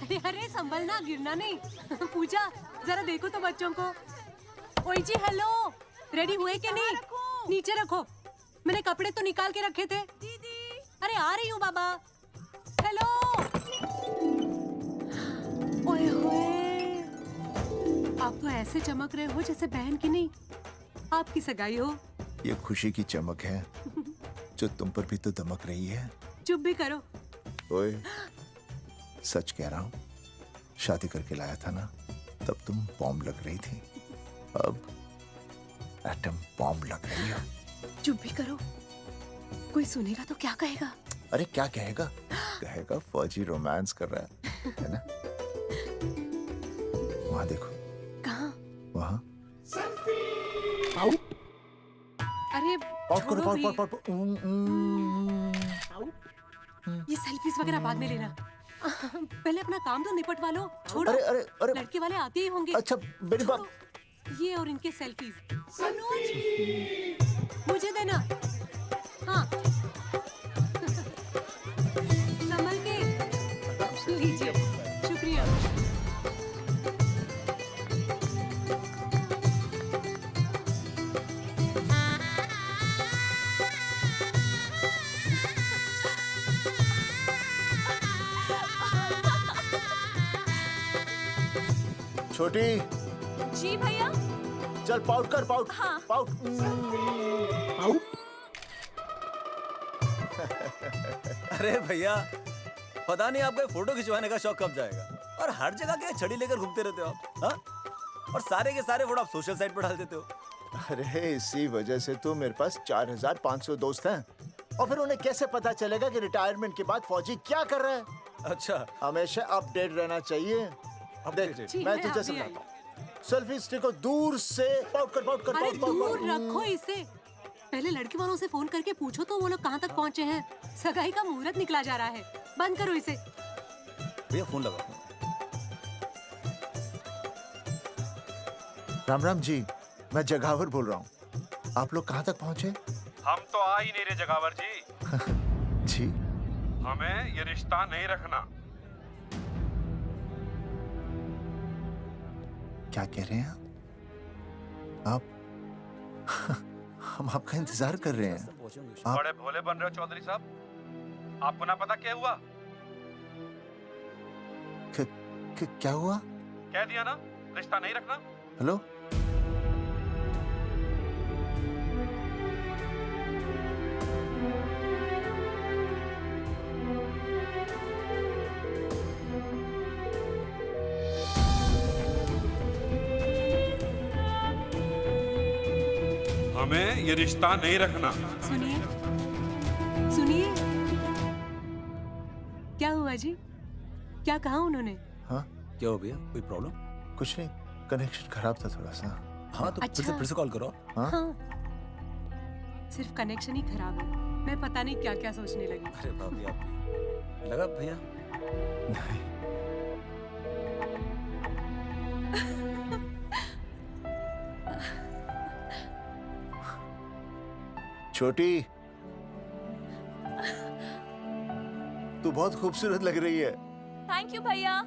अरे अरे संभलना, गिरना नहीं। पूजा जरा देखो तो बच्चों को। ओए जी हेलो, रेडी हुए कि नहीं? नीचे रखो, मैंने कपड़े तो निकाल के रखे थे। दीदी अरे आ रही हूँ बाबा। हेलो। ओए होए, आप तो ऐसे चमक रहे हो जैसे बहन की नहीं आपकी सगाई हो। ये खुशी की चमक है जो तुम पर भी तो दमक रही है। चुप भी करो। ओए, सच कह रहा हूँ, शादी करके लाया था ना, तब तुम बॉम्ब लग रही थी, अब एटम बॉम्ब लग रही हो। चुप भी करो, कोई सुनेगा तो क्या कहेगा? अरे क्या कहेगा? कहेगा फौजी रोमांस कर रहा है ना? वहाँ देखो। कहाँ? वहाँ। अरे छोड़ो भी। ये सेल्फीज वगैरह बाद में लेना, पहले अपना काम तो निपटवा लो। छोड़ो। अरे अरे अरे, लड़के वाले आते ही होंगे। अच्छा मेरी बात। ये और इनके सेल्फीज मुझे देना। हाँ संभल के लीजिए, शुक्रिया। छोटी, जी भैया। चल पाउट कर, पाउट। हाँ। पाउट। अरे भैया, पता नहीं आपको फोटो खिंचवाने का शौक कब जाएगा, और हर जगह के छड़ी लेकर घूमते रहते हो आप, हाँ? और सारे के सारे फोटो आप सोशल साइट पर डाल देते हो। अरे इसी वजह से तो मेरे पास 4500 दोस्त हैं, और फिर उन्हें कैसे पता चलेगा कि रिटायरमेंट के बाद फौजी क्या कर रहा है? अच्छा, हमेशा अपडेट रहना चाहिए। देख, मैं तुझे समझाता हूँ। सेल्फी स्टिक को दूर से पाउट कर, पाउट कर, अरे पाउट, पाउट, दूर पाउट। रखो इसे। पहले लड़की वालों से फोन करके पूछो तो वो लोग कहाँ तक पहुँचे हैं। सगाई का मुहूर्त निकला जा रहा है, बंद करो इसे। भैया फोन लगा। राम राम जी, मैं जगावर बोल रहा हूँ। आप लोग कहाँ तक पहुँचे? हम तो आ ही नहीं रहे जगावर जी। जी, हमें ये रिश्ता नहीं रखना। क्या कह रहे हैं आप? हम आपका इंतजार कर रहे हैं। आप बड़े भोले बन रहे हो चौधरी साहब। आपको ना पता क्या हुआ? क्या हुआ? कह दिया ना, रिश्ता नहीं रखना। हेलो, हमें ये रिश्ता नहीं रखना। सुनिए सुनिए, क्या हुआ जी? क्या कहा उन्होंने? हाँ क्या हो भैया, कोई प्रॉब्लम? कुछ नहीं, कनेक्शन खराब था थोड़ा सा। हाँ तो अच्छा। फिर से कॉल करो। हाँ? हाँ, सिर्फ कनेक्शन ही खराब है। मैं पता नहीं क्या क्या सोचने लगी। अरे भाभी, आप भी लगा भैया? नहीं, छोटी, तू बहुत खूबसूरत लग रही है। थैंक यू भैया।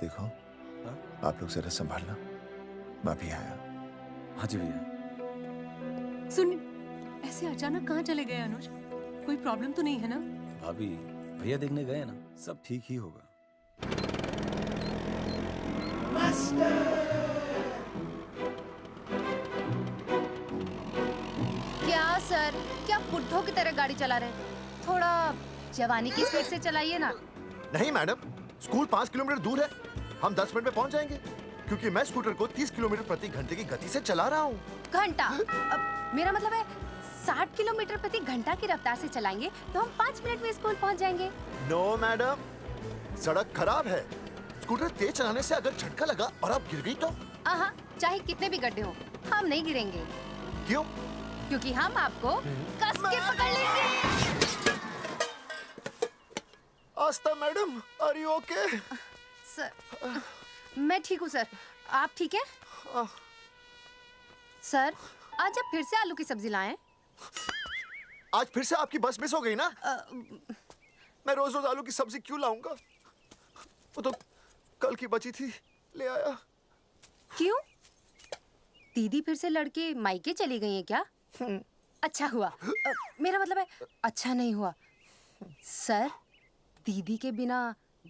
देखो, आप लोग जरा संभालना, मैं भी आया। हाँ जी भैया। सुन, ऐसे अचानक कहाँ चले गए अनुज? कोई प्रॉब्लम तो नहीं है ना? भाभी, भैया देखने गए ना, सब ठीक ही होगा। क्या सर, क्या बुड्ढों की तरह गाड़ी चला रहे हैं? थोड़ा जवानी की स्पीड से चलाइए ना। नहीं मैडम, स्कूल 5 किलोमीटर दूर है, हम 10 मिनट में पहुंच जाएंगे, क्योंकि मैं स्कूटर को 30 किलोमीटर प्रति घंटे की गति से चला रहा हूँ। घंटा? अब मेरा मतलब है 60 किलोमीटर प्रति घंटा की रफ्तार से चलाएंगे तो हम 5 मिनट में स्कूल पहुंच जाएंगे। नो मैडम, सड़क खराब है, स्कूटर तेज चलाने से अगर झटका लगा और आप गिर गई तो? आहा, चाहे कितने भी गड्ढे हो, हम नहीं गिरेंगे। क्यों? क्योंकि हम आपको कस के पकड़ लेंगे। Aastha madam, are you okay? Sir, मैं ठीक हूँ सर, आप ठीक है? सर, आज आप फिर से आलू की सब्जी लाएं? आज फिर से आपकी बस मिस हो गई ना? मैं रोज रोज आलू की सब्जी क्यों लाऊंगा? वो तो कल की बची थी, ले आया। क्यों? दीदी फिर से लड़के मायके चली गई हैं क्या? अच्छा हुआ। मेरा मतलब है अच्छा नहीं हुआ। सर, दीदी के बिना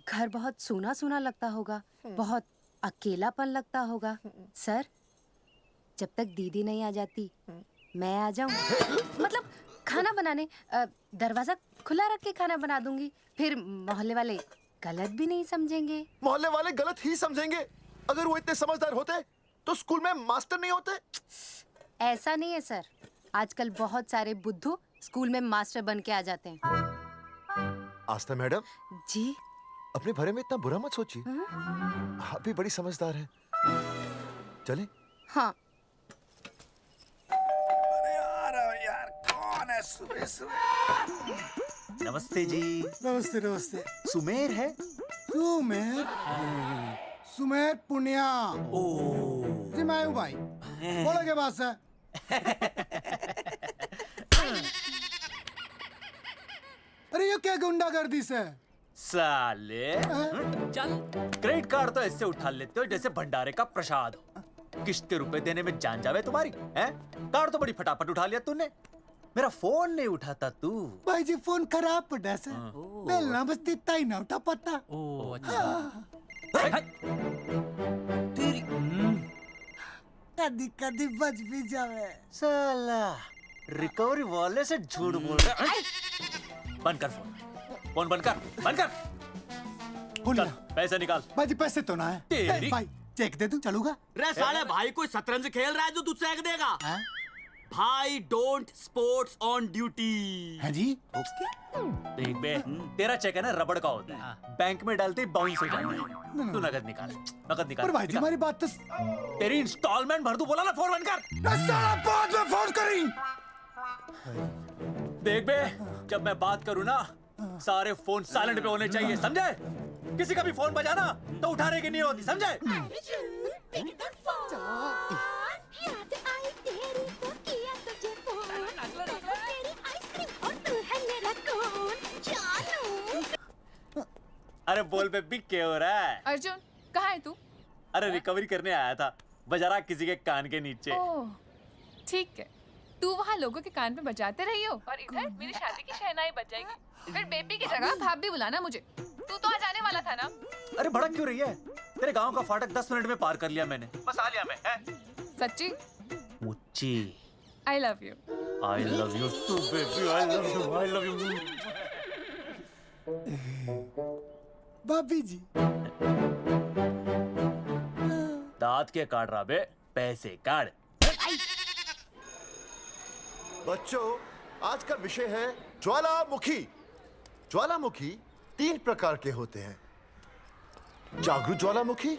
घर बहुत सूना सूना लगता होगा, बहुत अकेलापन लगता होगा। सर, जब तक दीदी नहीं आ जाती मैं आ जाऊं। मतलब खाना बनाने दरवाजा खुला रख के खाना बना दूंगी, फिर मोहल्ले वाले गलत भी नहीं समझेंगे। मोहल्ले वाले गलत ही समझेंगे। अगर वो इतने समझदार होते तो स्कूल में मास्टर नहीं होते। ऐसा नहीं है सर, आजकल बहुत सारे बुद्धू स्कूल में मास्टर बन के आ जाते हैं। आस्था मैडम, जी? अपने बारे में इतना बुरा मत सोचिए। आप भी बड़ी समझदार हैं। चले? हाँ। नमस्ते जी। नमस्ते नमस्ते। सुमेर है? सुमेर? सुमेर पुनिया। ओ जी मैं हूँ भाई। बोलो के पास है। अरे ये क्या गुंडागर्दी से? साले चल, क्रेडिट कार्ड तो ऐसे उठा लेते हो जैसे भंडारे का प्रसाद हो। किश्ते रुपए देने में जान जावे तुम्हारी हैं? कार्ड तो बड़ी फटाफट उठा लिया तूने, मेरा फोन नहीं उठाता तू। भाई जी फोन खराब पड़ा से। बेलना बस इतना ही ना उठा पाता। ओ अच्छा। तेरी कदी कदी बच भी जावे। साला रिकवरी वाले से झूठ बोल रहा है। बंद कर फोन, फोन बंद कर, बंद कर। बोलिए। चल पैसे निकाल। भाई जी पैसे तो ना है। तेरी- भाई चेक दे दूं, चलूगा? रे साले भाई कोई शतरंज खेल रहा है जो तुझसे एक देगा? भाई डोंट स्पोर्ट्स ऑन ड्यूटी। है जी? देख बे, तेरा चेक है ना रबड़ का होता है, बैंक में डालते ही बाउंस हो जाता है। तू नकद निकाल, नकद निकाल। पर भाई जी निकाल। हमारी बात तो तेरी इंस्टॉलमेंट भर दूं, बोला ना फोन बंद कर। साला बाद में फोन करी। देख बे, जब मैं बात करूं ना सारे फोन साइलेंट पे होने चाहिए, समझे? किसी का भी फोन बजाना तो उठाने की नहीं होती, समझे? अरे बोल बेबी क्या हो रहा है? अर्जुन कहाँ है तू? अरे रिकवरी करने आया था, बजा रहा किसी के कान के नीचे। ओह ठीक है, तू वहाँ लोगों के कान पे बजाते रही हो और इधर मेरी शादी की शहनाई बज जाएगी। फिर बेबी की जगह भाभी बुलाना मुझे। तू तो आ जाने वाला था ना? अरे भड़क क्यों रही है? तेरे गांव का फाटक 10 मिनट में पार कर लिया मैंने, बस आ लिया मैं। सच्ची? मुच्ची I love you. I love you too baby, I love you, I love you. भाभी जी दांत के काट रहा बे, पैसे काट। बच्चों, आज का विषय है ज्वालामुखी। ज्वालामुखी 3 प्रकार के होते हैं: जागरूक ज्वालामुखी,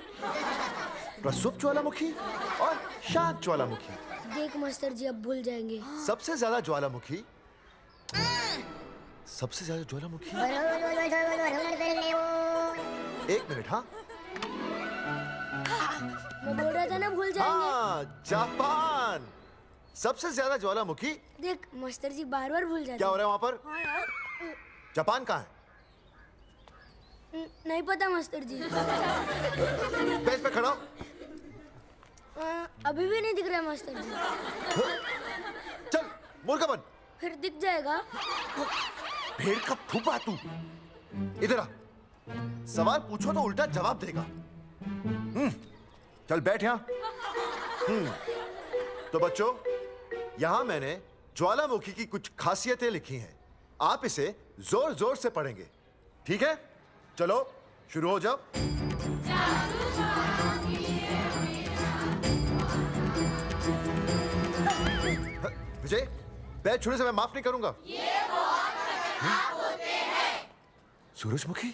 प्रसुप्त ज्वालामुखी और शांत ज्वालामुखी। देख मास्टर जी अब भूल जाएंगे। सबसे ज्यादा ज्वालामुखी एक मिनट। हाँ मैं बोल रहा था ना भूल जाएंगे। हाँ, जापान। सबसे ज्यादा ज्वालामुखी। देख मास्टर जी बार बार भूल जाते क्या हो रहा है वहाँ पर? हाँ यार। जापान कहाँ है? नहीं पता मास्टर जी। बेंच पे खड़ा हो। अभी भी नहीं दिख रहा मास्टर जी। चल मुर्गा बन। फिर दिख जाएगा। भेड़ का फूफा तू। इधर आ। सवाल पूछो तो उल्टा जवाब देगा। चल बैठ यहाँ। तो बच्चों, यहाँ मैंने ज्वालामुखी की कुछ खासियतें लिखी हैं। आप इसे जोर जोर से पढ़ेंगे, ठीक है? चलो शुरू हो जाओ। विजय, बैच छूने से मैं माफ नहीं करूंगा। सूरजमुखी?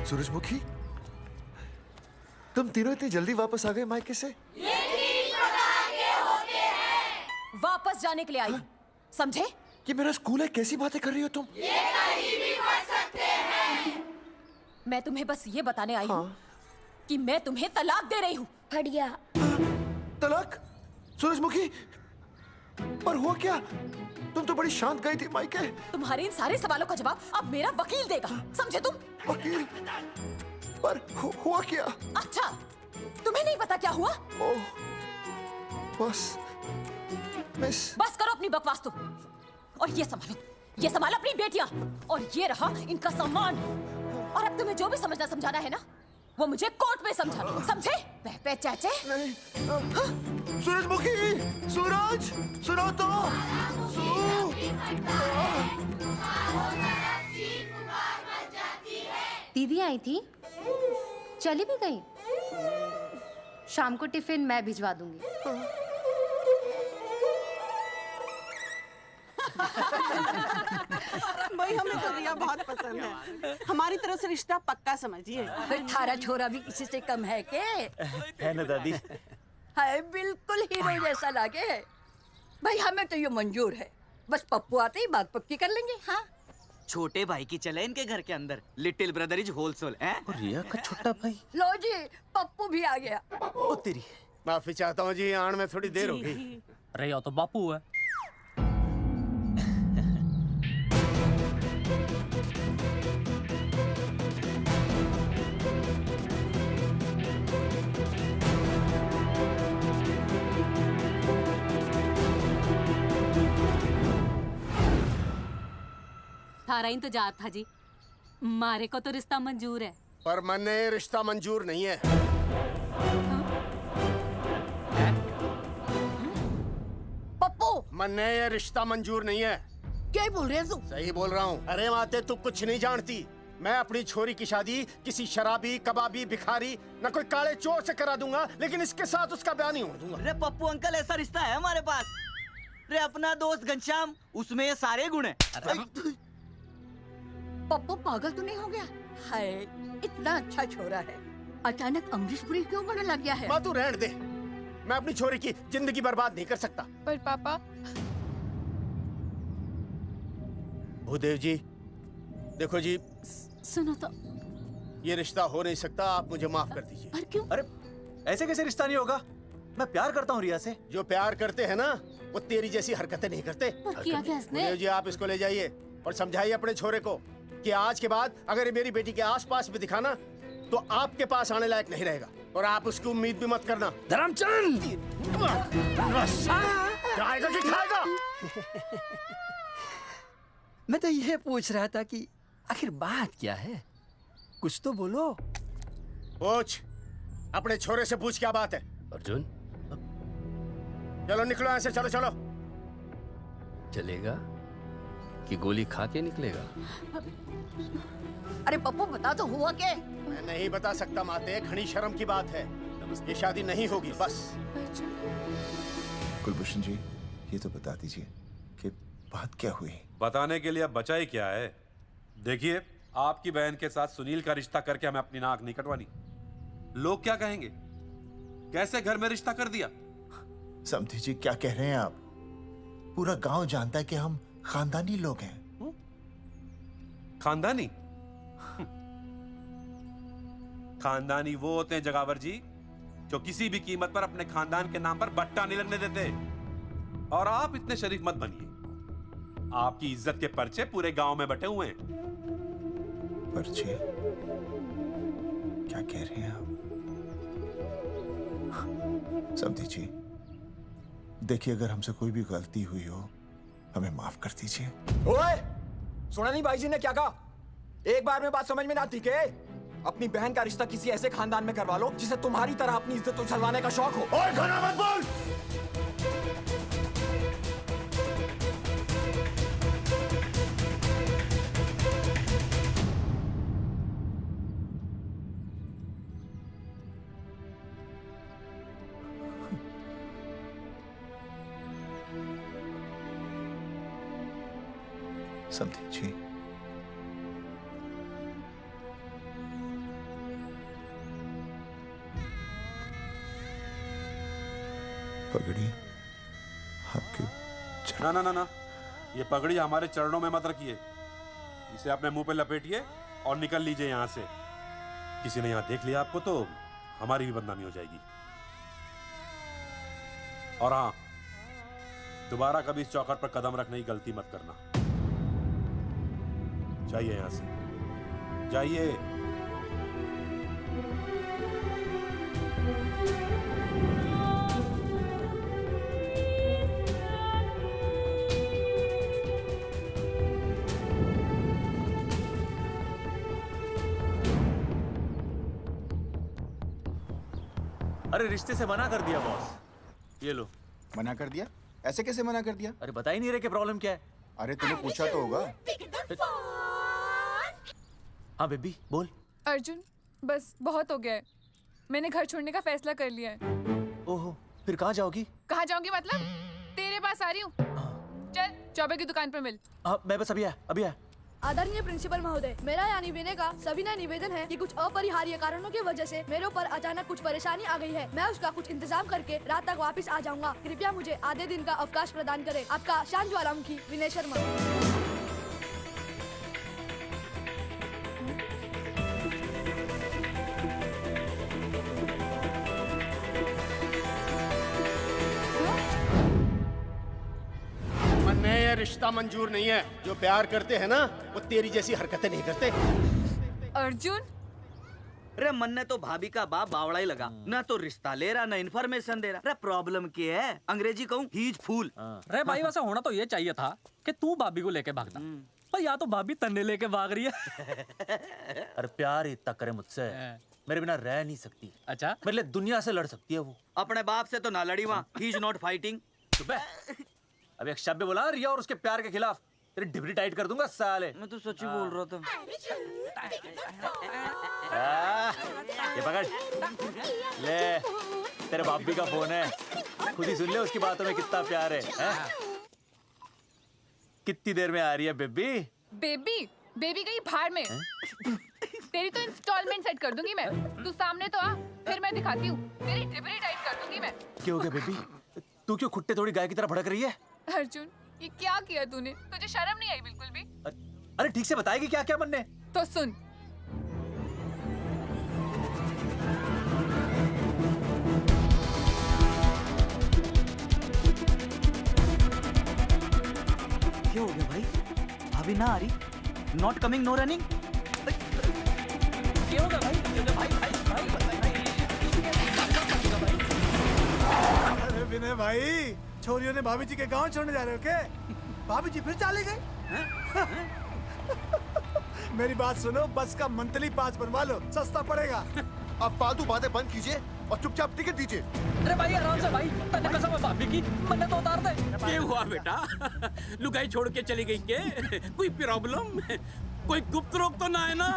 सूरजमुखी, तुम तीनों इतनी जल्दी वापस आ गए मायके से? वापस जाने के लिए आई, समझे? ये मेरा स्कूल है, कैसी बातें कर रही हो तुम? मैं तुम्हें बस ये बताने आई हूँ कि मैं तुम्हें तलाक दे रही हूँ। फट गया। तलाक? सूरजमुखी, पर हुआ क्या? तुम तो बड़ी शांत गई थी मायके। तुम्हारे इन सारे सवालों का जवाब अब मेरा वकील देगा, समझे तुम? वकील? पर हुआ क्या? अच्छा, तुम्हें नहीं पता क्या हुआ? ओह, बस मिस। बस करो अपनी बकवास तुम, और ये संभालो अपनी बेटियां, और ये रहा इनका सामान। और अब तुम्हें जो भी समझना समझाना है ना, वो मुझे कोर्ट में समझाना, समझे? पे चाचे। सूरजमुखी, सूरज, सुनो तो। दीदी आई थी, चली भी गई। शाम को टिफिन मैं भिजवा दूंगी। भाई हमें तो रिया बहुत पसंद है, हमारी तरफ से रिश्ता पक्का समझिए। फिर थारा छोरा भी किसी से कम है के? है ना दादी? है, बिल्कुल हीरो जैसा लागे। भाई हमें तो ये मंजूर है, बस पप्पू आते ही बात पक्की कर लेंगे। हाँ, छोटे भाई की चले इनके घर के अंदर, लिटिल ब्रदर इज होलसेल है। रिया का छोटा भाई। लो जी, पप्पू भी आ गया। ओ तेरी। माफी चाहता हूँ जी, आने में थोड़ी देर हो गई। अरे या तो बापू है। थारा इंतजार था जी, मारे को तो रिश्ता मंजूर है। पर मैंने ये रिश्ता मंजूर नहीं है। पप्पू, मैंने ये रिश्ता मंजूर नहीं है। क्या बोल रहे हैं तू? सही बोल रहा हूँ। अरे माते, तू कुछ नहीं जानती। मैं अपनी छोरी की शादी किसी शराबी, कबाबी, भिखारी, न कोई काले चोर से करा दूंगा, लेकिन इसके साथ उसका ब्याह नहीं होने दूंगा। अरे पप्पू अंकल, ऐसा रिश्ता है हमारे पास। अरे अपना दोस्त घनश्याम, उसमें ये सारे गुण हैं। पप्पू पागल तो नहीं हो गया? हाय, इतना अच्छा छोरा है, अचानक अमरीशपुरी क्यों बनने लग गया है? माँ तू रहने दे, मैं अपनी छोरी की जिंदगी बर्बाद नहीं कर सकता। पर पापा। भूदेव जी, देखो जी, सुनो तो। ये रिश्ता हो नहीं सकता, आप मुझे माफ कर दीजिए। पर क्यों? अरे ऐसे कैसे रिश्ता नहीं होगा? मैं प्यार करता हूँ रिया से। जो प्यार करते हैं ना, वो तेरी जैसी हरकतें नहीं करते। पर किया क्या इसने? भूदेव जी, आप इसको ले जाइए और समझाइए अपने छोरे को कि आज के बाद अगर ये मेरी बेटी के आसपास भी दिखाना, तो आपके पास आने लायक नहीं रहेगा, और आप उसकी उम्मीद भी मत करना। धर्मचंद, खाएगा कि खाएगा? मैं तो ये पूछ रहा था कि आखिर बात क्या है, कुछ तो बोलो। पूछ, अपने छोरे से पूछ क्या बात है। अर्जुन, चलो निकलो यहाँ से, चलो चलो। चलेगा कि गोली खा के निकलेगा? अरे पप्पू, बता तो हुआ क्या? मैं नहीं बता सकता माते, घनी शर्म की बात है। ये शादी नहीं होगी, बस। कुलभूषण जी, ये तो बता दीजिए कि बात क्या हुई? बताने के लिए अब बचा ही क्या है? देखिए, आपकी बहन के साथ सुनील का रिश्ता करके हमें अपनी नाक नहीं कटवानी। लोग क्या कहेंगे? कैसे घर में रिश्ता कर दिया? समधी जी, क्या कह रहे हैं आप? पूरा गांव जानता है कि हम खानदानी लोग हैं। खानदानी? खानदानी वो होते हैं जगावर जी, जो किसी भी कीमत पर अपने खानदान के नाम पर बट्टा नहीं लगने देते। और आप इतने शरीफ मत बनिए, आपकी इज्जत के पर्चे पूरे गांव में बटे हुए हैं। पर्चे? क्या कह रहे हैं आप? समधी जी, देखिए, अगर हमसे कोई भी गलती हुई हो, हमें माफ कर दीजिए। ओए, सुना नहीं भाई जी ने क्या कहा? एक बार में बात समझ में ना आती के? अपनी बहन का रिश्ता किसी ऐसे खानदान में करवा लो जिसे तुम्हारी तरह अपनी इज्जत उछलवाने का शौक हो। और घना मत बोल। समधी जी, पगड़ी आपके ना ना ना ना, ये पगड़ी हमारे चरणों में मत रखिए। इसे अपने मुंह पे लपेटिए और निकल लीजिए यहाँ से। किसी ने यहाँ देख लिया आपको तो हमारी भी बदनामी हो जाएगी। और हाँ, दोबारा कभी इस चौखट पर कदम रखने की गलती मत करना। जाइए यहां से, जाइए। अरे रिश्ते से मना कर दिया बॉस। ये लो। मना कर दिया? ऐसे कैसे मना कर दिया? अरे बता ही नहीं रहे कि प्रॉब्लम क्या है। अरे तूने पूछा तो होगा। हाँ बेबी बोल। अर्जुन बस बहुत हो गया है, मैंने घर छोड़ने का फैसला कर लिया है। ओहो, फिर कहाँ जाओगी? कहाँ जाऊंगी मतलब? तेरे पास आ रही हूँ। चल चौबे की दुकान पर मिल। हाँ मैं बस अभी आया। आदरणीय प्रिंसिपल महोदय, मेरा यानी विनय का सविनय निवेदन है कि कुछ अपरिहार्य कारणों की वजह से मेरे ऊपर अचानक कुछ परेशानी आ गई है। मैं उसका कुछ इंतजाम करके रात तक वापस आ जाऊंगा। कृपया मुझे आधे दिन का अवकाश प्रदान करें। आपका शांत ज्वालामुखी विनय शर्मा। मन्ने ये रिश्ता मंजूर नहीं है। जो प्यार करते हैं ना वो तेरी जैसी हरकतें नहीं करते। अर्जुन अरे मन्ने तो भाभी का बाप बावड़ा ही लगा, ना तो रिश्ता ले रहा ना इन्फॉर्मेशन दे रहा। अरे प्रॉब्लम क्या है? अंग्रेजी कहूँ ही इज फूल। अरे भाई वैसे होना तो ये चाहिए था कि तू भाभी को लेके भागना, पर या तो भाभी तन्ने लेके भाग रही है। अरे प्यार इतना करे मुझसे, मेरे बिना रह नहीं सकती। अच्छा मेरे लिए दुनिया से लड़ सकती है वो। अपने बाप से तो ना लड़ी वहाँ, ही इज नॉट फाइटिंग। अब एक शब्द बोला रिया और उसके प्यार के खिलाफ, तेरी डिबरी टाइट कर दूंगा साले। मैं तो सच्ची बोल रहा था। ये पकड़ ले, तेरे बापी का फोन है, खुद ही सुन ले उसकी बातों में कितना प्यार है? कितनी देर में आ रही है बेबी? बेबी गई भाड़ में। तेरी तो इंस्टॉलमेंट सेट कर दूंगी मैं। तू सामने तो आ, फिर मैं दिखाती हूँ। तेरी डिबरी टाइट कर दूंगी मैं। क्या हो गया बेबी? तू क्यों खुट्टे थोड़ी गाय की तरह भड़क रही है? अर्जुन ये क्या किया तूने? तुझे शर्म नहीं आई बिल्कुल भी? अरे ठीक से बताएगी क्या क्या बनने? तो सुन, क्या हो गया भाई? भाभी ना आ रही? Not coming no running? क्या होगा भाई? अरे विनय भाई, छोरियों ने भाभी जी के गांव छोड़ने जा रहे हो क्या? भाभी जी फिर चले गए? मेरी बात सुनो, बस का मंथली पास बनवा लो, सस्ता पड़ेगा। अब फालतू बातें बंद कीजिए और चुपचाप टिकट दीजिए। अरे भाई आराम से भाई, तन्ने कसम है भाभी की, मन्ने तो उतार दे। क्या हुआ बेटा? लुगाई छोड़ के चली गई के? कोई प्रॉब्लम? कोई गुप्त रोग तो ना है ना?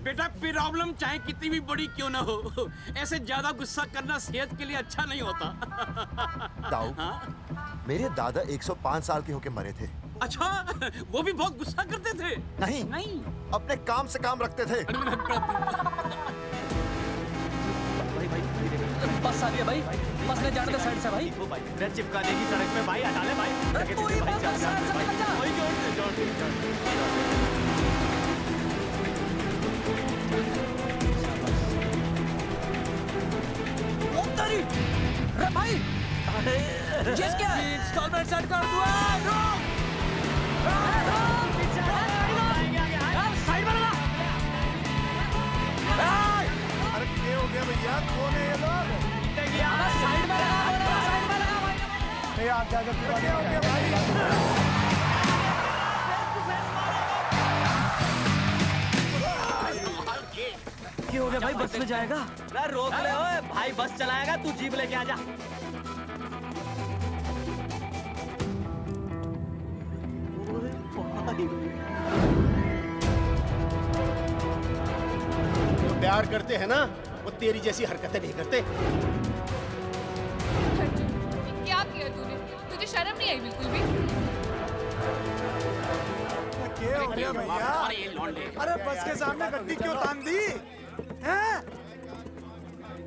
बेटा प्रॉब्लम चाहे कितनी भी बड़ी क्यों ना हो, ऐसे ज्यादा गुस्सा करना सेहत के लिए अच्छा नहीं होता। ताऊ, मेरे दादा 105 साल के होके मरे थे। अच्छा, वो भी बहुत गुस्सा करते थे? नहीं, अपने काम से काम रखते थे। बस आ रही है भाई, बस ने जाने दे साइड से भाई। वो भाई मैं चिपका देगी सड़क पे भाई, हटा ले भाई। अरे तू ही बस साइड से निकल जा। वही जोड़ दे। अरे भाई चीज क्या है? इंस्टॉलमेंट सेट कर दो। साइड में लगा। अरे क्या हो गया भैया? कौन है ये लोग? साइड में लगा, साइड में लगा भाई। नहीं आप क्या हो गया भाई? क्या हो गया भाई? बस में जाएगा? अरे रोक ले ओए भाई, बस चलाएगा, तू जीप लेके आ जा। जो प्यार करते हैं ना वो तेरी जैसी हरकतें नहीं करते। अर्जुन क्या किया तूने? तुझे शर्म नहीं आई बिल्कुल भी? क्या हो गया भैया? अरे बस के सामने गड्डी क्यों तान दी? हैं?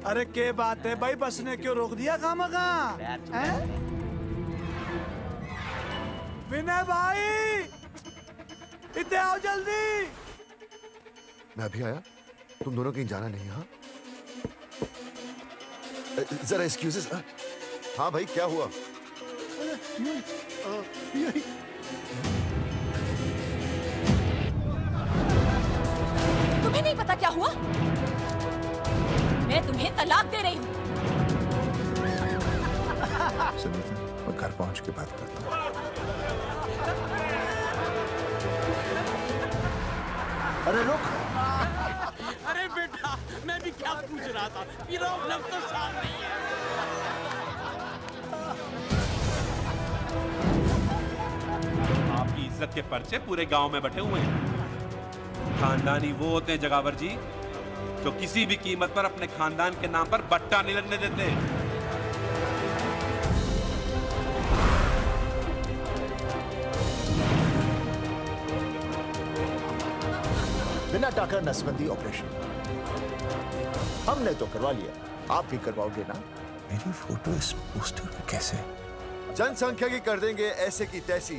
अरे क्या बात है भाई, बस ने क्यों रोक दिया खामखा? विनय भाई इतने आओ जल्दी। मैं अभी आया, तुम दोनों कहीं जाना नहीं। हाँ जरा एक्सक्यूजेस। हाँ भाई, क्या हुआ? तुम्हें नहीं पता क्या हुआ? मैं तुम्हें तलाक दे रही हूँ। सुनिए तो, मैं घर पहुंच के बात करता हूँ। अरे रुक। अरे बेटा, मैं भी क्या पूछ रहा था, प्रॉब्लम तो साफ नहीं है। आपकी इज्जत के पर्चे पूरे गांव में बटे हुए हैं। खानदानी वो होते हैं जगावर जी जो किसी भी कीमत पर अपने खानदान के नाम पर बट्टा नहीं लगने देते। बिना टाका नसबंदी ऑपरेशन हमने तो करवा लिया, आप भी करवाओगे ना? मेरी फोटो इस पोस्टर में कैसे? जनसंख्या की कर देंगे ऐसे की तैसी,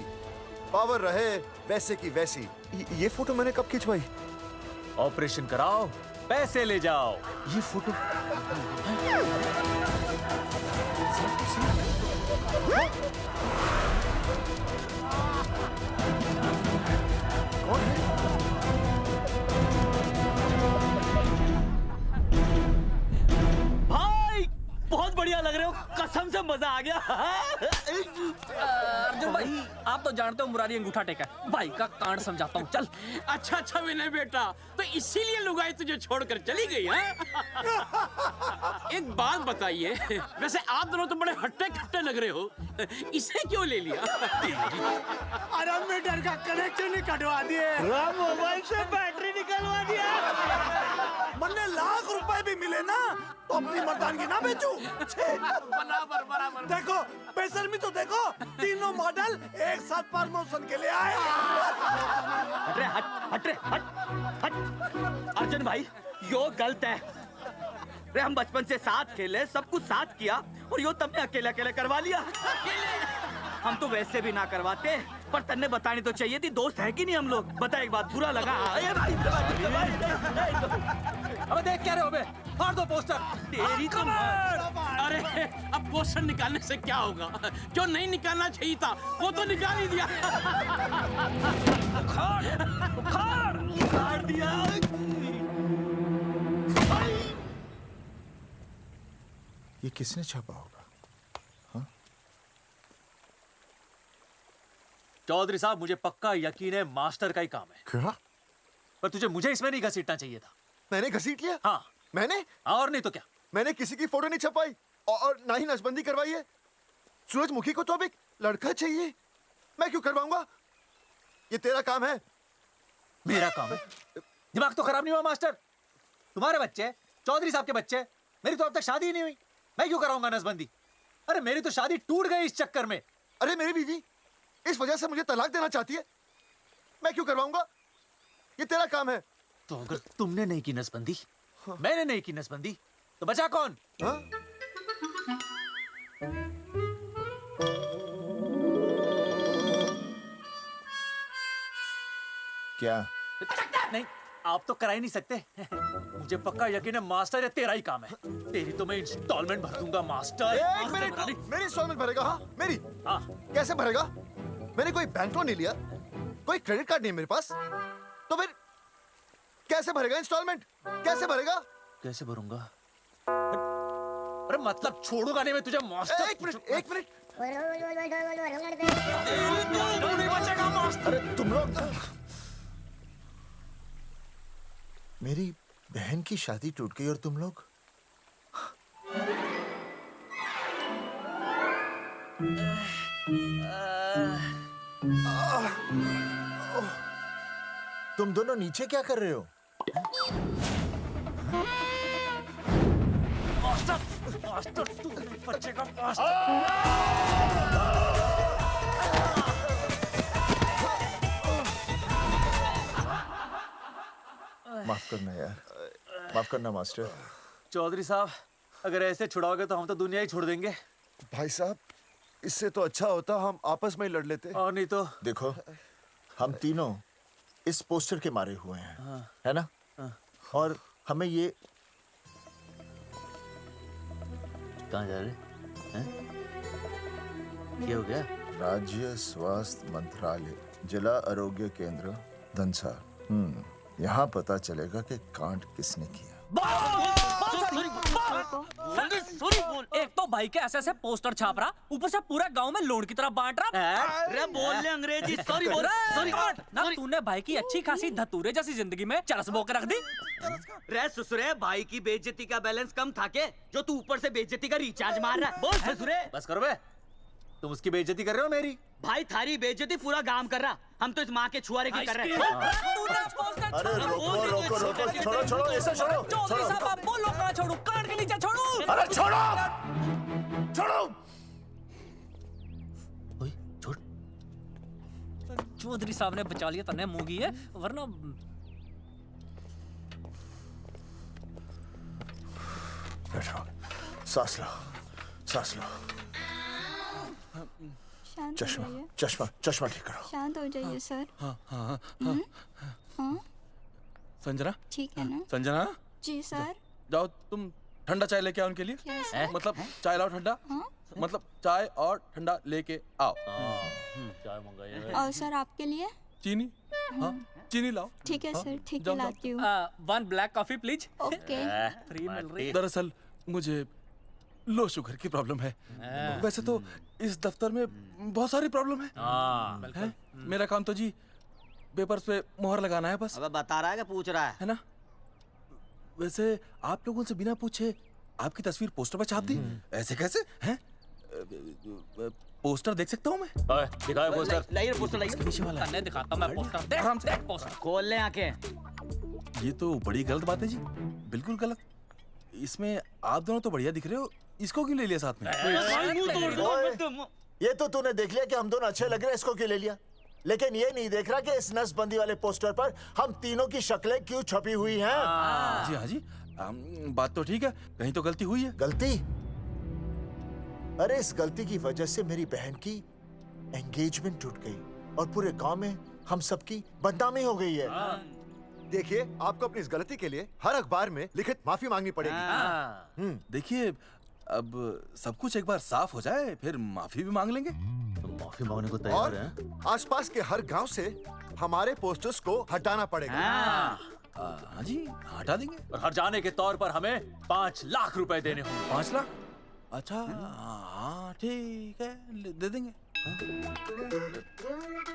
पावर रहे वैसे की वैसी। ये फोटो मैंने कब खिंचवाई? ऑपरेशन कराओ, पैसे ले जाओ। ये फोटो कौन है? भाई बहुत बढ़िया लग रहे हो, कसम से मजा आ गया। अर्जुन भाई, आप तो जानते हो मुरारी अंगूठा टेका है। भाई का कांड समझाता हूँ, चल। अच्छा अच्छा विनय बेटा, तो इसीलिए लुगाई तुझे छोड़कर चली गई है? एक बात बताइए, वैसे आप दोनों तो बड़े हट्टे कट्टे लग रहे हो, इसे क्यों ले लिया? अरे मीटर का कनेक्शन ही कटवा दिए, मोबाइल से बैटरी निकलवा दिया। मन्ने लाख रुपए भी मिले ना तो अपनी मर्दानगी ना बेचू। बराबर बराबर। देखो बेशर्मी तो देखो, तीनों मॉडल एक साथ प्रमोशन के लिए आए। हट रे, हट रे, हट। अर्जुन भाई, यो गलत है। रे हम बचपन से साथ खेले, सब कुछ साथ किया, और यो तुमने अकेले अकेले करवा लिया। हम तो वैसे भी ना करवाते, पर तन्ने बतानी तो चाहिए थी, दोस्त है कि नहीं हम लोग? बता एक बात, बुरा लगा? अबे देख क्या रहे हो बे? फाड़ दो पोस्टर। तेरी तो अरे अब पोस्टर निकालने से क्या होगा? जो नहीं निकालना चाहिए था वो तो निकाल ही दिया। उखाड़ दिया। ये किसने छापा होगा? चौधरी साहब, मुझे पक्का यकीन है मास्टर का ही काम है। क्या? पर तुझे मुझे इसमें नहीं घसीटना चाहिए था। मैंने घसीट लिया? हाँ। मैंने? और नहीं तो क्या? मैंने किसी की फोटो नहीं छपाई और ना ही नसबंदी करवाई है। सूरजमुखी को तो अब एक लड़का चाहिए, मैं क्यों करवाऊंगा? ये तेरा काम है। मेरा काम है? दिमाग तो खराब नहीं हुआ मास्टर? तुम्हारे बच्चे, चौधरी साहब के बच्चे, मेरी तो अब तक शादी ही नहीं हुई, मैं क्यों कराऊंगा नसबंदी? अरे मेरी तो शादी टूट गई इस चक्कर में। अरे मेरी बीवी इस वजह से मुझे तलाक देना चाहती है, मैं क्यों करवाऊंगा? ये तेरा काम है। तो अगर तुमने नहीं की नसबंदी, मैंने नहीं की नसबंदी, तो बचा कौन? हाँ? क्या? नहीं, आप तो करा ही नहीं सकते। मुझे पक्का यकीन है मास्टर, ये तेरा ही काम है। तेरी तो मैं इंस्टॉलमेंट भर दूंगा मास्टर। एक मिनट, मेरी इंस्टॉलमेंट भरेगा? हाँ मेरी? हाँ। कैसे भरेगा? मैंने कोई बैंक लोन नहीं लिया, कोई क्रेडिट कार्ड नहीं मेरे पास, तो फिर कैसे भरेगा इंस्टॉलमेंट? कैसे भरेगा? कैसे भरूंगा? अरे मतलब छोड़ूंगा नहीं मैं तुझे मास्टर। एक मिनट, एक मिनट। नहीं बचेगा मास्टर। अरे तुम लोग, मेरी बहन की शादी टूट गई और तुम लोग? तुम दोनों नीचे क्या कर रहे हो? मास्टर, मास्टर तू नहीं बचेगा मास्टर। माफ करना यार, माफ करना मास्टर। चौधरी साहब, अगर ऐसे छुड़ाओगे तो हम तो दुनिया ही छोड़ देंगे। भाई साहब, इससे तो अच्छा होता हम आपस में ही लड़ लेते। और नहीं तो। देखो, हम तीनों इस पोस्टर के मारे हुए हैं, हाँ। है ना? और हमें ये कहाँ जा रहे हैं? क्या हो गया? राज्य स्वास्थ्य मंत्रालय, जिला आरोग्य केंद्र धनसा। यहाँ पता चलेगा कि कांड किसने किया। सॉरी बोल। एक तो भाई के ऐसे ऐसे पोस्टर छाप रहा, ऊपर से पूरा गांव में लोन की तरह बांट रहा। अरे बोल ले अंग्रेजी। सॉरी बोल। सॉरी ना, तूने भाई की अच्छी खासी धतूरे जैसी जिंदगी में चरस बो के रख दी। रे ससुरे, भाई की बेइज्जती का बैलेंस कम था के जो तू ऊपर से बेइज्जती का रिचार्ज मार रहा है? बोल ससुरे। बस करो बे, तुम उसकी बेइज्जती कर रहे हो मेरी। भाई थारी बेइज्जती पूरा गांव कर रहा, हम तो इस माँ के छुआरे की कर रहे हैं। अरे रोको रोको रोको, छोड़ो छोड़ो, ऐसे छोड़ो छोड़ो। बोलो कहाँ छोड़ू? कान के नीचे छोड़ू। अरे छोड़ो छोड़ो। छोड़। चौधरी साहब ने बचा लिया, तने मूंगी है, वरना बैठो, सांस लो, सांस लो। शांत चश्मा हो जाइए। चश्मा चश्मा ठीक करो। शांत हो जाइए सर। हाँ हाँ हाँ संजना, ठीक है ना? संजना जी सर। जाओ तुम ठंडा चाय लेके आओ उनके लिए। Yes, sir. मतलब चाय लाओ ठंडा। मतलब चाय और ठंडा लेके आओ। चाय मंगाइए। और सर आपके लिए? चीनी, हाँ चीनी लाओ। ठीक है हाँ, सर, ठीक है जाओ, लाती हूँ। 1 black coffee please. Okay. Free मिल रही है। दरअसल मुझे लो शुगर की प्रॉब्लम है। वैसे तो इस दफ्तर में बहुत सारी प्रॉब्लम है। मेरा काम तो जी पेपर्स पे मोहर लगाना है बस। अब बता रहा है कि पूछ रहा है ना? वैसे आप लोगों से बिना पूछे आपकी तस्वीर पोस्टर पर छाप दी, ऐसे कैसे हैं? पोस्टर देख सकता हूँ मैं? दिखाओ पोस्टर। लाइए पोस्टर लाइए। पीछे वाला तन्ने दिखाता मैं पोस्टर। देख आराम से। देख पोस्टर। खोल ले आंखें। ये तो बड़ी गलत बात है जी, बिल्कुल गलत। इसमें आप दोनों तो बढ़िया दिख रहे हो, इसको क्यों ले लिया साथ में? ये तो तूने देख लिया कि हम दोनों अच्छे लग रहे हैं, इसको क्यों ले लिया? लेकिन ये नहीं देख रहा कि इस नसबंदी वाले पोस्टर पर हम तीनों की शक्लें क्यों छपी हुई हैं। जी हाँ जी, बात तो ठीक है, कहीं तो गलती हुई है। गलती? अरे इस गलती की वजह से मेरी बहन की एंगेजमेंट टूट गई और पूरे गांव में हम सबकी बदनामी हो गई है। देखिए, आपको अपनी इस गलती के लिए हर अखबार में लिखित माफी मांगनी पड़ेगी। देखिए, अब सब कुछ एक बार साफ हो जाए फिर माफी भी मांग लेंगे। तो माफी मांगने को और तैयार हैं? आसपास के हर गांव से हमारे पोस्टर्स को हटाना पड़ेगा। हाँ जी, हटा देंगे। और हर जाने के तौर पर हमें 5 लाख रुपए देने होंगे। 5 लाख? अच्छा हाँ ठीक है, दे देंगे।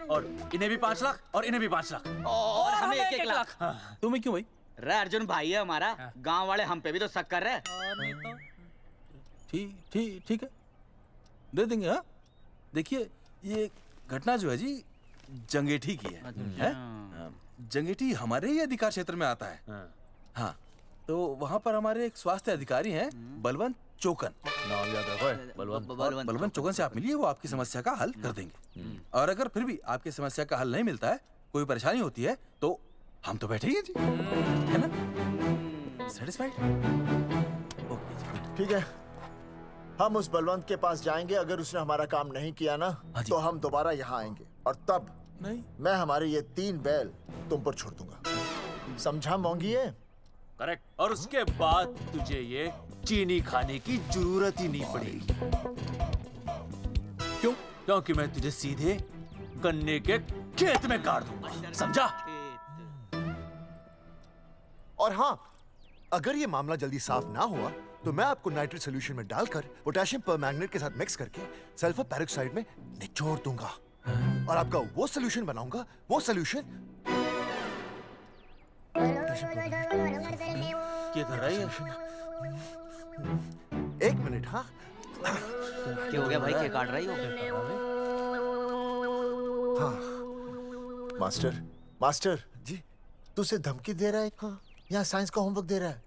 और इन्हें भी 5 लाख और इन्हें भी 5 लाख और हमें 1-1 लाख। तुम्हें क्यों भाई? रे अर्जुन भाई है हमारा, गांव वाले हम पे भी तो शक कर रहे हैं। ठीक है, दे देंगे। हाँ देखिए, ये घटना जो है जी जंगेठी की है? जंगेठी हमारे ही अधिकार क्षेत्र में आता है। हाँ, तो वहाँ पर हमारे एक स्वास्थ्य अधिकारी हैं, बलवंत चौकन। नाम याद रखो, बलवंत चौकन से आप मिलिए, वो आपकी समस्या का हल कर देंगे। और अगर फिर भी आपकी समस्या का हल नहीं मिलता है, कोई परेशानी होती है, तो हम तो बैठे ही हैं जी, है ना? सेटिस्फाइड? ठीक है, हम उस बलवंत के पास जाएंगे। अगर उसने हमारा काम नहीं किया ना, तो हम दोबारा यहाँ आएंगे और तब नहीं, मैं हमारे ये 3 बैल तुम पर छोड़ दूंगा। समझा मोंगी है? करेक्ट। और उसके बाद तुझे ये चीनी खाने की जरूरत ही नहीं पड़ेगी। क्यों? क्योंकि मैं तुझे सीधे गन्ने के खेत में गाड़ दूंगा, समझा? और हाँ, अगर ये मामला जल्दी साफ ना हुआ तो मैं आपको नाइट्रेट सोल्यूशन में डालकर पोटेशियम परमैंगनेट के साथ मिक्स करके सल्फर पेरोक्साइड में निचोड़ दूंगा और आपका वो सोल्यूशन बनाऊंगा, वो सोल्यूशन। क्या कर रहा है? 1 मिनट। हाँ क्या हो गया भाई, क्या काट रही हो? हाँ मास्टर जी, तू उसे धमकी दे रहा है? हाँ, यहाँ साइंस का होमवर्क दे रहा है।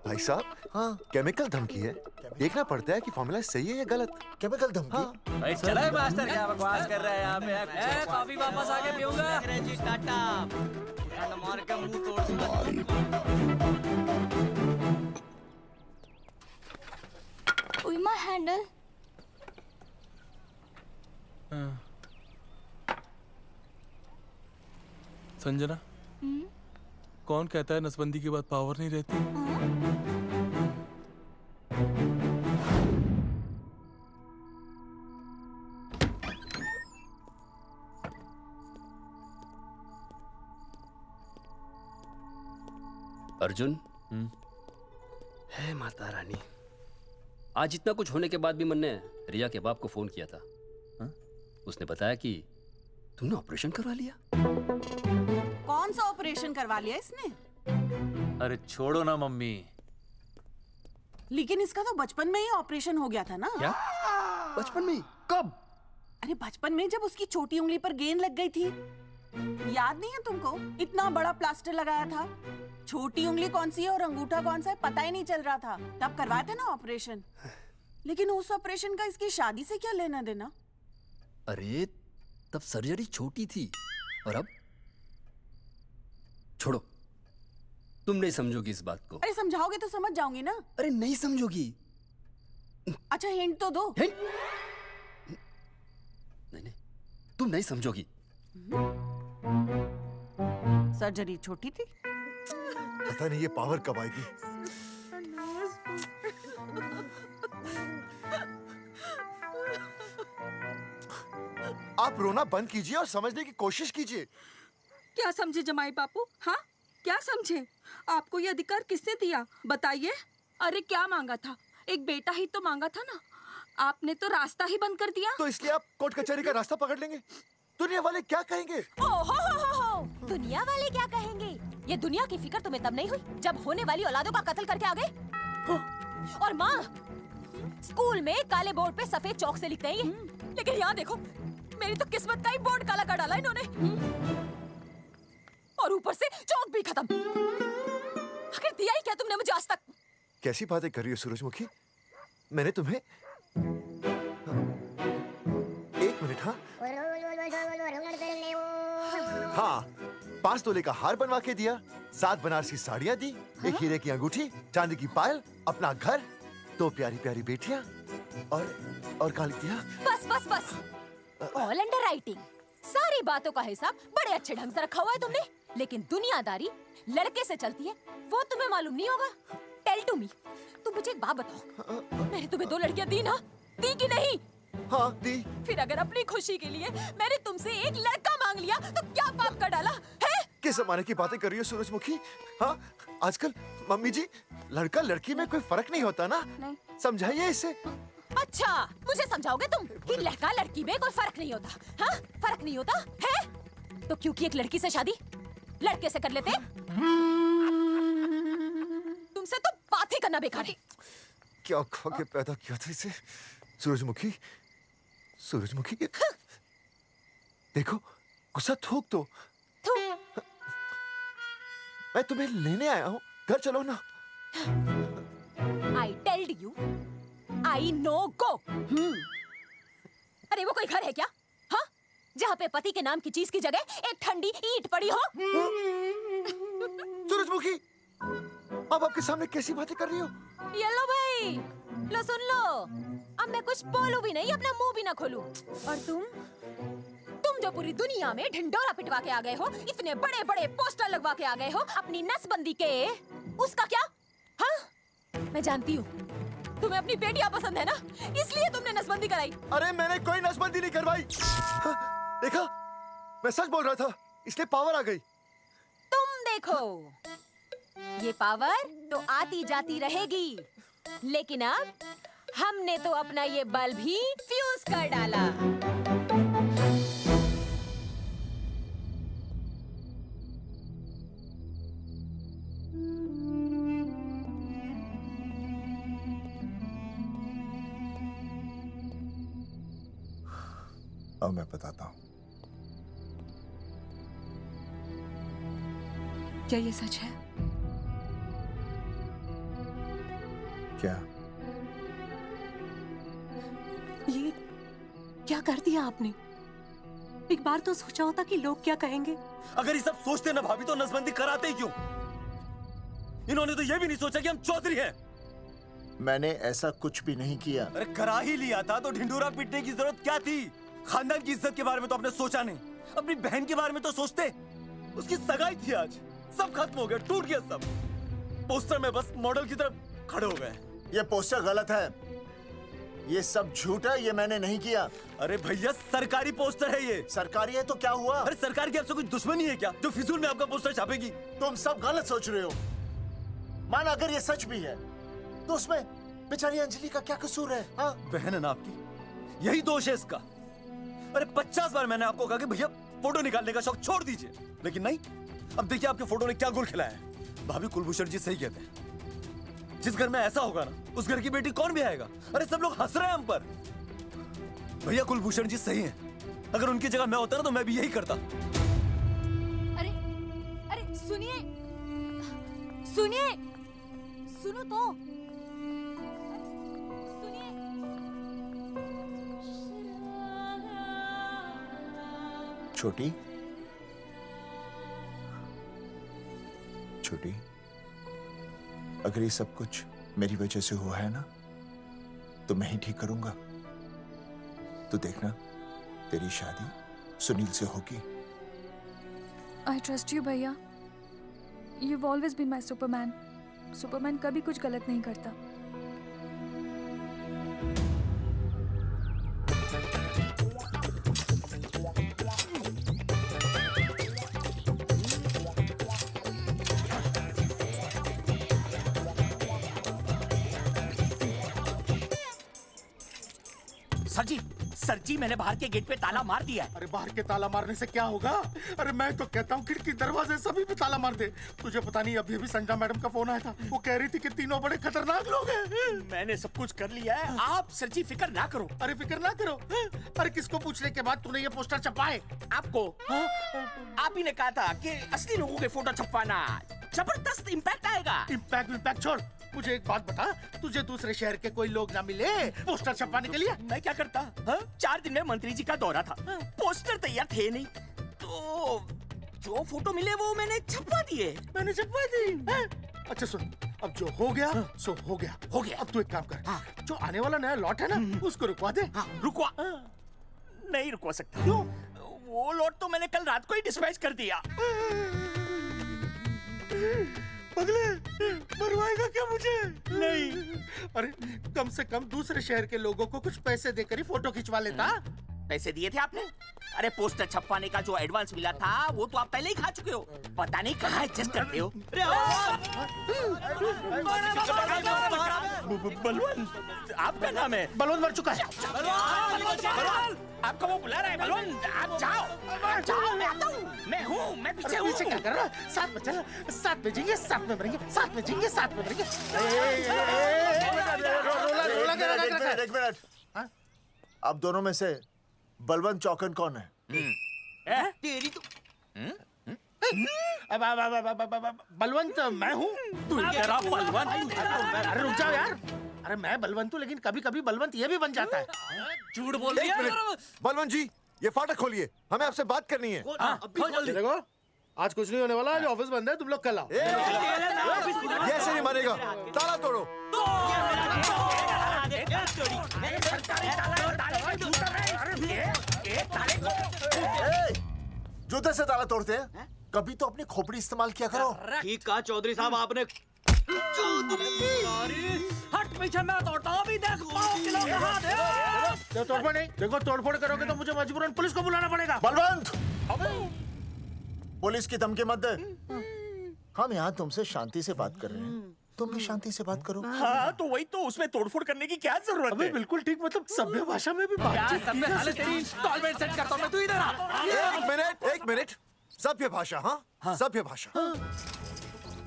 भाई साहब, हाँ केमिकल धमकी है, देखना पड़ता है कि फॉर्मूला सही है या गलत। केमिकल धमकी? हाँ। भाई चला है मास्टर, क्या बकवास कर रहा है यहाँ पे? कॉफी वापस आके पीऊंगा। अंग्रेजी टाटा, ठंड मार के मुंह तोड़ दूंगा। उई माय हैंडल। संजना, कौन कहता है नसबंदी के बाद पावर नहीं रहती? अर्जुन, है माता रानी, आज इतना कुछ होने के बाद भी मैंने रिया के बाप को फोन किया था। हा? उसने बताया कि तुमने ऑपरेशन करवा लिया। कौन सा ऑपरेशन करवा लिया इसने? अरे छोड़ो ना मम्मी। लेकिन इसका तो बचपन में ही ऑपरेशन हो गया था ना। क्या? बचपन में? कब? अरे बचपन में, जब उसकी छोटी उंगली पर गेंद लग गई थी। याद नहीं है तुमको? इतना बड़ा प्लास्टर लगाया था। छोटी उंगली कौन सी है और अंगूठा कौन सा है पता ही नहीं चल रहा था। तब करवाए थे ना ऑपरेशन। लेकिन उस ऑपरेशन का इसकी शादी से क्या लेना देना? अरे तब सर्जरी छोटी थी और अब? छोड़ो, तुम नहीं समझोगी इस बात को। अरे समझाओगे तो समझ जाऊंगी ना। अरे नहीं समझोगी। अच्छा हिंट तो दो। हिंट? नहीं, तुम नहीं समझोगी। सर्जरी छोटी थी। पता नहीं ये पावर कब आएगी। आप रोना बंद कीजिए और समझने की कोशिश कीजिए। क्या समझे जमाई बापू? हाँ, क्या समझे? आपको ये अधिकार किसने दिया बताइए? अरे क्या मांगा था? एक बेटा ही तो मांगा था ना। आपने तो रास्ता ही बंद कर दिया। तो इसलिए आप कोर्ट कचहरी का रास्ता पकड़ लेंगे। दुनिया वाले क्या कहेंगे? हो। दुनिया वाले क्या कहेंगे? ये दुनिया की फिक्र तुम्हें तब नहीं हुई जब होने वाली औलादों का कत्ल करके आ गए। और माँ, स्कूल में काले बोर्ड पे सफेद चौक से लिखते हैं ये, लेकिन यहाँ देखो, मेरी तो किस्मत का ही बोर्ड काला कर डाला इन्होंने। और ऊपर से चौक भी खत्म। आखिर दिया ही क्या तुमने मुझे आज तक? कैसी बातें कर रही हो सूरजमुखी? मैंने तुम्हें एक मिनट। हाँ, 5 तोले का हार बनवा के दिया, 7 बनारसी साड़ियाँ दी, एक हीरे की अंगूठी, चांदी की पायल, अपना घर, 2 प्यारी प्यारी बेटियाँ और काली दिया। बस। All under writing. सारी बातों का हिसाब बड़े अच्छे ढंग से रखा हुआ है तुमने, लेकिन दुनियादारी लड़के से चलती है वो तुम्हें मालूम नहीं होगा। टेल टू मी, तुम मुझे एक बात बताओ, मैंने तुम्हें 2 लड़कियां दी ना? दी कि नहीं? हाँ दी। फिर अगर अपनी खुशी के लिए मैंने तुमसे एक लड़का मांग लिया तो क्या पाप कर डाला है? किस जमाने की बातें कर रही हो सूरजमुखी? हाँ, आजकल मम्मी जी, लड़का लड़की में कोई फर्क नहीं होता ना। नहीं। समझाइए इसे। अच्छा, मुझे समझाओगे तुम कि लड़का लड़की में कोई फर्क नहीं होता? हाँ, फर्क नहीं होता है? तो क्योंकि एक लड़की से शादी लड़के से कर लेते? तुमसे तो बात ही करना बेकार है। क्या खा के पैदा किया था इसे? सूरजमुखी, देखो, गुस्सा थूक दो। मैं तुम्हें लेने आया हूँ, घर चलो ना। I told you, I know go। अरे वो कोई घर है क्या? हाँ, जहाँ पे पति के नाम की चीज की जगह एक ठंडी ईंट पड़ी हो। सूरजमुखी, अब आपके सामने कैसी बातें कर रही हो? ये लो भाई, लो सुन लो, अब मैं कुछ बोलूं भी नहीं, अपना मुंह भी ना खोलूं। और तुम जो पूरी दुनिया में ढिंडोरा पिटवा के आ गए हो, इतने बड़े बड़े पोस्टर लगवा के आ गए हो अपनी नसबंदी के, उसका क्या? हाँ, मैं जानती हूँ तुम्हें अपनी बेटियां पसंद है ना, इसलिए तुमने नसबंदी कराई। अरे मैंने कोई नसबंदी नहीं करवाई। देखा, मैं सच बोल रहा था, इसलिए पावर आ गई। तुम देखो, ये पावर तो आती जाती रहेगी, लेकिन अब हमने तो अपना ये बल्ब ही फ्यूज कर डाला। अब मैं बताता हूँ। क्या ये सच है? क्या? ये क्या कर दिया आपने? एक बार तो सोचा होता कि लोग क्या कहेंगे। अगर ये सब सोचते ना भाभी तो नसबंदी कराते ही क्यों? इन्होंने तो ये भी नहीं सोचा कि हम चौधरी हैं। मैंने ऐसा कुछ भी नहीं किया। अरे करा ही लिया था तो ढिंडोरा पीटने की जरूरत क्या थी? खानदान की इज्जत के बारे में तो आपने सोचा नहीं, अपनी बहन के बारे में तो सोचते। उसकी सगाई थी आज, सब खत्म हो गया, टूट गया सब। पोस्टर में बस मॉडल की तरफ खड़े हो गए। ये पोस्टर गलत है, ये सब झूठ है, ये मैंने नहीं किया। अरे भैया सरकारी पोस्टर है ये। सरकारी है तो क्या हुआ? अरे सरकार की आपसे कोई दुश्मनी है क्या जो फिजूल में आपका पोस्टर छापेगी? तुम सब गलत सोच रहे हो। माना अगर ये सच भी है तो उसमें बेचारी अंजलि का क्या कसूर है? हाँ? बहन है ना आपकी, यही दोष है इसका। अरे 50 बार मैंने आपको कहा कि भैया फोटो निकालने का शौक छोड़ दीजिए, लेकिन नहीं। अब देखिए आपके फोटो ने क्या गुल खिलाया है। भाभी कुलभूषण जी सही कहते हैं, जिस घर में ऐसा होगा ना उस घर की बेटी कौन भी आएगा। अरे सब लोग हंस रहे हैं हम पर। भैया कुलभूषण जी सही हैं, अगर उनकी जगह मैं होता ना तो मैं भी यही करता। अरे अरे सुनिए सुनिए, सुनो तो सुनिए। छोटी छोटी, अगर ये सब कुछ मेरी वजह से हुआ है ना तो मैं ही ठीक करूंगा। तो देखना तेरी शादी सुनील से होगी। I trust you, भैया। You've always been my Superman. Superman कभी कुछ गलत नहीं करता। सर जी मैंने बाहर के गेट पे ताला मार दिया है। अरे बाहर के ताला मारने से क्या होगा? अरे मैं तो कहता हूँ खिड़की दरवाजे सभी पे ताला मार दे। तुझे पता नहीं अभी अभी संजना मैडम का फोन आया था, वो कह रही थी कि तीनों बड़े खतरनाक लोग हैं। मैंने सब कुछ कर लिया है, आप सर जी फिक्र ना करो। अरे फिक्र ना करो। अरे किसको पूछने के बाद तूने ये पोस्टर छपाए? आपको आप ही ने कहा था कि असली लोगों के फोटो छपवाना जबरदस्त इम्पैक्ट आएगा। इम्पैक्ट छोड़, मुझे एक बात बता, तुझे दूसरे शहर के कोई लोग ना मिले पोस्टर छपवाने के लिए? मैं क्या करता? 4 दिन में मंत्री जी का दौरा था, पोस्टर तैयार थे नहीं, तो जो फोटो मिले वो मैंने छपवा दिए। मैंने छपवा दी? अच्छा सुन, अब जो हो गया सो हो गया। हो गया। अब तू एक काम कर, जो आने वाला नया लॉट है ना उसको रुकवा दे। रुकवा? नहीं रुकवा सकता। क्यों? वो लॉट तो मैंने कल रात को ही डिस्पैच कर दिया। पगले, मरवाएगा क्या मुझे? नहीं। अरे कम से कम दूसरे शहर के लोगों को कुछ पैसे देकर ही फोटो खिंचवा लेता। पैसे दिए थे आपने? अरे पोस्टर छपवाने का जो एडवांस मिला था वो तो आप पहले ही खा चुके हो, पता नहीं कहाँ एडजस्ट करते हो। बलवंत, आपका नाम है? बलवंत मर चुका है। आपको वो बुला रहा है बलवंत, आप जाओ। जाओ, मैं आता हूँ। मैं हूँ, मैं पीछे हूँ। पीछे क्या कर रहा है? साथ में चल, साथ में जिएंगे, साथ में मरेंगे, साथ में जिएंगे, साथ में मरेंगे। एक मिनट, अब दोनों में से बलवंत चौकन कौन है? तेरी तो बलवंत मैं हूँ। तू तेरा बलवंत? अरे रुक जाओ यार। अरे मैं बलवंत हूँ, लेकिन कभी कभी बलवंत ये भी बन जाता है। झूठ बोल रही है। बलवंत जी, ये फाटक खोलिए, हमें आपसे बात करनी है। देखो, आज कुछ नहीं होने वाला, आज ऑफिस बंद है, तुम लोग कल आओ। ये ऐसे नहीं मानेगा, ताला तोड़ो। जूते से ताला तोड़ते हैं? कभी तो अपनी खोपड़ी इस्तेमाल किया करो। ठीक कहा चौधरी साहब आपने। हट पीछे, मैं तोड़ता हूँ अभी। देख पाँव किलो का हाथ है। तोड़फोड़ नहीं, देखो तोड़फोड़ करोगे तो मुझे मजबूरन पुलिस को बुलाना पड़ेगा। बलवंत, पुलिस की धमकी मत दे। हम यहाँ तुमसे शांति से बात कर रहे हैं, तुम भी शांति से बात करो। हाँ तो वही तो, उसमें तोड़फोड़ करने की क्या जरूरत है? बिल्कुल ठीक, मतलब सभ्य भाषा में भी बातचीत। तेरी इंस्टॉलमेंट सेट करता हूँ मैं, तू इधर आ। एक मिनट, सभ्य भाषा? हाँ, सभ्य भाषा।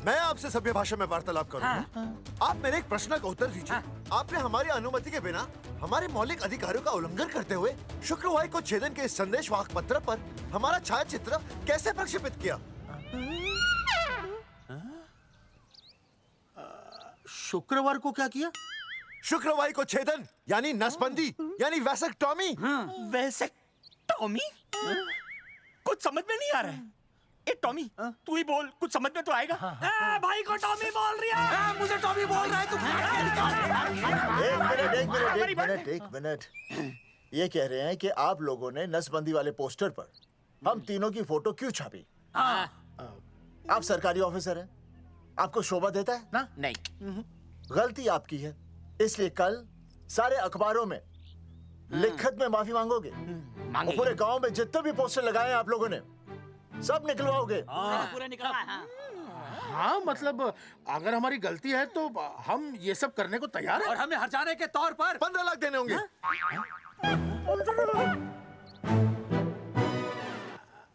मैं आपसे सभ्य भाषा में वार्तालाप करूंगा। आप मेरे एक प्रश्न का उत्तर दीजिए। आपने हमारी अनुमति के बिना हमारे मौलिक अधिकारों का उल्लंघन करते हुए शुक्रवार को छेदन के संदेश वाहक पत्र पर हमारा छायाचित्र कैसे प्रक्षेपित किया? शुक्रवार को क्या किया? शुक्रवार को छेदन यानी नसबंदी यानी वैसेक्टॉमी। वैसेक्टॉमी? कुछ समझ में नहीं आ रहा है। ए टॉमी, तू ही बोल, कुछ समझ में तो आएगा। भाई को टॉमी बोल रही है। मुझे टॉमी बोल रहा है तू। एक मिनट। ये कह रहे हैं कि आप लोगों ने नसबंदी वाले पोस्टर पर हम तीनों की फोटो क्यों छापी? आप सरकारी ऑफिसर हैं, आपको शोभा देता है ना? नहीं। गलती आपकी है, इसलिए कल सारे अखबारों में लिखत में माफी मांगोगे। और पूरे गांव में जितने भी पोस्टर लगाए हैं आप लोगों ने सब निकलवाओगे। पूरा निकला। हाँ मतलब अगर हमारी गलती है तो हम ये सब करने को तैयार हैं। और हमें हर्जाने के तौर पर 15 लाख देने होंगे।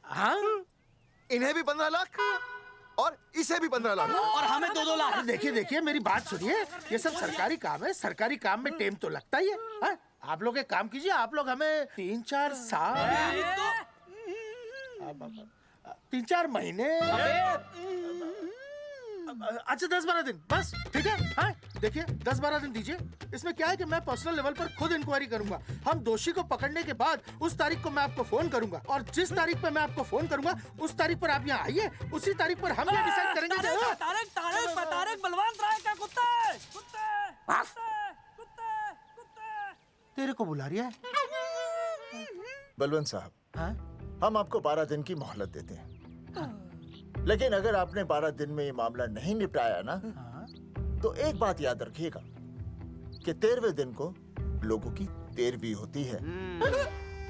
हाँ इन्हें भी 15 लाख और इसे भी 15 लाख और हमें 2-2 लाख। देखिए देखिए मेरी बात सुनिए, ये सब सरकारी काम है, सरकारी काम में टेम तो लगता ही है। हाँ? आप लोग एक काम कीजिए, आप लोग हमें 3-4 साल 3-4 महीने अच्छा 10-12 दिन बस, ठीक है। हाँ देखिए 10-12 दिन दीजिए। इसमें क्या है कि मैं पर्सनल लेवल पर खुद इंक्वायरी करूंगा। हम दोषी को पकड़ने के बाद उस तारीख को मैं आपको फोन करूंगा, और जिस तारीख पर मैं आपको फोन करूंगा उस तारीख पर आप यहाँ आइए। उसी तारीख पर हम ये डिसाइड करेंगे कि तारक बलवंत राय का कुत्ता है। तेरे को बुला रही है। बलवंत साहब, हम आपको 12 दिन की मोहलत देते हैं, लेकिन अगर आपने 12 दिन में ये मामला नहीं निपटाया ना, तो एक बात याद रखिएगा कि 13वें दिन को लोगों की 13वीं होती है।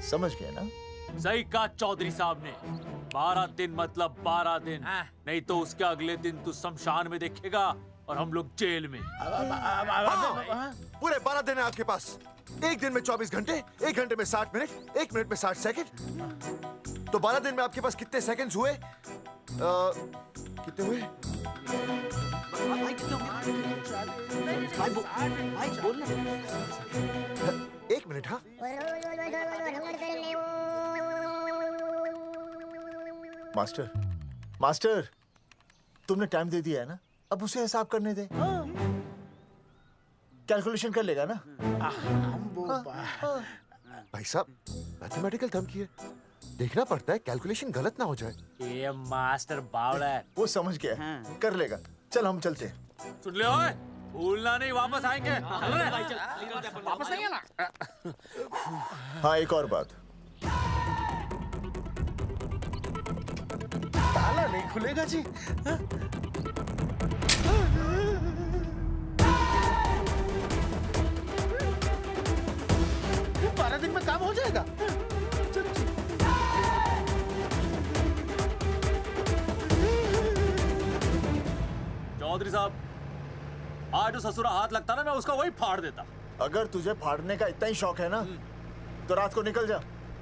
समझ गए ना? सही कहा चौधरी साहब ने। 12 दिन मतलब 12 दिन, नहीं तो उसके अगले दिन तू शमशान में देखेगा और हम लोग जेल में। पूरे 12 दिन है आपके पास। एक दिन में 24 घंटे, 1 घंटे में 60 मिनट, 1 मिनट में 60 सेकंड। तो 12 दिन में आपके पास कितने सेकंड्स हुए? कितने हुए? एक मिनट। हाँ मास्टर तुमने टाइम दे दिया है ना, अब उसे हिसाब करने दे। कैलकुलेशन कर लेगा ना। भाई साहब मैथमेटिकल थम की है, देखना पड़ता है कैलकुलेशन गलत ना हो जाए। ये मास्टर बावड़ा है। वो समझ गया, कर लेगा। चल हम चलते हैं। सुन ले ओए, भूलना नहीं, वापस आएंगे। वापस आइए ना। हाँ एक और बात, ताला नहीं खुलेगा जी। हाँ? 12 दिन में काम हो जाएगा। चौधरी साहब, आज जो ससुरा हाथ लगता ना, मैं उसका वही फाड़ देता। अगर तुझे फाड़ने का इतना ही शौक है ना, तो रात को निकल जा,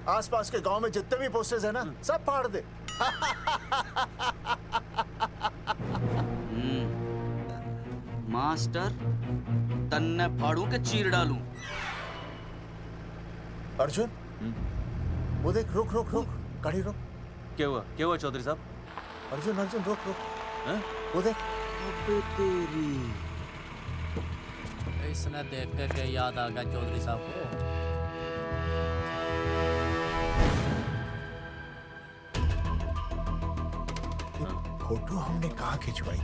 आसपास के गांव में जितने भी पोस्टर्स है ना, सब फाड़ दे। मास्टर, तन्ने फाड़ू के चीर डालूं। अर्जुन, वो देख, रुक रुक रुक, गाड़ी रोक। क्या हुआ चौधरी साहब? अर्जुन अर्जुन रुक रुक, वो देख। अबे तेरी, इसने देख के याद आ गया चौधरी साहब को। फोटो हमने कहाँ खिंचवाई थी?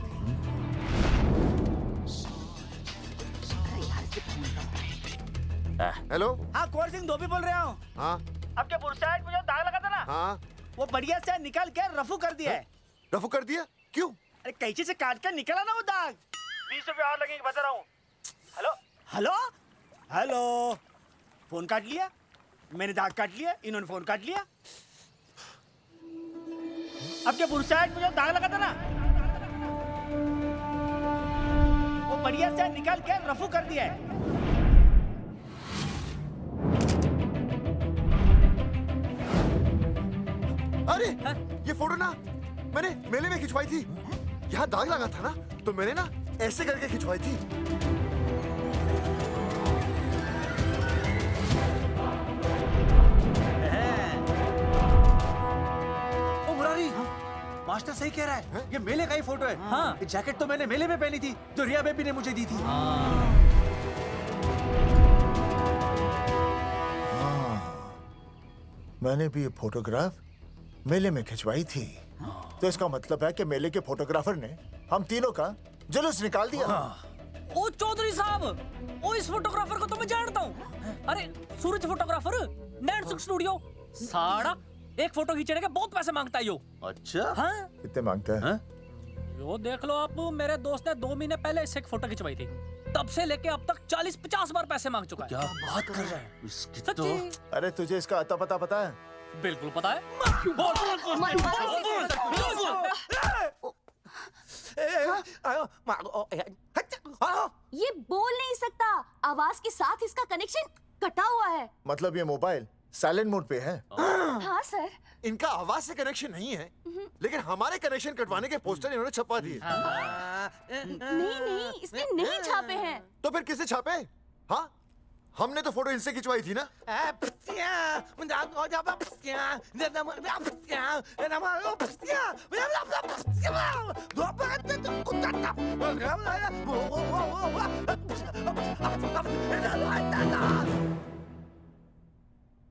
हेलो। हाँ कुंवर सिंह धोबी बोल रहा हूँ। हाँ आपके बुरसाइड में जो दाग लगा था ना, हाँ वो बढ़िया से निकाल के रफू कर दिया है। रफू कर दिया? क्यों? अरे कैंची से काट कर निकला ना वो दाग। 20 रुपए और लगेंगे, बता रहा हूँ। हेलो हेलो हेलो, फोन काट लिया, मैंने दाग काट लिया, इन्होंने फोन काट लिया। आपके बुरसाइड में जो दाग लगा था ना, वो बढ़िया से निकाल के रफू कर दिया है। अरे ये फोटो ना मैंने मेले में खिंचवाई थी। यहाँ दाग लगा था ना, तो मैंने ना ऐसे करके खिंचवाई थी। ओ मुरारी, मास्टर सही कह रहा है, ये मेले का ही फोटो है। हाँ, ये जैकेट तो मैंने मेले में पहनी थी, जो रिया बेबी ने मुझे दी थी। मैंने भी ये फोटोग्राफ मेले में खिंचवाई थी। तो इसका मतलब है कि मेले के फोटोग्राफर ने हम तीनों का जुलूस निकाल दिया। ओ चौधरी साहब, ओ इस फोटोग्राफर को तो मैं जानता हूँ। अरे सूरज फोटोग्राफर, नैनसुख स्टूडियो। साड़ा एक फोटो खींचने के बहुत पैसे मांगता है यो। अच्छा? हाँ? कितने मांगता है? यो देख लो आप, मेरे दोस्त ने 2 महीने पहले इससे एक फोटो खिंचवाई थी, तब से लेके अब तक 40-50 बार पैसे मांग चुका है। क्या बात कर रहा है? इसकी तो... अरे तुझे इसका अता पता पता है? बिल्कुल पता है। ये बोल नहीं सकता, आवाज के साथ इसका कनेक्शन कटा हुआ है। मतलब ये मोबाइल साइलेंट मोड पे है? हाँ सर। इनका आवाज से कनेक्शन नहीं है, लेकिन हमारे कनेक्शन कटवाने के पोस्टर इन्होंने छपवा दिए। नहीं, इसने नहीं छापे हैं। तो फिर किसे छापे? हाँ, हमने तो फोटो इनसे खिंचवाई थी ना।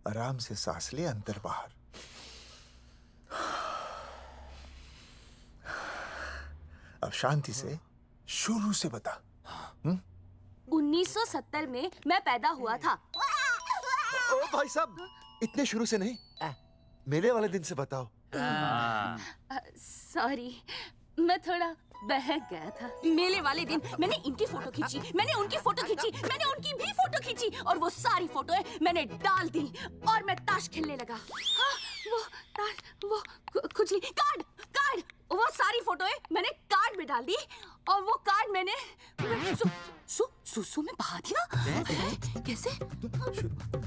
आराम से सांस ले, अंदर बाहर। अब शांति से शुरू से बता। 1970 में मैं पैदा हुआ था। ओ भाई साहब, इतने शुरू से नहीं, मेले वाले दिन से बताओ। सॉरी, मैं थोड़ा बहक गया था। मेले वाले दिन मैंने इनकी फोटो खींची, मैंने उनकी फोटो खींची, मैंने उनकी भी फोटो खींची, और वो सारी फोटोएं मैंने डाल दी और मैं ताश खेलने लगा। हाँ, वो खुजली कार्ड, वो सारी फोटोएं मैंने कार्ड में डाल दी, और वो कार्ड मैंने सुसु में बहा दिया। कैसे?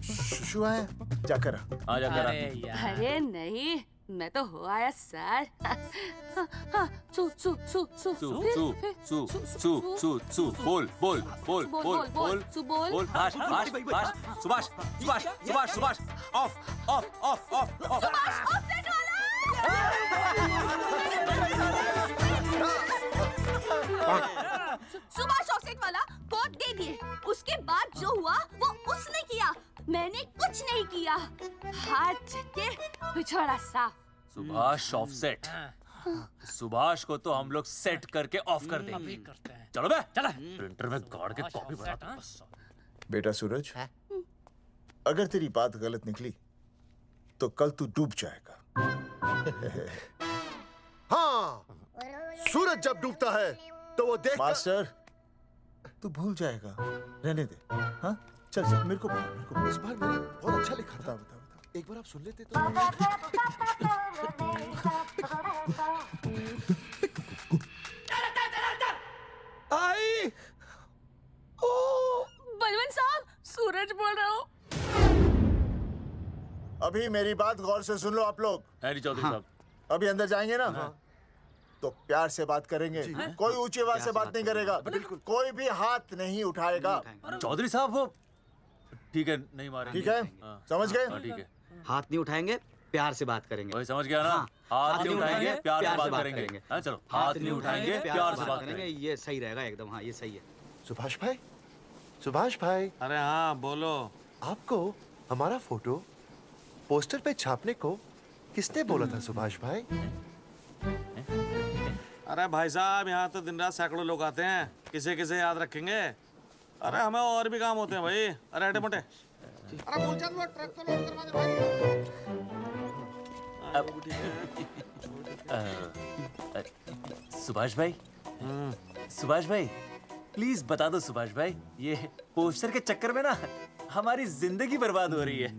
शुशु है, जाकर आ जाकर। अरे नहीं, मैं तो हो आया सर। सु सु सु सु सु सु सु सु सु बोल बोल बोल बोल बोल बोल भाष भाष भाष Subhash Subhash Subhash Subhash of of of of of Subhash offset Subhash offset वाला कोड दे दिए। उसके बाद जो हुआ वो उसने किया, मैंने कुछ नहीं किया। हाथ के पिछड़ा साफ। सुभाष ऑफसेट। सुभाष को तो हम लोग सेट करके ऑफ कर देंगे। चलो बे, चला प्रिंटर में गाड़ के कॉपी बनाते हैं। बेटा सूरज, अगर तेरी बात गलत निकली तो कल तू डूब जाएगा। हाँ, सूरज जब डूबता है तो वो देख। मास्टर, तू भूल जाएगा, रहने दे। हाँ, चल चल, मेरे को बता। इस बार मैंने बहुत अच्छा लिखा था। बता, एक बार आप सुन लेते तो। आई, बलवंत साहब, सूरज बोल रहा हूँ। अभी मेरी बात गौर से सुन लो आप लोग। चौधरी साहब, अभी अंदर जाएंगे ना, तो प्यार से बात करेंगे। कोई ऊंची आवाज से बात नहीं करेगा, कोई भी हाथ नहीं उठाएगा। चौधरी साहब वो ठीक है, नहीं मारेंगे। ठीक है, समझ गए? ठीक है, हाथ नहीं उठाएंगे, प्यार से बात करेंगे। वही समझ गया ना? हाथ नहीं उठाएंगे, प्यार से बात करेंगे। हाँ चलो, हाथ नहीं उठाएंगे, प्यार से बात करेंगे। ये सही रहेगा एकदम। हाँ, ये सही है। सुभाष भाई, सुभाष भाई। अरे हाँ, बोलो। आपको हमारा फोटो पोस्टर पे छापने को किसने बोला था सुभाष भाई? अरे भाई साहब, यहाँ तो दिन रात सैकड़ों लोग आते हैं, किसे किसे याद रखेंगे। अरे हमें और भी काम होते हैं भाई। अरे हटे मोटे। अरे मूलचंद, वो ट्रक को लोड करवा दे भाई। सुभाष भाई, सुभाष भाई, प्लीज बता दो सुभाष भाई, ये पोस्टर के चक्कर में ना हमारी जिंदगी बर्बाद हो रही है।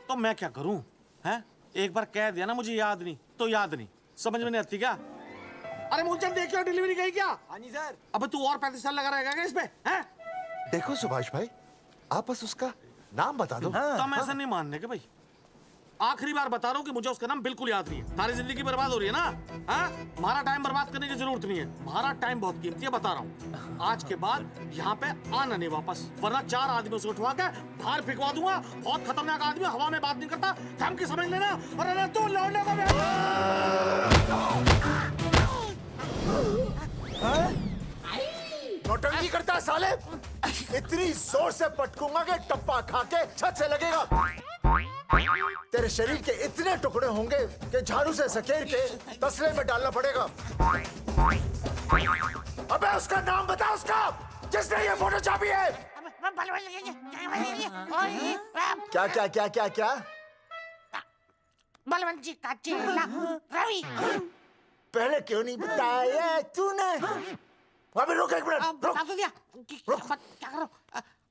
तो मैं क्या करूं? हैं? एक बार कह दिया ना मुझे याद नहीं तो याद नहीं, समझ में नहीं आती क्या? अरे मूलचंद, देखियो डिलीवरी गई क्या? हाँ जी सर। अब तू और 35 साल लगा रहेगा क्या इस पे? हैं? देखो सुभाष भाई, आप बस उसका नाम बता दो। तो हम ऐसा नहीं मानने के भाई। आखिरी बार बता रहा हूँ कि मुझे उसका नाम बिल्कुल याद नहीं है। सारी जिंदगी बर्बाद हो रही है ना? हाँ? हमारा टाइम बर्बाद करने की जरूरत नहीं है। हमारा टाइम बहुत कीमती है, बता रहा हूँ। आज के बाद यहाँ पे आना नहीं वापस, वरना 4 आदमियों से उठवा के बाहर फेंकवा दूंगा। बहुत खतरनाक आदमी, हवा में बात नहीं करता, धमकी समझ लेना। और अरे तू लौटने को नौटंकी करता है साले। इतनी जोर से पटकूंगा कि टप्पा खा के छत से लगेगा। तेरे शरीर के इतने टुकड़े होंगे कि झाड़ू से सकेर के तसले में डालना पड़ेगा। अबे उसका नाम बता, उसका जिसने ये फोटो छापी है। क्या क्या क्या क्या क्या? बलवंत जी का चेला रवि। पहले क्यों नहीं बताया तूने? अबे रुक एक मिनट, रुक। बता तो दिया। क्या करो?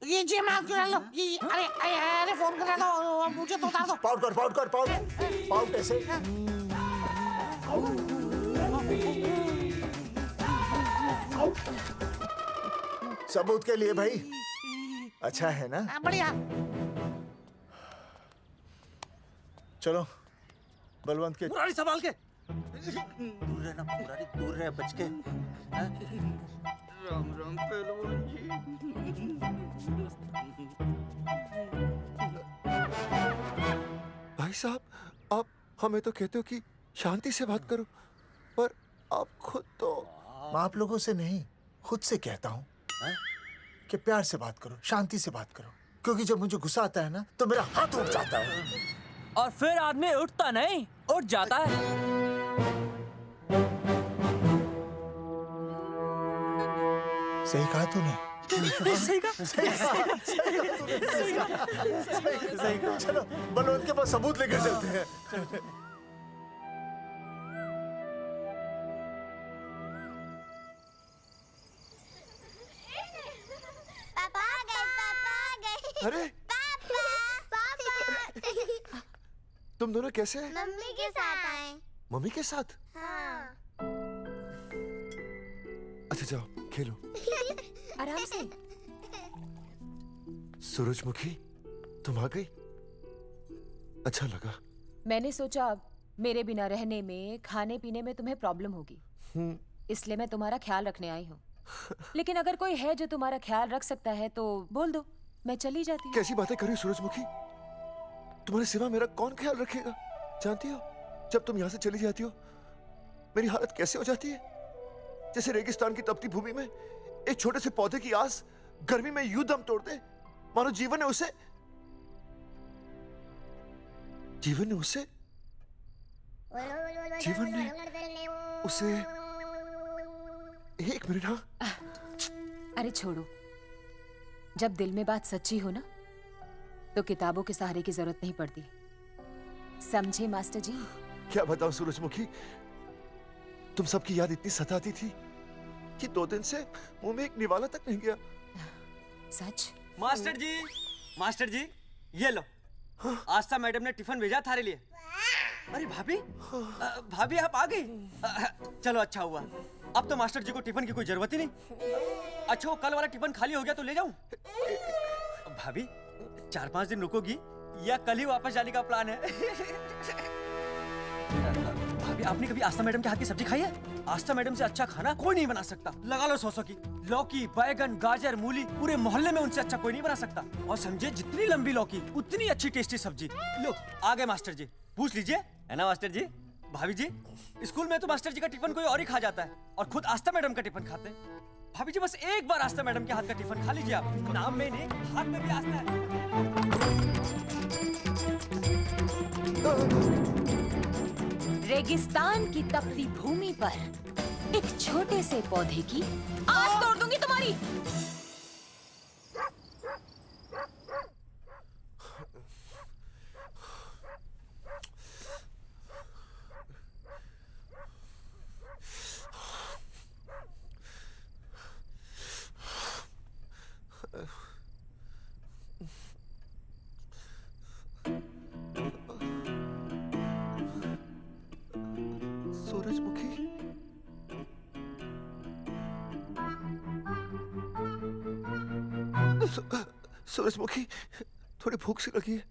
ये जी माफ क्यों लो? ये अरे फोन कर दो, मुझे तो उतार दो। पाउट कर, पाउट कर, पाउट। पाउट ऐसे। सबूत के लिए भाई अच्छा है ना? बढ़िया। चलो बलवंत के मुरारी संभाल के। दूर रहना मुरारी, दूर रह बच के। राम राम पहलवान जी। भाई साहब, आप हमें तो कहते हो कि शांति से बात करो, पर आप खुद तो। मैं आप लोगों से नहीं, खुद से कहता हूँ कि प्यार से बात करो, शांति से बात करो, क्योंकि जब मुझे गुस्सा आता है ना तो मेरा हाथ उठ जाता है। और फिर आदमी उठता नहीं, उठ जाता है। सही कहा तूने। सही कहा। सही कहा। चलो बलवंत के पास सबूत लेकर चलते हैं। पापा आ गए, पापा आ गए। अरे तुम दोनों कैसे हैं? मम्मी के साथ आए। मम्मी के साथ? हाँ। अच्छा जाओ खेलो। आराम से। सूरजमुखी, तुम आ गई? अच्छा लगा। मैंने सोचा मेरे बिना रहने में, खाने पीने में तुम्हें प्रॉब्लम होगी, इसलिए मैं तुम्हारा ख्याल रखने आई हूँ। लेकिन अगर कोई है जो तुम्हारा ख्याल रख सकता है तो बोल दो, मैं चली जाती हूँ। कैसी बातें कर रही हो सूरजमुखी? तुम्हारे सिवा मेरा कौन ख्याल रखेगा? जानती हो, जब तुम यहाँ से चली जाती हो मेरी हालत कैसे हो जाती है? जैसे रेगिस्तान की तपती भूमि में एक छोटे से पौधे की आस गर्मी में यूं दम तोड़ दे, मानो जीवन ने उसे एक मिनट। हाँ, अरे छोड़ो, जब दिल में बात सच्ची हो ना तो किताबों के सहारे की जरूरत नहीं पड़ती, समझे मास्टर जी? क्या बताऊं सूरजमुखी, तुम सबकी याद इतनी सताती थी कि 2 दिन से मुंह में एक निवाला तक नहीं गया। सच? मास्टर जी ये लो। आस्था मैडम ने टिफिन भेजा थारे लिए। अरे भाभी, भाभी आप आ गई? चलो अच्छा हुआ, अब तो मास्टर जी को टिफिन की कोई जरूरत ही नहीं। अच्छा वो कल वाला टिफिन खाली हो गया तो ले जाऊं? भाभी 4-5 दिन रुकोगी या कल ही वापस जाने का प्लान है? भाभी आपने कभी आस्था मैडम के हाथ की सब्जी खाई है? आस्था मैडम से अच्छा खाना कोई नहीं बना सकता। लगा लो 100 की। लौकी, बैगन, गाजर, मूली, पूरे मोहल्ले में उनसे अच्छा कोई नहीं बना सकता। और समझे, जितनी लंबी लौकी उतनी अच्छी टेस्टी सब्जी। लो आ गए मास्टर जी, पूछ लीजिए, है ना मास्टर जी? भाभी जी, स्कूल में तो मास्टर जी का टिफिन कोई और ही खा जाता है और खुद आस्था मैडम का टिफिन खाते हैं। भाभी जी बस एक बार आस्था मैडम के हाथ का टिफिन खा लीजिए आप। नाम में नहीं, हाथ में भी आस्था है। रेगिस्तान की तपती भूमि पर एक छोटे से पौधे की आस तोड़ दूंगी तुम्हारी। सूरजमुखी, सूरजमुखी, थोड़ी भूख सी लगी है,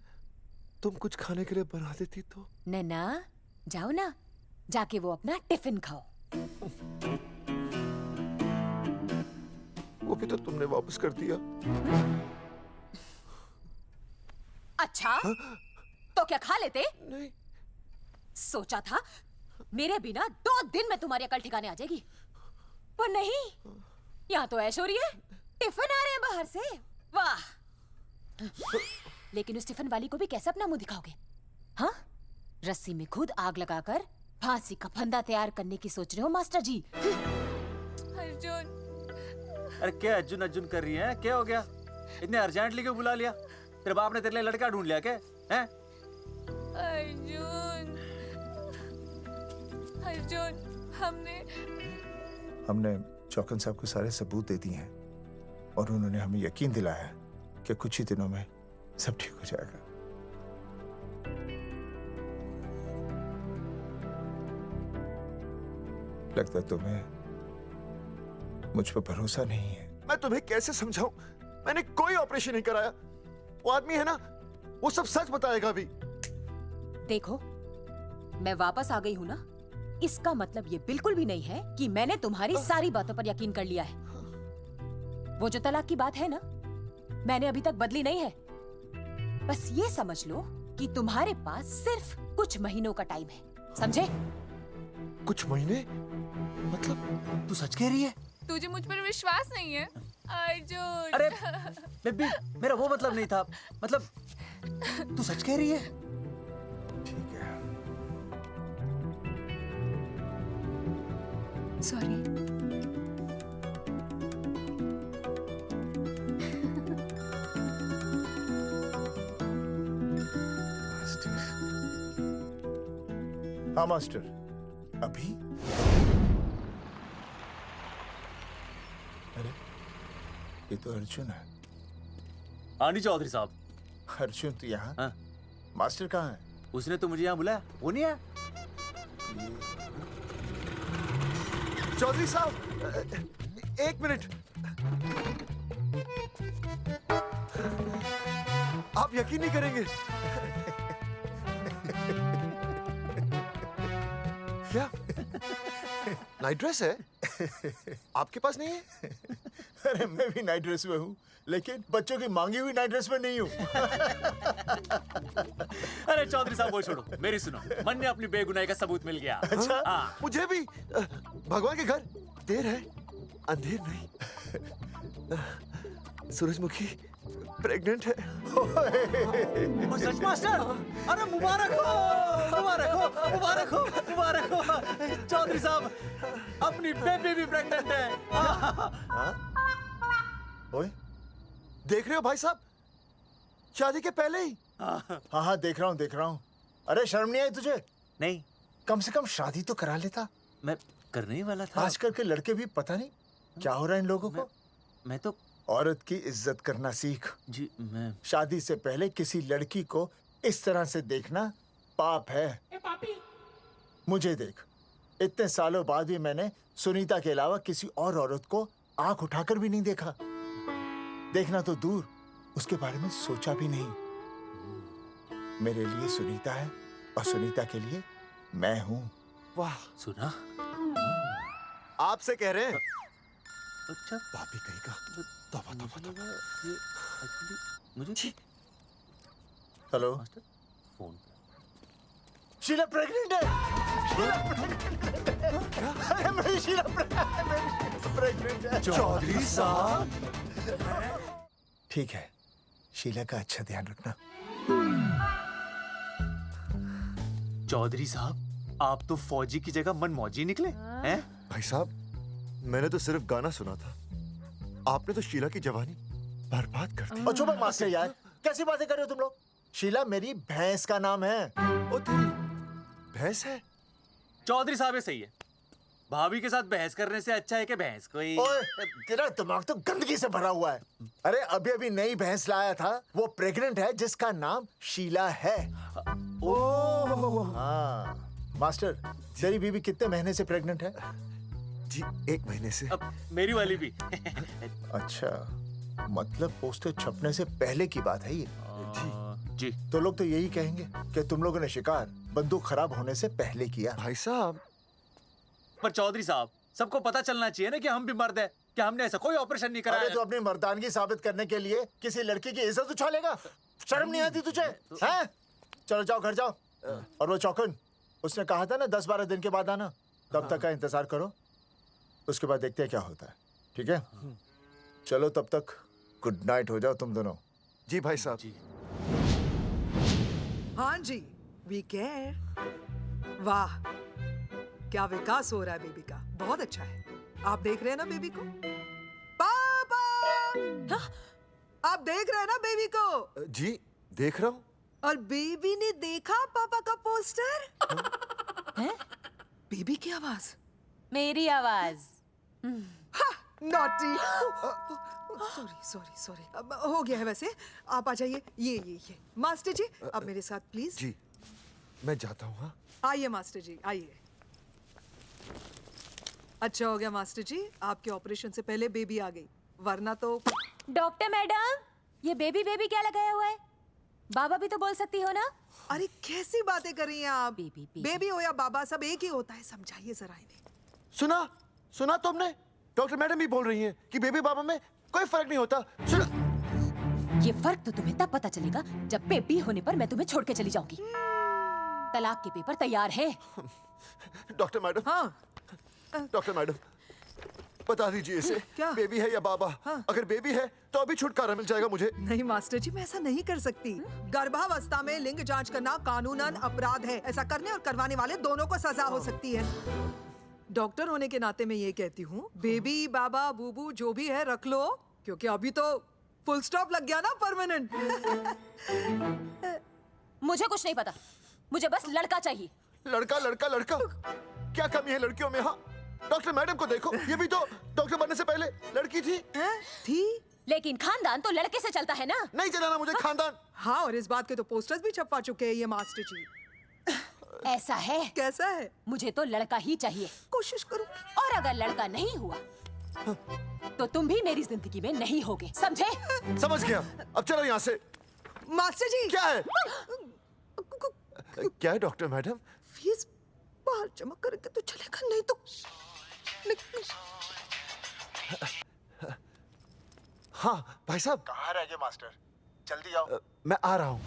तुम कुछ खाने के लिए बना देती तो। नैना जाओ ना, जाके वो अपना टिफिन खाओ। वो भी तो तुमने वापस कर दिया। अच्छा तो क्या खा लेते? नहीं। सोचा था मेरे बिना 2 दिन में तुम्हारी अकल ठिकाने आ जाएगी, पर नहीं, यहाँ तो ऐश हो रही है। टिफिन आ रहे हैं बाहर से, वाह। लेकिन उस टिफिन वाली को भी कैसे अपना मुंह दिखाओगे? हाँ, रस्सी में खुद आग लगाकर फांसी का फंदा तैयार करने की सोच रहे हो मास्टर जी? अर्जुन, अरे क्या अर्जुन अर्जुन कर रही है? क्या हो गया? इतने अर्जेंटली क्यों बुला लिया? तेरे बाप ने तेरे लिए लड़का ढूंढ लिया क्या? हैं? अर्जुन, हमने चौकन साहब को सारे सबूत दे दिए हैं और उन्होंने हमें यकीन दिलाया कि कुछ ही दिनों में सब ठीक हो जाएगा। लगता है तुम्हें मुझ पर भरोसा नहीं है। मैं तुम्हें कैसे समझाऊं? मैंने कोई ऑपरेशन नहीं कराया। वो आदमी है ना, वो सब सच बताएगा भी। देखो, मैं वापस आ गई हूँ ना, इसका मतलब ये बिल्कुल भी नहीं है कि मैंने तुम्हारी सारी बातों पर यकीन कर लिया है। वो जो तलाक की बात है ना, मैंने अभी तक बदली नहीं है। बस ये समझ लो कि तुम्हारे पास सिर्फ कुछ महीनों का टाइम है, समझे? कुछ महीने? मतलब तू सच कह रही है? तुझे मुझ पर विश्वास नहीं है अर्जुन? अरे बेबी, मेरा वो मतलब नहीं था। मतलब तू सच कह रही है? ठीक है। सॉरी। हाँ मास्टर, अभी? अरे ये तो अर्जुन है। हाँ जी चौधरी साहब। अर्जुन तो यहाँ? हाँ। मास्टर कहाँ है? उसने तो मुझे यहाँ बुलाया, वो नहीं आया। चौधरी साहब, एक मिनट। आप यकीन नहीं करेंगे। क्या नाइट ड्रेस है? आपके पास नहीं है? अरे मैं भी नाइट ड्रेस में हूँ, लेकिन बच्चों की मांगी हुई नाइट ड्रेस में नहीं हूँ। अरे चौधरी साहब वो छोड़ो, मेरी सुनो। मन ने अपनी बेगुनाही का सबूत मिल गया। अच्छा? हाँ। मुझे भी। भगवान के घर देर है, अंधेर नहीं। सूरजमुखी प्रेग्नेंट है। सच मास्टर? अरे मुबारक हो, मुबारक हो, मुबारक हो, मुबारक हो। चौधरी साहब, अपनी बेबी भी प्रेग्नेंट है। ओए, देख रहे हो भाई साहब, शादी के पहले ही। हाँ हाँ देख रहा हूँ, देख रहा हूँ। अरे शर्म नहीं आई तुझे? नहीं। कम से कम शादी तो करा लेता। मैं करने ही वाला था। आजकल के लड़के भी पता नहीं क्या हो रहा है इन लोगों को। मैं तो औरत की इज्जत करना सीख। जी मैं शादी से पहले किसी लड़की को इस तरह से देखना पाप है। मुझे देख, इतने सालों बाद भी मैंने सुनीता के अलावा किसी और औरत को आंख उठाकर भी नहीं देखा। देखना तो दूर, उसके बारे में सोचा भी नहीं। मेरे लिए सुनीता है और सुनीता के लिए मैं हूँ। वाह, सुना? आपसे कह रहे हैं। अच्छा, पापी कहीं का। तौबा तौबा तौबा। ये एक्चुअली मुझे हेलो, फोन शीला प्रेग्नेंट है। अरे मेरी शीला प्रेग्नेंट है। चौधरी साहब। ठीक है, शीला का अच्छा ध्यान रखना। चौधरी साहब, आप तो फौजी की जगह मनमौजी निकले हैं? भाई साहब, मैंने तो सिर्फ गाना सुना था। आपने तो शीला की जवानी बर्बाद कर दी। और चुप मास्टर यार, कैसी बातें कर रहे हो तुम लोग? शीला मेरी भैंस का नाम है। ओ तेरी भैंस है? चौधरी साहब ये सही है। भाभी के साथ बहस करने से अच्छा है कि भैंस कोई। ओए, तेरा दिमाग तो गंदगी से भरा हुआ है। अरे अभी अभी नई भैंस लाया था, वो प्रेग्नेंट है, जिसका नाम शीला है। ओह हाँ मास्टर, तेरी बीवी कितने महीने से प्रेग्नेंट है? जी 1 महीने से। अब मेरी वाली भी। अच्छा, मतलब पोस्टर छपने से पहले की बात है ये। जी तो लोग तो यही कहेंगे कि तुम लोगों ने शिकार बंदूक खराब होने से पहले किया। भाई साहब, पर चौधरी साहब, सबको पता चलना चाहिए ना कि हम भी मर्द हैं, कि हमने ऐसा कोई ऑपरेशन नहीं कराया। अरे तो अपनी मर्दानगी साबित करने के लिए किसी लड़की की इज्जत उछालेगा? शर्म नहीं आती तुझे? हैं? चलो जाओ, घर जाओ। और वो चौकन, उसने कहा था ना 10-12 दिन के बाद आना, तब तक का इंतजार करो, उसके बाद देखते हैं क्या होता है। ठीक है? चलो तब तक गुड नाइट हो जाओ तुम दोनों। जी भाई साहब। जी। हाँ जी, वी केयर। वाह, क्या विकास हो रहा है बेबी का, बहुत अच्छा है। आप देख रहे हैं ना बेबी को? पापा! आप देख रहे हैं ना बेबी को? जी देख रहा हूँ। और बेबी ने देखा पापा का पोस्टर? हैं? बेबी की आवाज? मेरी आवाज। नॉटी। सॉरी सॉरी सॉरी, हो गया है वैसे। आप आ जाइए। ये मास्टर जी, आप मेरे साथ प्लीज। जी मैं जाता हूँ। हाँ आइए मास्टर जी, आइए। अच्छा हो गया मास्टर जी, आपके ऑपरेशन से पहले बेबी आ गई, वरना तो। डॉक्टर मैडम, ये बेबी बेबी क्या लगाया हुआ है? बाबा भी तो बोल सकती हो ना? अरे कैसी बातें कर रही हैं आप? बेबी हो या बाबा, सब एक ही होता है, समझाइए जरा इन्हें। सुना तुमने? डॉक्टर मैडम भी बोल रही हैं कि बेबी बाबा में कोई फर्क नहीं होता। सुना? ये फर्क तो तुम्हें तब पता चलेगा जब बेबी होने पर मैं तुम्हें छोड़ के चली जाऊंगी। तलाक के पेपर तैयार है। Doctor madam. हाँ। डॉक्टर मैडम, बता दीजिए इसे, क्या? बेबी है या बाबा? हाँ। अगर बेबी है तो अभी छुटकारा मिल जाएगा मुझे। नहीं मास्टर जी, मैं ऐसा नहीं कर सकती। गर्भावस्था में लिंग जांच करना कानूनन अपराध है। ऐसा करने और करवाने वाले दोनों को सजा हो सकती है। डॉक्टर होने के नाते मैं ये कहती हूँ, बेबी बाबा बूबू जो भी है रख लो, क्योंकि अभी तो फुल स्टॉप लग गया ना परमानेंट। मुझे कुछ नहीं पता, मुझे बस लड़का चाहिए। लड़का लड़का लड़का, क्या कमी है लड़कियों में? हाँ, डॉक्टर मैडम को देखो, ये भी तो डॉक्टर बनने से पहले लड़की थी। थी? लेकिन खानदान तो लड़के से चलता है ना। नहीं चलाना मुझे खानदान। हाँ, और इस बात के तो पोस्टर्स भी छपवा चुके हैं ये मास्टर जी। ऐसा है? कैसा है? मुझे तो लड़का ही चाहिए। कोशिश करूँ। और अगर लड़का नहीं हुआ तो तुम भी मेरी जिंदगी में नहीं होगे, समझे? समझ गया। अब चलो यहाँ से। मास्टर जी। क्या है? क्या है डॉक्टर मैडम? फीस बाहर जमा करेंगे तो चलेगा, नहीं तो हाँ भाई साहब। कहाँ रह गए मास्टर? जल्दी आओ। मैं आ रहा हूँ।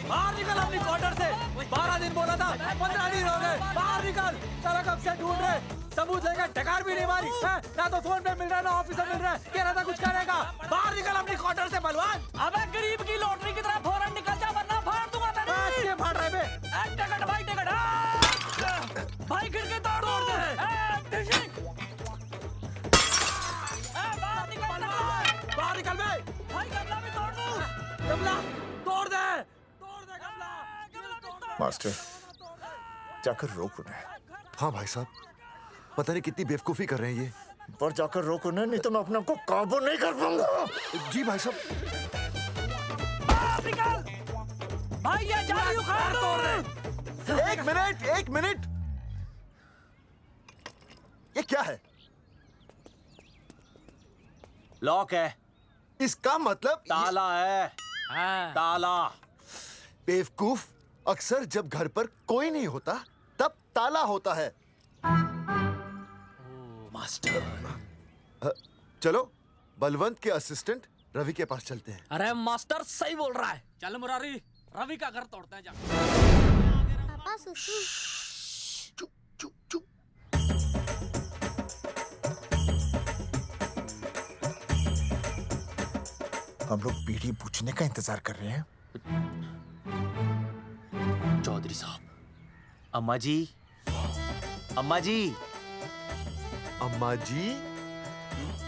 बाहर निकल अपनी क्वार्टर से। 12 दिन बोला था, 15 दिन हो गए। बाहर निकल। सारा कब से ढूंढ रहे, सबूत लेकर ढकार भी नहीं मारी है? ना तो फोन पे मिल रहा है, ना ऑफिस में मिल रहा है। कह रहा था कुछ करेगा। बाहर निकल अपनी क्वार्टर से बलवान। अबे गरीब की लॉटरी की तरह फौरन निकल जा, वरना फाड़ दूंगा तेरी। क्या फाड़ रहे बे? टिकट भाई, टिकट। भाई खिड़की तोड़ दे। बाहर निकल बे। भाई गमला भी तोड़ दूं। गमला तोड़ दे। मास्टर, जाकर रोक उन्हें। हाँ भाई साहब, पता नहीं कितनी बेवकूफी कर रहे हैं ये। पर जाकर रोक उन्हें, नहीं तो मैं अपने आप को काबू नहीं कर पाऊंगा। जी भाई साहब। निकल भाई, ये जाली उखाड़ दो। एक मिनट। ये क्या है? लॉक है। इसका मतलब ताला है। ताला। बेवकूफ, अक्सर जब घर पर कोई नहीं होता तब ताला होता है। मास्टर। चलो बलवंत के असिस्टेंट रवि के पास चलते हैं। अरे मास्टर सही बोल रहा है, चल मुरारी, रवि का घर तोड़ते हैं जा। पापा सुसु। हम लोग बीड़ी पूछने का इंतजार कर रहे हैं। चौधरी साहब। अम्मा जी, अम्मा जी, अम्मा जी,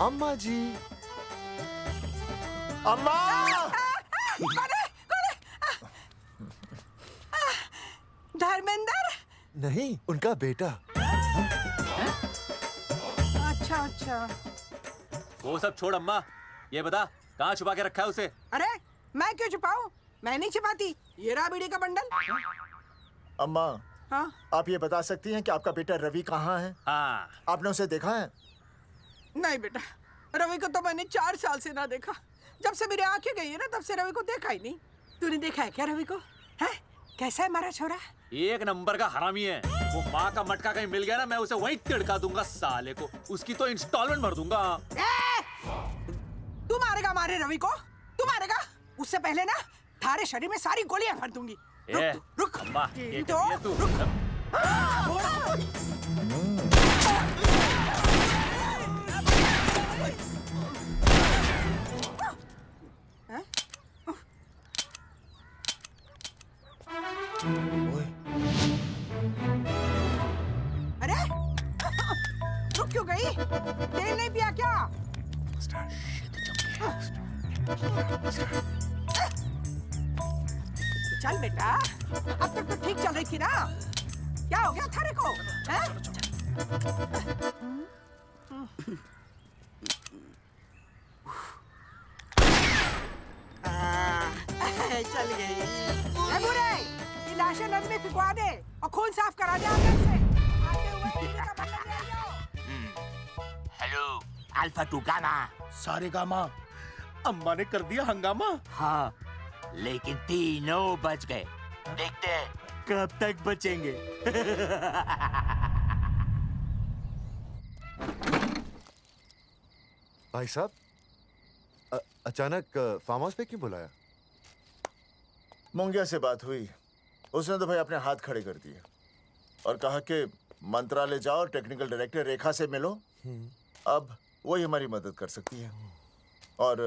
अम्मा जी, अम्मा। धर्मेंद्र? नहीं, उनका बेटा। अच्छा। वो सब छोड़ अम्मा, ये बता कहाँ छुपा के रखा है उसे? अरे मैं क्यों छुपाऊं? मैं नहीं छिपाती। ये रहा बीड़ी का बंडल। अम्मा, हाँ? आप ये बता सकती हैं कि आपका बेटा रवि कहाँ है? हाँ। आपने उसे देखा है? नहीं बेटा, रवि को तो मैंने 4 साल से ना देखा। जब से मेरी आंखें गई है ना, तब से रवि को देखा ही नहीं। तूने देखा है क्या रवि को? है? कैसा है हमारा छोरा? एक नंबर का हरामी है। वो माँ का मटका कहीं मिल गया ना, मैं उसे वहीं तिड़का दूंगा साले को। उसकी तो इंस्टॉलमेंट भर दूंगा। तू मारेगा हमारे रवि को? तू मारेगा? उससे पहले ना थारे शरीर में सारी गोलियां भर दूंगी। रुक अम्मा, ये तो कर दिया तू। अरे रुक क्यों गई? तेल नहीं पिया क्या? चल बेटा, अब तक तो ठीक चल रही थी ना। क्या हो गया थारे को? चल गई। ए बुरे, ये लाशें नदी में फिकवा दे और खून साफ करा दे अंदर से। आते हुए हेलो अल्फा टू गामा। सारे गामा अम्मा ने कर दिया हंगामा। हाँ लेकिन तीनों बच गए। देखते हैं कब तक बचेंगे। भाई साहब, अचानक फार्म हाउस पे क्यों बुलाया? मुंगिया से बात हुई, उसने तो भाई अपने हाथ खड़े कर दिए और कहा कि मंत्रालय जाओ और टेक्निकल डायरेक्टर रेखा से मिलो, अब वही हमारी मदद कर सकती है। और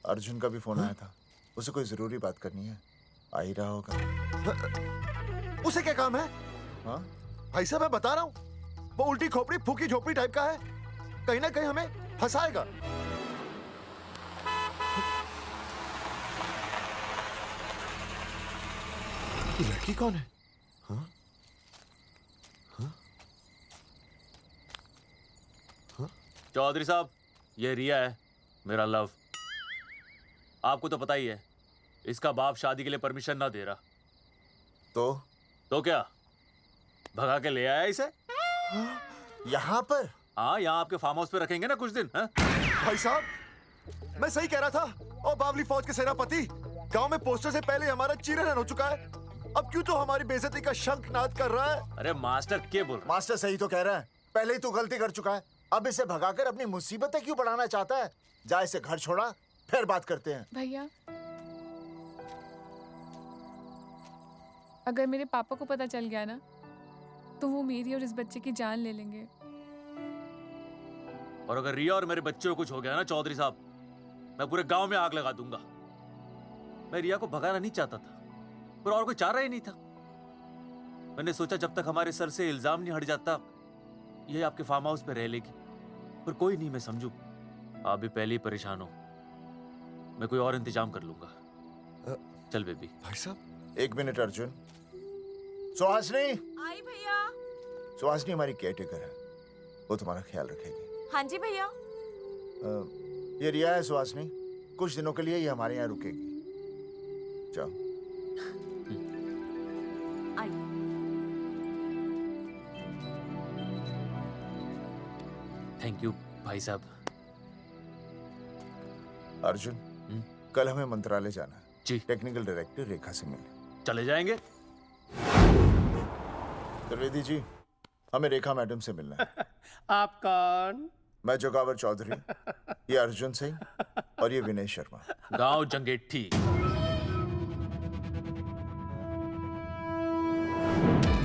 अर्जुन का भी फोन आया था, उसे कोई जरूरी बात करनी है, आ ही रहा होगा। उसे क्या काम है? हाँ भाई साहब मैं बता रहा हूँ, वो उल्टी खोपड़ी फूकी झोपड़ी टाइप का है, कहीं ना कहीं हमें फंसाएगा। ये लड़की कौन है? हाँ? चौधरी साहब, ये रिया है, मेरा लव। आपको तो पता ही है, इसका बाप शादी के लिए परमिशन ना दे रहा। तो क्या भगा के ले आया इसे? यहाँ पर? हाँ, यहाँ आपके फार्म हाउस पे रखेंगे ना कुछ दिन। हाँ? भाई साहब, मैं सही कह रहा था। और बावली फौज के सेनापति, गांव में पोस्टर से पहले हमारा चीरहरण हो चुका है, अब क्यों तो हमारी बेइज्जती का शंखनाद कर रहा है? अरे मास्टर क्या बोल रहा? मास्टर सही तो कह रहा है, पहले ही तो गलती कर चुका है, अब इसे भगाकर अपनी मुसीबतें क्यों बढ़ाना चाहता है? जा इसे घर छोड़ा, फिर बात करते हैं। भैया, अगर मेरे पापा को पता चल गया ना, तो वो मेरी और इस बच्चे की जान ले लेंगे। और अगर रिया और मेरे बच्चे को कुछ हो गया ना चौधरी साहब, मैं पूरे गांव में आग लगा दूंगा। मैं रिया को भगाना नहीं चाहता था, पर और कोई चारा ही नहीं था। मैंने सोचा जब तक हमारे सर से इल्जाम नहीं हट जाता, ये आपके फार्म हाउस पे रह लेगी। पर कोई नहीं, मैं समझू आप भी पहले ही परेशान हो, मैं कोई और इंतजाम कर लूंगा। चल बेबी। भाई साहब 1 मिनट अर्जुन। सुहासनी। आई भैया। सुहासनी हमारी केयरटेकर है, वो तुम्हारा ख्याल रखेगी। हाँ जी भैया। ये रिया है सुहासनी, कुछ दिनों के लिए ये हमारे यहाँ रुकेगी। जाओ। थैंक यू भाई साहब। अर्जुन, कल हमें मंत्रालय जाना है जी। टेक्निकल डायरेक्टर रेखा से मिलने चले जाएंगे। त्रिवेदी जी, हमें रेखा मैडम से मिलना है। आप कौन? मैं जोगावर चौधरी, ये अर्जुन सिंह और ये विनय शर्मा। गांव जंगेठी।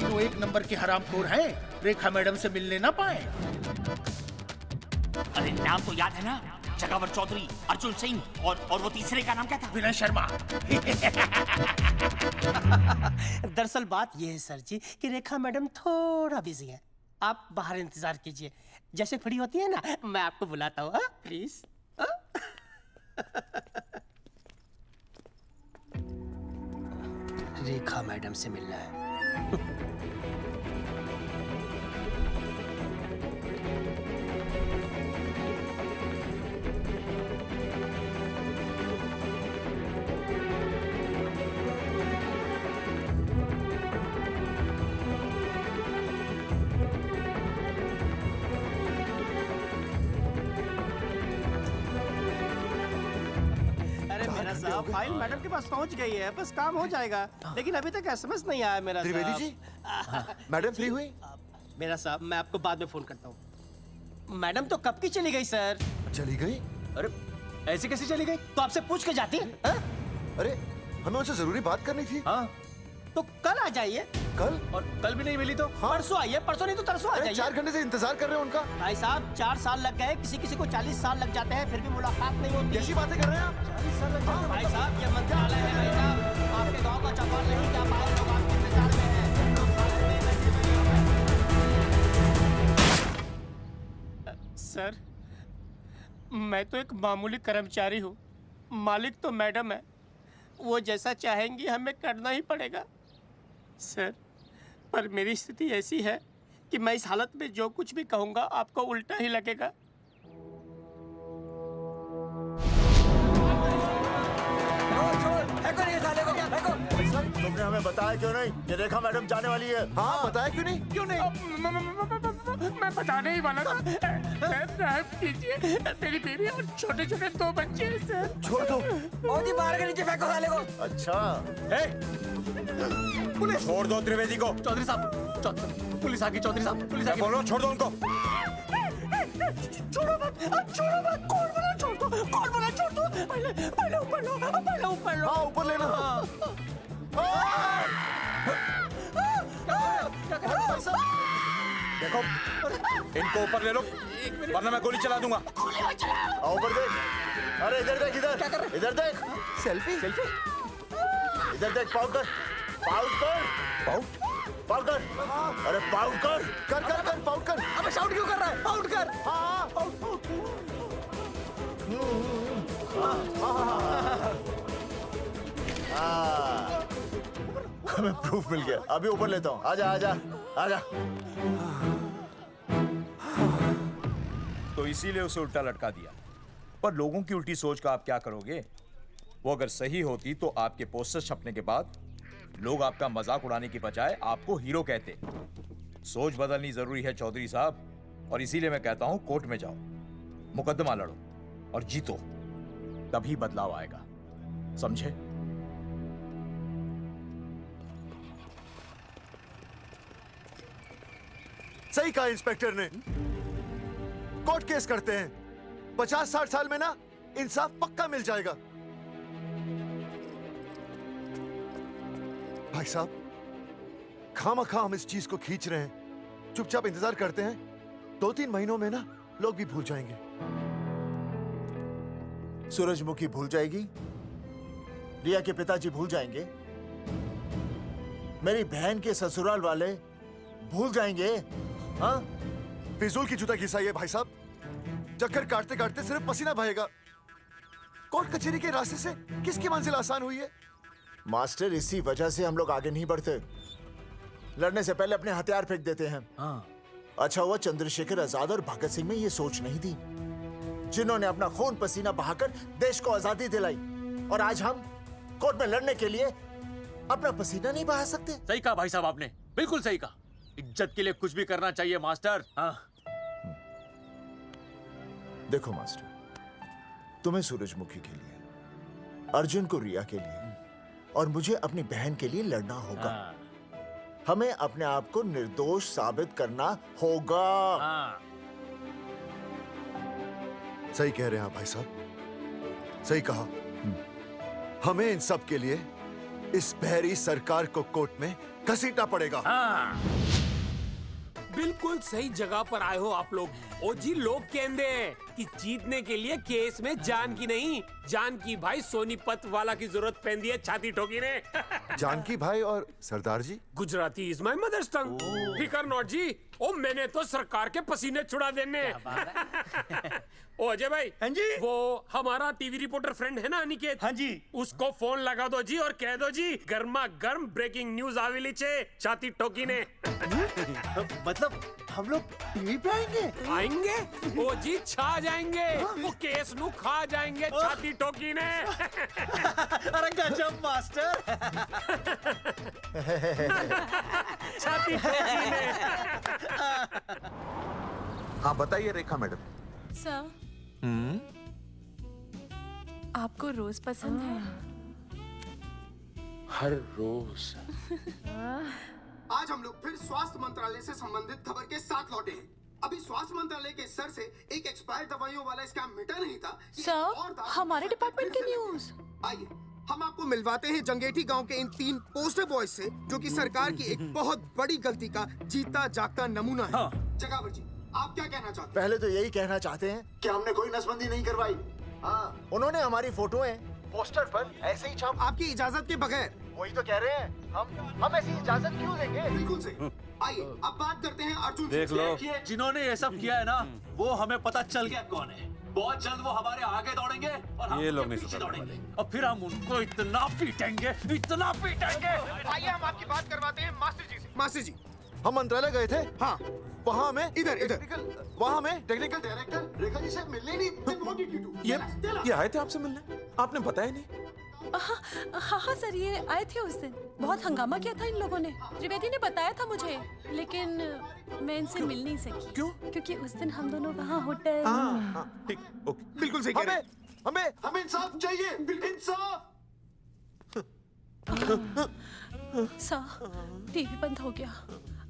वो 1 नंबर के हरामखोर हैं, रेखा मैडम से मिलने ना पाए। अरे नाम तो याद है ना, जगावर चौधरी, अर्जुन सिंह और वो तीसरे का नाम क्या था? विनय शर्मा। दरअसल बात यह है सर जी कि रेखा मैडम थोड़ा बिजी है, आप बाहर इंतजार कीजिए, जैसे फ्री होती है ना मैं आपको बुलाता हूँ, प्लीज। रेखा मैडम से मिलना है। फाइल मैडम के पास पहुंच गई है, बस काम हो जाएगा, लेकिन अभी तक एसएमएस नहीं आया मेरा त्रिवेदी जी, मैडम फ्री हुई? मेरा साहब मैं आपको बाद में फोन करता हूँ। मैडम तो कब की चली गई सर। चली गई? अरे ऐसे कैसे चली गई? तो आपसे पूछ के जाती। अरे हमें उनसे जरूरी बात करनी थी। हाँ तो कल आ जाइए। कल? और कल भी नहीं मिली तो? हाँ? परसों आइए, परसों नहीं तो तरसों आ जाइए। 4 घंटे से इंतजार कर रहे हैं उनका। भाई साहब 4 साल लग गए, किसी को 40 साल लग जाते हैं, फिर भी मुलाकात नहीं होती। कैसी बातें कर रहे हैं आप? 40 साल लग जाते हैं। भाई साहब ये मंत्रालय है भाई साहब, आपके गाँव का चौपाल नहीं जा पाए, लोग आपके इंतजार में हैं। सर मैं तो एक मामूली कर्मचारी हूँ, मालिक तो मैडम है, वो जैसा चाहेंगी हमें करना ही पड़ेगा। सर पर मेरी स्थिति ऐसी है कि मैं इस हालत में जो कुछ भी कहूँगा आपको उल्टा ही लगेगा। तुमने हमें बताया क्यों नहीं कि रेखा मैडम जाने वाली है? हाँ बताया क्यों नहीं? क्यों नहीं? मैं बताने ही वाला था। माफ कीजिए, मेरी बीवी और छोटे छोटे 2 बच्चे हैं सर। छोड़ दो। ओ जी बाहर के नीचे फेंको साले को। अच्छा पुलिस छोड़ दो त्रिवेदी को। चौधरी साहब, पुलिस आ गई। चौधरी साहब, पुलिस आ गई। बोलो छोड़ दो उनको। छोड़ो मत, कौन बना छोड़ दो। पहले ऊपर लो। हाँ ऊपर लेना। देखो इनको ऊपर ले लो वरना मैं गोली चला दूंगा। आओ ऊपर देख। अरे इधर देख, इधर देख। सेल्फी। इधर देख, पाउट कर। अरे पाउट कर। पाउट कर। अबे शाउट क्यों कर रहा है? पाउट कर। हमें प्रूफ मिल गया। अभी ऊपर लेता हूँ। आजा। तो इसीलिए उसे उल्टा लटका दिया। पर लोगों की उल्टी सोच का आप क्या करोगे? वो अगर सही होती तो आपके पोस्टर छपने के बाद लोग आपका मजाक उड़ाने की बजाय आपको हीरो कहते। सोच बदलनी जरूरी है चौधरी साहब, और इसीलिए मैं कहता हूं कोर्ट में जाओ, मुकदमा लड़ो और जीतो, तभी बदलाव आएगा। समझे? सही कहा इंस्पेक्टर ने। कोर्ट केस करते हैं, 50-60 साल में ना इंसाफ पक्का मिल जाएगा। भाई साहब, खामखा हम इस चीज को खींच रहे हैं। चुपचाप इंतजार करते हैं, 2-3 महीनों में ना लोग भी भूल जाएंगे। सूरजमुखी भूल जाएगी, रिया के पिताजी भूल जाएंगे, मेरी बहन के ससुराल वाले भूल जाएंगे। हाँ, फिजूल की जूता घिसाई है भाई साहब। चक्कर काटते काटते सिर्फ पसीना बहेगा। कोर्ट कचहरी के रास्ते से किसकी मंजिल आसान हुई है? मास्टर, इसी वजह से हम लोग आगे नहीं बढ़ते। लड़ने से पहले अपने हथियार फेंक देते हैं। अच्छा हुआ चंद्रशेखर आजाद और भगत सिंह में ये सोच नहीं थी, जिन्होंने अपना खून पसीना बहाकर देश को आजादी दिलाई। और आज हम कोर्ट में लड़ने के लिए अपना पसीना नहीं बहा सकते। सही कहा भाई साहब आपने, बिल्कुल सही कहा। इज्जत के लिए कुछ भी करना चाहिए मास्टर। देखो मास्टर, तुम्हें सूरजमुखी के लिए, अर्जुन को रिया के लिए और मुझे अपनी बहन के लिए लड़ना होगा। हमें अपने आप को निर्दोष साबित करना होगा। सही कह रहे हैं आप भाई साहब, सही कहा। हमें इन सब के लिए इस बहरी सरकार को कोर्ट में घसीटना पड़ेगा। बिल्कुल सही जगह पर आए हो आप लोग। ओ जी, लोग कहते हैं कि जीतने के लिए केस में जान की नहीं, जान की भाई सोनीपत वाला की जरूरत पैंदी है छाती ठोकी ने। जानकी भाई और सरदार जी, गुजराती इज माय मदर्स टंग। फिकर नॉट जी। ओ मैंने तो सरकार के पसीने छुड़ा देने। ओ अजय भाई, हाँ जी, वो हमारा टीवी रिपोर्टर फ्रेंड है ना अनिकेत, हाँ जी, उसको फोन लगा दो जी और कह दो जी गर्मा गर्म ब्रेकिंग न्यूज आवेली छे छाती ठोकी ने। मतलब हम लोग टीवी पे आएंगे? ओ जी छा जाएंगे, वो केस नु खा जाएंगे छाती ठोकी ने। अरे गजब मास्टर। छाती ठोकी ने। हाँ बताइए रेखा मैडम। सर, आपको रोज पसंद है? हर रोज। आज हम लोग फिर स्वास्थ्य मंत्रालय से संबंधित खबर के साथ लौटे हैं। अभी स्वास्थ्य मंत्रालय के सर से एक एक्सपायर्ड दवाइयों वाला स्कैम मिटा नहीं था। सर, हमारे डिपार्टमेंट की न्यूज। आइए हम आपको मिलवाते हैं जंगेठी गांव के इन 3 पोस्टर बॉयज से, जो कि सरकार की एक बहुत बड़ी गलती का जीता जागता नमूना है। जगावर जी, आप क्या कहना चाहते हैं? पहले तो यही कहना चाहते हैं कि हमने कोई नसबंदी नहीं करवाई। हाँ, उन्होंने हमारी फोटोएं पोस्टर पर ऐसे ही छाप, आपकी इजाजत के बगैर। वही तो कह रहे हैं, हम ऐसी इजाजत क्यों देंगे? बिल्कुल सही। आइए अब बात करते हैं अर्जुन से। देख लो, जिन्होंने ये सब किया है ना, वो हमें पता चल गया कौन है। बहुत जल्द वो हमारे आगे दौड़ेंगे और हम ये लोग उनके नहीं पीछे सुधरने दौड़ेंगे और फिर हम उनको इतना पीटेंगे, इतना पीटेंगे। आइए हम आपकी बात करवाते हैं मास्टर जी से। मास्टर जी, हम मंत्रालय गए थे। हाँ, वहाँ हमें इधर वहाँ हमें टेक्निकल डायरेक्टर रेखा जी से मिलने नहीं। ये आए थे आपसे मिलने, आपने बताया नहीं। हाँ सर, ये आए थे उस दिन। बहुत हंगामा किया था इन लोगों ने। त्रिवेदी ने बताया था मुझे, लेकिन मैं इनसे मिल नहीं सकी। क्यों? क्योंकि उस दिन हम दोनों वहाँ होटल। ठीक, ओके, बिल्कुल सही कह रहे हैं। हमें इंसाफ चाहिए, इंसाफ। सर, टीवी बंद हो गया।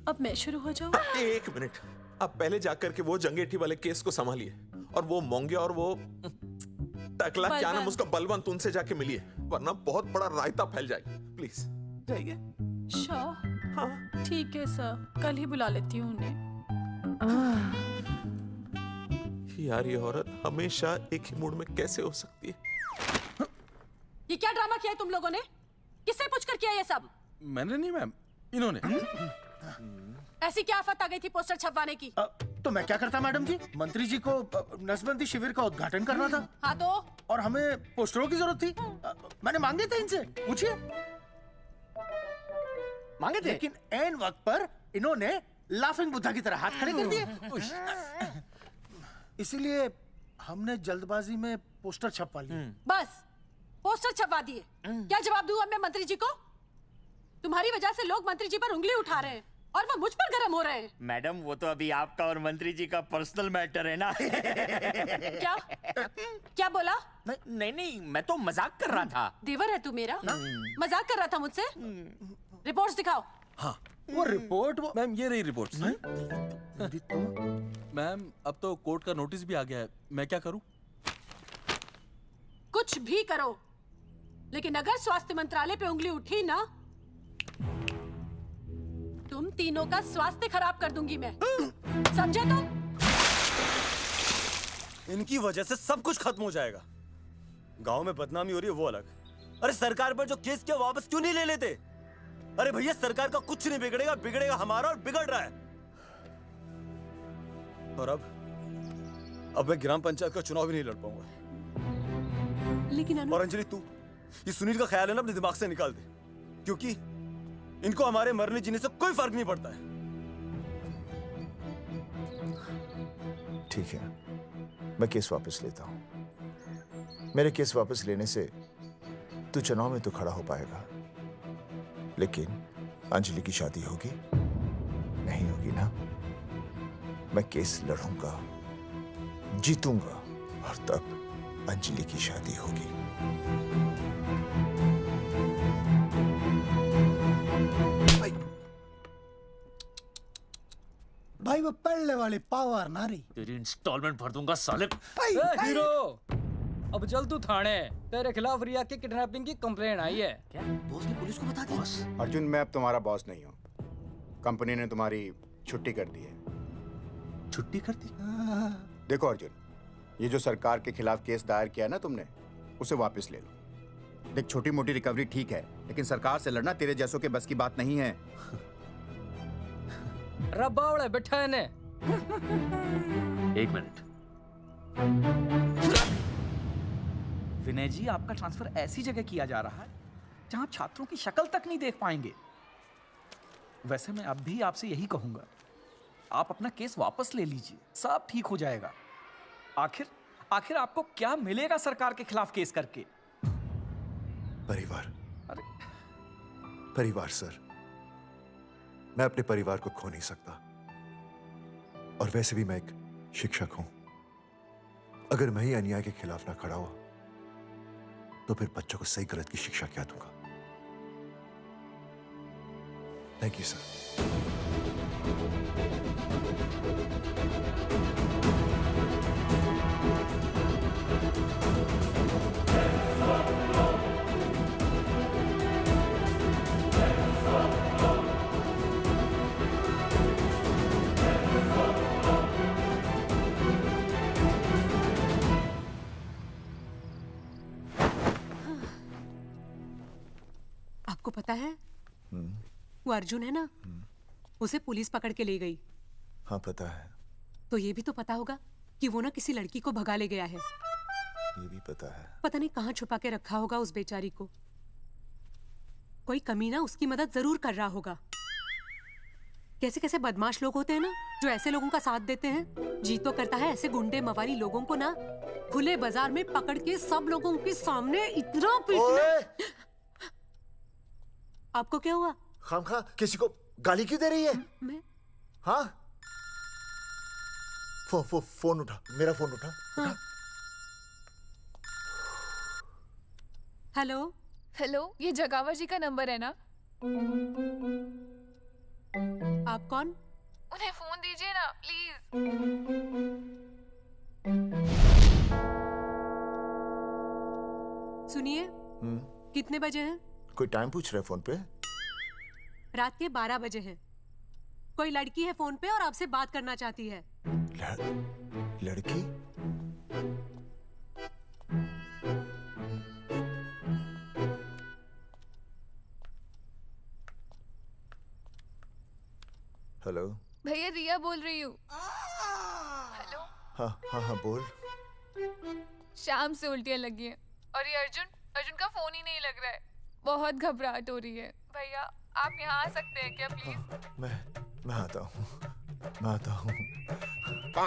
अब मैं शुरू हो जाऊँ? एक मिनट, आप पहले जाकर के वो जंगेठी वाले केस को संभालिए, और वो मोंगिया और वो टकला क्या नाम उसका, बलवंत, उनसे जाके मिलिए, वरना बहुत बड़ा रायता फैल जाएगा। प्लीज जाइए। हाँ ठीक है सर, कल ही बुला लेती हूँ उन्हें। यार ये औरत हमेशा एक ही मूड में कैसे हो सकती है? ये क्या ड्रामा किया है तुम लोगों ने? किससे पूछकर किया ये सब? मैंने नहीं मैम, इन्होंने। ऐसी क्या आफत आ गई थी पोस्टर छपवाने की? तो मैं क्या करता मैडम जी? मंत्री जी को नसबंदी शिविर का उद्घाटन करना था। हाँ तो? और हमें पोस्टरों की जरूरत थी। मैंने मांगे थे इनसे, पूछिए। मांगे थे, लेकिन ऐन वक्त पर इन्होंने लाफिंग बुद्धा की तरह हाथ खड़े कर दिए। इसीलिए हमने जल्दबाजी में पोस्टर छपवा लिए। बस पोस्टर छपवा दिए। क्या जवाब दूं अब मैं मंत्री जी को? तुम्हारी वजह से लोग मंत्री जी पर उंगली उठा रहे हैं और वो मुझ पर गर्म हो रहे हैं। मैडम, वो तो अभी आपका और मंत्री जी का पर्सनल मैटर है ना। क्या? क्या बोला? नहीं, मैं तो मजाक कर रहा था। देवर है तू मेरा? मजाक कर रहा था मुझसे? रिपोर्ट्स दिखाओ। हाँ, वो रिपोर्ट मैम, ये रही रिपोर्ट्स। मैम, अब तो कोर्ट का नोटिस भी आ गया है, मैं क्या करूं? कुछ भी करो, लेकिन अगर स्वास्थ्य मंत्रालय पे उंगली उठी ना, तुम तीनों का स्वास्थ्य खराब कर दूंगी मैं। समझे तुम? इनकी वजह से सब कुछ खत्म हो जाएगा। गांव में बदनामी हो रही है वो अलग, अरे सरकार पर जो केस किया वापस क्यों नहीं ले लेते? अरे भैया, सरकार का कुछ नहीं बिगड़ेगा, बिगड़ेगा हमारा, और बिगड़ रहा है। और अब मैं ग्राम पंचायत का चुनाव भी नहीं लड़ पाऊंगा। लेकिन और अंजलि, तू ये सुनील का ख्याल है ना, अपने दिमाग से निकाल दे, क्योंकि इनको हमारे मरने जीने से कोई फर्क नहीं पड़ता है। ठीक है, मैं केस वापस लेता हूं। मेरे केस वापस लेने से तू चुनाव में तो खड़ा हो पाएगा, लेकिन अंजलि की शादी होगी? नहीं होगी ना। मैं केस लड़ूंगा, जीतूंगा, और तब अंजलि की शादी होगी। भाई वो पढ़ने वाली पावर नारी। तेरी इंस्टॉलमेंट भर दूंगा साले। हीरो, अब चल तू थाने। तेरे खिलाफ रिया के किडनैपिंग की कंप्लेंट आई है। क्या बॉस ने पुलिस को बता दिया? अर्जुन, मैं अब तुम्हारा बॉस नहीं हूँ। कंपनी ने तुम्हारी छुट्टी कर दी है। छुट्टी कर दी? देखो अर्जुन, ये जो सरकार के खिलाफ केस दायर किया है ना तुमने, उसे वापस ले लो। देख, छोटी मोटी रिकवरी ठीक है, लेकिन सरकार से लड़ना तेरे जैसों के बस की बात नहीं है। रबावड़े बैठा है ने। एक मिनट। विनय जी, आपका ट्रांसफर ऐसी जगह किया जा रहा है जहां आप छात्रों की शक्ल तक नहीं देख पाएंगे। वैसे मैं अब भी आपसे यही कहूंगा, आप अपना केस वापस ले लीजिए, सब ठीक हो जाएगा। आखिर आपको क्या मिलेगा सरकार के खिलाफ केस करके? परिवार। परिवार सर, मैं अपने परिवार को खो नहीं सकता, और वैसे भी मैं एक शिक्षक हूं। अगर मैं ही अन्याय के खिलाफ ना खड़ा हुआ तो फिर बच्चों को सही गलत की शिक्षा क्या दूंगा? Thank you sir. आपको पता है वो अर्जुन है ना, उसे पुलिस पकड़ के ले गई। हाँ पता है। तो ये भी तो पता होगा कि वो ना किसी लड़की को भगा ले गया है। ये भी पता है। पता नहीं कहाँ छुपा के रखा होगा उस बेचारी को। कोई कमीना उसकी मदद जरूर कर रहा होगा। कैसे कैसे बदमाश लोग होते हैं ना, जो ऐसे लोगों का साथ देते हैं। जी तो करता है ऐसे गुंडे मवाली लोगों को ना खुले बाजार में पकड़ के सब लोगों के सामने इतना पीटना। आपको क्या हुआ? खामखा किसी को गाली क्यों दे रही है? मैं? हाँ? फोन उठा, मेरा फोन उठा। हाँ। हेलो हेलो, ये जगावर जी का नंबर है ना? आप कौन? उन्हें फोन दीजिए ना प्लीज। सुनिए, कितने बजे हैं? कोई टाइम पूछ रहे फोन पे? रात के 12 बजे हैं। कोई लड़की है फोन पे और आपसे बात करना चाहती है। लड़की? हेलो भैया, रिया बोल रही हूँ। हेलो। हाँ हाँ हाँ बोल। शाम से उल्टियाँ लगी हैं और ये अर्जुन का फोन ही नहीं लग रहा है। बहुत घबराहट हो रही है। भैया आप यहाँ आ सकते हैं क्या प्लीज? मैं आता हूँ, मैं आता हूँ।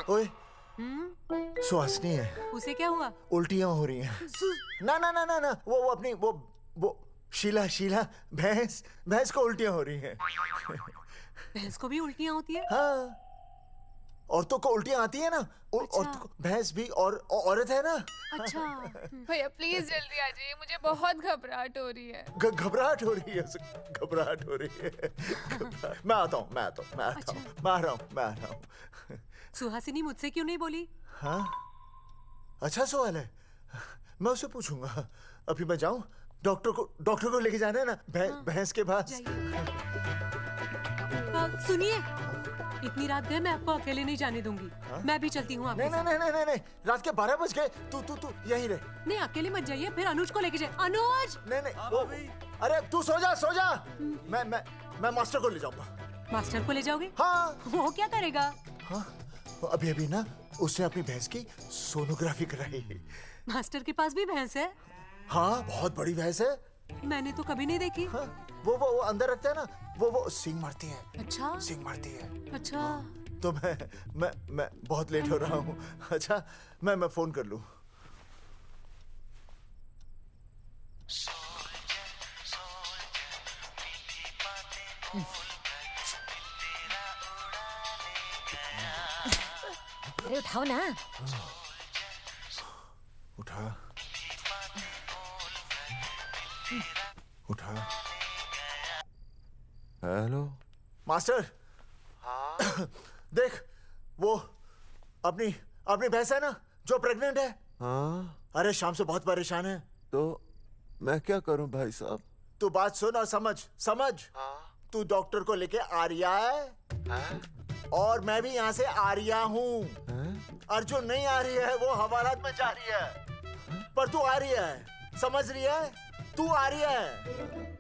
ओए, सुहासिनी है। उसे क्या हुआ? उल्टियाँ हो रही हैं। ना ना ना ना ना, वो अपनी वो शीला भैंस को उल्टियाँ हो रही हैं। भैंस को भी उल्टियाँ होती है? हाँ, औरतों को उल्टियाँ आती है ना। औरतों को, भैंस भी और औरत है ना। अच्छा। भैया प्लीज जल्दी आ जाइए, मुझे बहुत घबराहट हो रही है। घबराहट हो रही है, घबराहट हो रही है। मैं आता हूँ, मैं आ रहा हूँ। सुहासिनी मुझसे क्यों नहीं बोली? हाँ, अच्छा सवाल है, मैं उसे पूछूंगा। अभी मैं जाऊँ? डॉक्टर को लेके जाना है ना भैंस के पास। सुनिए, इतनी रात गए मैं आपको अकेले नहीं जाने दूंगी। मैं भी चलती हूँ आपके साथ। नहीं, रात के 12 बज गए। तू यहीं रह। नहीं, अकेले मत जाइए, फिर अनुज को लेके जाइए। अनुज! नहीं, अरे तू सो जा। मैं मास्टर को ले जाऊंगा। मास्टर को ले जाओगे? हाँ। वो क्या करेगा? हाँ, अभी ना उसने अपनी भैंस की सोनोग्राफी कराई। मास्टर के पास भी भैंस है? हाँ, बहुत बड़ी भैंस है। मैंने तो कभी नहीं देखी। हाँ, वो अंदर रखते हैं ना, वो सींग मारती है। अच्छा, सींग मारती है। अच्छा। तो मैं बहुत लेट हो रहा हूँ। अच्छा, मैं फोन कर लूँ। अरे उठाओ ना। उठा। Hello master. हाँ? देख, वो अपनी भैंस है ना जो प्रेग्नेंट है। हाँ? अरे शाम से बहुत परेशान है। तो मैं क्या करूं भाई साहब? तू बात सुन और समझ। हाँ? तू डॉक्टर को लेके आ रिया है? हाँ? और मैं भी यहाँ से आ रिया हूँ। अर्जुन नहीं आ रही है, वो हवालात में जा रही है। पर तू आ रही है, समझ रही है? तू आ रही है।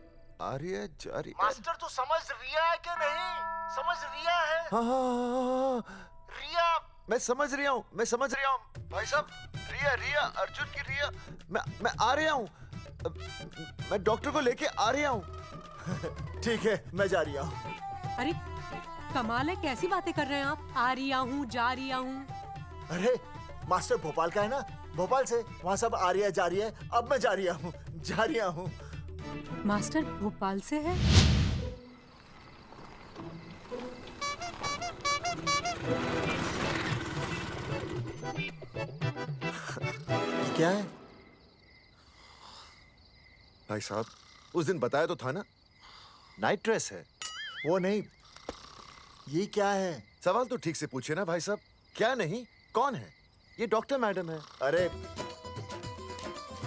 आ रही है, जा रही है। मास्टर तू समझ रिया है कि नहीं? समझ रिया है? हाँ। रिया, मैं समझ रहा हूँ भाई साहब। रिया अर्जुन की रिया। मैं आ रहा हूँ, मैं डॉक्टर को लेके आ रहा हूँ। ठीक है, मैं जा रही हूँ। अरे कमाल है, कैसी बातें कर रहे हैं आप? आ रही हूँ, जा रही हूँ। अरे मास्टर भोपाल का है ना, भोपाल से वहाँ सब आ रही है, जा रही है। अब मैं जा रही हूँ। मास्टर भोपाल से है? क्या है भाई साहब? उस दिन बताया तो था ना, नाइट ड्रेस है। वो नहीं, ये क्या है? सवाल तो ठीक से पूछे ना भाई साहब। क्या नहीं, कौन है? ये डॉक्टर मैडम है। अरे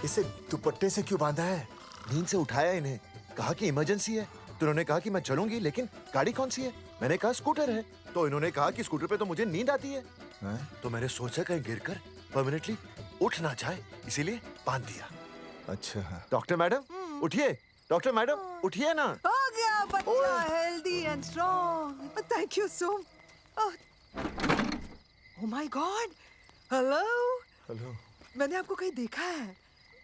इसे दुपट्टे से क्यों बांधा है? नींद से उठाया इन्हें, कहा कि इमरजेंसी है। तो उन्होंने कहा कि मैं चलूंगी, लेकिन गाड़ी कौन सी है? मैंने कहा स्कूटर है। तो इन्होंने कहा कि स्कूटर पे तो मुझे नींद आती है। तो मैंने सोचा कहीं गिरकर परमानेंटली उठ ना जाए, इसीलिए बांध दिया। अच्छा। डॉक्टर मैडम उठिए, डॉक्टर मैडम उठिए ना। हो गया बच्चा, healthy and strong. Thank you so. Oh my God, hello. Hello. मैंने आपको कहीं देखा है।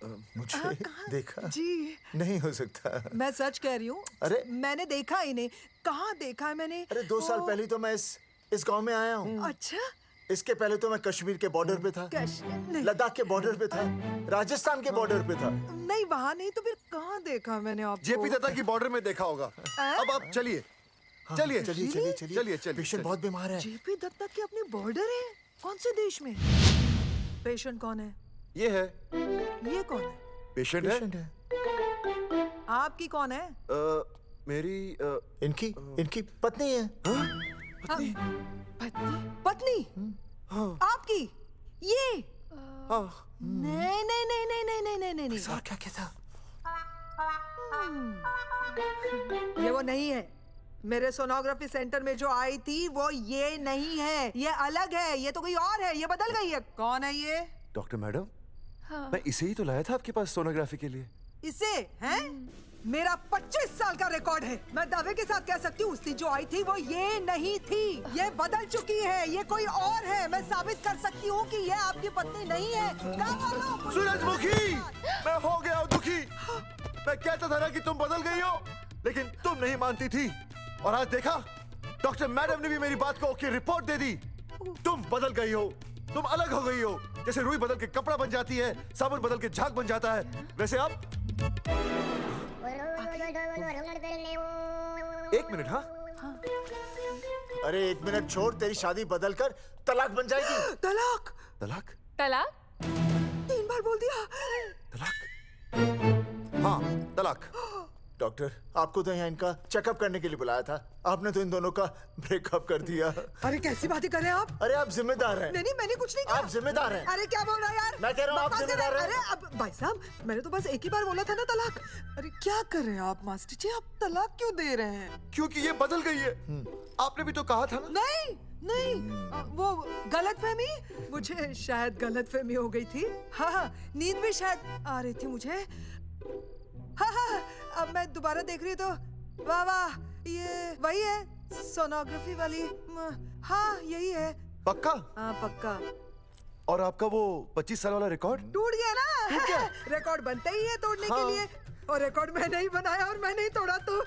मुझे देखा जी नहीं हो सकता। मैं सच कह रही हूँ। अरे मैंने देखा ही नहीं। कहाँ देखा है मैंने? अरे 2 साल पहले तो मैं इस गांव में आया हूँ। अच्छा। इसके पहले तो मैं कश्मीर के बॉर्डर पे था, लद्दाख के बॉर्डर पे था, राजस्थान के बॉर्डर पे था। नहीं वहाँ नहीं तो फिर कहाँ देखा मैंने आपको? जेपी दत्ता की बॉर्डर में देखा होगा। अब आप चलिए चलिए चलिए चलिए चलिए चलिए। पेशेंट बहुत बीमार है। जेपी दत्ता की अपनी बॉर्डर है? कौन से देश में? पेशेंट कौन है? ये है। ये कौन है? पेशेंट है। आपकी कौन है? मेरी इनकी पत्नी है। पत्नी? पत्नी? आपकी? ये? नहीं नहीं नहीं नहीं नहीं नहीं नहीं नहीं। सर क्या था? ये वो नहीं है। मेरे सोनोग्राफी सेंटर में जो आई थी वो ये नहीं है, ये अलग है, ये तो कोई और है, ये बदल गई है। कौन है ये? डॉक्टर मैडम, हाँ। मैं इसे ही तो लाया था आपके पास सोनोग्राफी के लिए। इसे हैं? मेरा 25 साल का रिकॉर्ड है। मैं दावे के साथ कह सकती हूँ उसकी जो आई थी वो ये नहीं थी, ये बदल चुकी है, ये कोई और है। मैं साबित कर सकती हूँ कि ये आपकी पत्नी नहीं है। सूरजमुखी, मैं हो गया हूँ दुखी। मैं कहता था ना कि तुम बदल गई हो, लेकिन तुम नहीं मानती थी। और आज देखा, डॉक्टर मैडम ने भी मेरी बात को ओके रिपोर्ट दे दी। तुम बदल गई हो, तुम अलग हो गई हो। जैसे रुई बदल के कपड़ा बन जाती है, साबुन बदल के झाग बन जाता है, वैसे अब। एक मिनट। हाँ अरे 1 मिनट छोड़, तेरी शादी बदल कर तलाक बन जाएगी। तलाक? तलाक? तलाक? 3 बार बोल दिया। हाँ तलाक। डॉक्टर, आपको तो यहाँ इनका चेकअप करने के लिए बुलाया था, आपने तो इन दोनों का ब्रेकअप कर दिया। अरे कैसी बातें कर रहे हैं आप? अरे आप जिम्मेदार हैं। नहीं मैंने कुछ नहीं कहा। आप जिम्मेदार हैं। अरे क्या बोल रहा है यार? मैं कह रहा हूँ आप जिम्मेदार हैं। अरे अब भाई साहब, मैंने तो बस एक ही बार बोला था ना तलाक। अरे क्या कर रहे हैं आप मास्टर जी? आप तलाक क्यों दे रहे हैं? क्योंकि ये बदल गई है। आपने भी तो कहा था ना। नहीं वो गलतफहमी, मुझे शायद गलतफहमी हो गई थी। हाँ नींद भी शायद आ रही थी मुझे। हाँ अब मैं दोबारा देख रही तो वाह वाह, ये वही है सोनोग्राफी वाली। हाँ यही है। पक्का? हाँ पक्का। और आपका वो 25 साल वाला रिकॉर्ड टूट गया ना? रिकॉर्ड बनता ही है तोड़ने के लिए, और रिकॉर्ड मैंने ही बनाया और मैंने ही तोड़ा। तो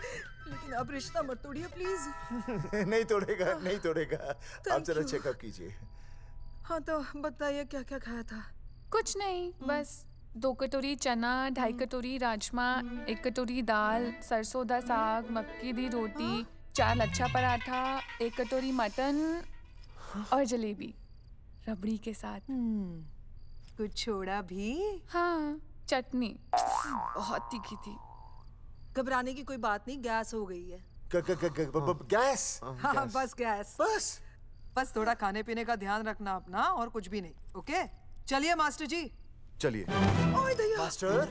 लेकिन अब रिश्ता मत तोड़िए प्लीज। नहीं तोड़ेगा, नहीं तोड़ेगा। आप जरा चेकअप कीजिए। हाँ तो बताइए क्या क्या खाया था? कुछ नहीं, बस 2 कटोरी चना, 2.5 कटोरी राजमा, 1 कटोरी दाल, सरसों दा साग, मक्की दी रोटी, 4 लच्छा पराठा, 1 कटोरी मटन और जलेबी रबड़ी के साथ। कुछ छोड़ा भी? हाँ चटनी बहुत तीखी थी। घबराने की कोई बात नहीं, गैस हो गई है। गैस? हाँ बस गैस। बस थोड़ा खाने पीने का ध्यान रखना अपना, और कुछ भी नहीं। ओके चलिए मास्टर जी। चलिए। मास्टर,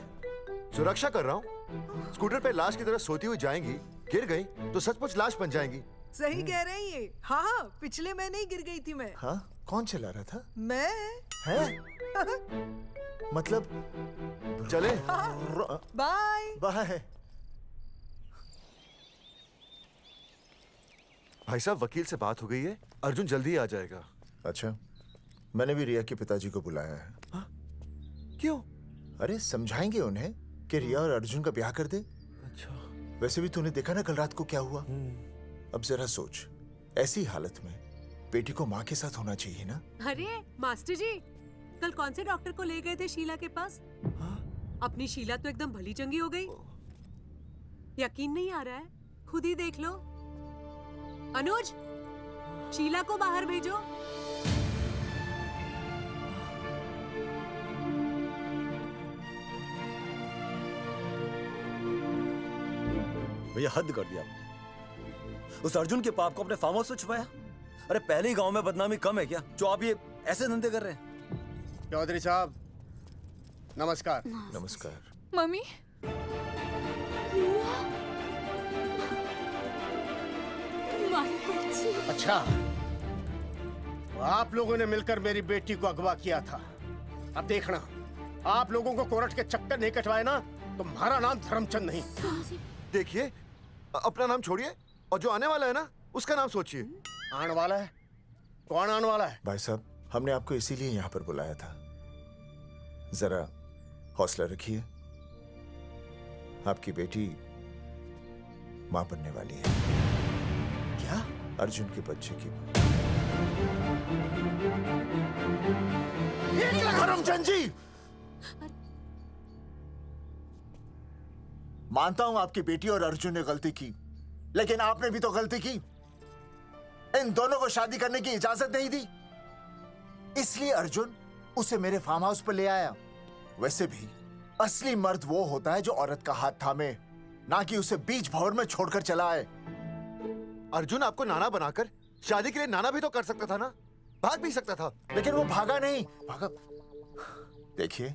सुरक्षा कर रहा हूँ। स्कूटर पे लाश की तरह सोती हुई जाएंगी, गिर गई तो सचमुच लाश बन जाएंगी। सही कह रही है। हाँ पिछले महीने ही गिर गई थी मैं। हाँ कौन चला रहा था? मैं। है? मतलब चले? Bye bye. भाई साहब, वकील से बात हो गई है, अर्जुन जल्दी आ जाएगा। अच्छा, मैंने भी रिया के पिताजी को बुलाया है। क्यों? अरे समझाएंगे उन्हें कि रिया और अर्जुन का ब्याह कर दे। अच्छा। वैसे भी तूने देखा ना कल रात को क्या हुआ। अब जरा सोच, ऐसी हालत में बेटी को माँ के साथ होना चाहिए ना। अरे मास्टर जी, कल कौन से डॉक्टर को ले गए थे शीला के पास? अपनी शीला तो एकदम भली चंगी हो गई। यकीन नहीं आ रहा है? खुद ही देख लो। अनुज, शीला को बाहर भेजो। भैया हद कर दिया आपने। उस अर्जुन के पाप को अपने फार्म हाउस में छुपाया। अरे पहले ही गांव में बदनामी कम है क्या, जो आप ये ऐसे धंधे कर रहे हैं? चौधरी साहब नमस्कार। नमस्कार। मम्मी। अच्छा, तो आप लोगों ने मिलकर मेरी बेटी को अगवा किया था। अब देखना, आप लोगों को कोर्ट के चक्कर नहीं कटवाए ना, तो हमारा नाम धर्मचंद नहीं। देखिए, अपना नाम छोड़िए और जो आने वाला है ना, उसका नाम सोचिए। आने वाला है? कौन आने वाला है? भाई साहब, हमने आपको इसीलिए यहाँ पर बुलाया था। जरा हौसला रखिए, आपकी बेटी मां बनने वाली है। क्या? अर्जुन के बच्चे की मां। करमचंद जी, मानता हूं आपकी बेटी और अर्जुन ने गलती की, लेकिन आपने भी तो गलती की। इन दोनों को शादी करने की इजाजत नहीं दी, इसलिए अर्जुन उसे मेरे फार्म हाउस पर ले आया। वैसे भी असली मर्द वो होता है जो औरत का हाथ थामे, ना कि उसे बीच भंवर में छोड़कर चला आए। अर्जुन आपको नाना बनाकर शादी के लिए नाना भी तो कर सकता था ना, भाग भी सकता था। लेकिन वो भागा नहीं। भागा। देखिए,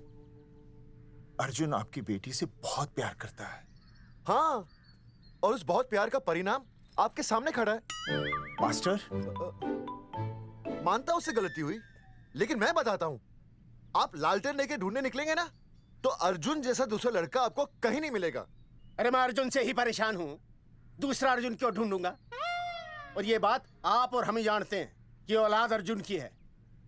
अर्जुन आपकी बेटी से बहुत प्यार करता है। हाँ, और उस बहुत प्यार का परिणाम आपके सामने खड़ा है। मास्टर, मानता हूं उससे गलती हुई, लेकिन मैं बताता हूं, आप लालटेन लेके ढूंढने निकलेंगे ना, तो अर्जुन जैसा दूसरा लड़का आपको कहीं नहीं मिलेगा। अरे मैं अर्जुन से ही परेशान हूँ, दूसरा अर्जुन क्यों ढूंढूंगा? और ये बात आप और हम ही जानते हैं कि औलाद अर्जुन की है,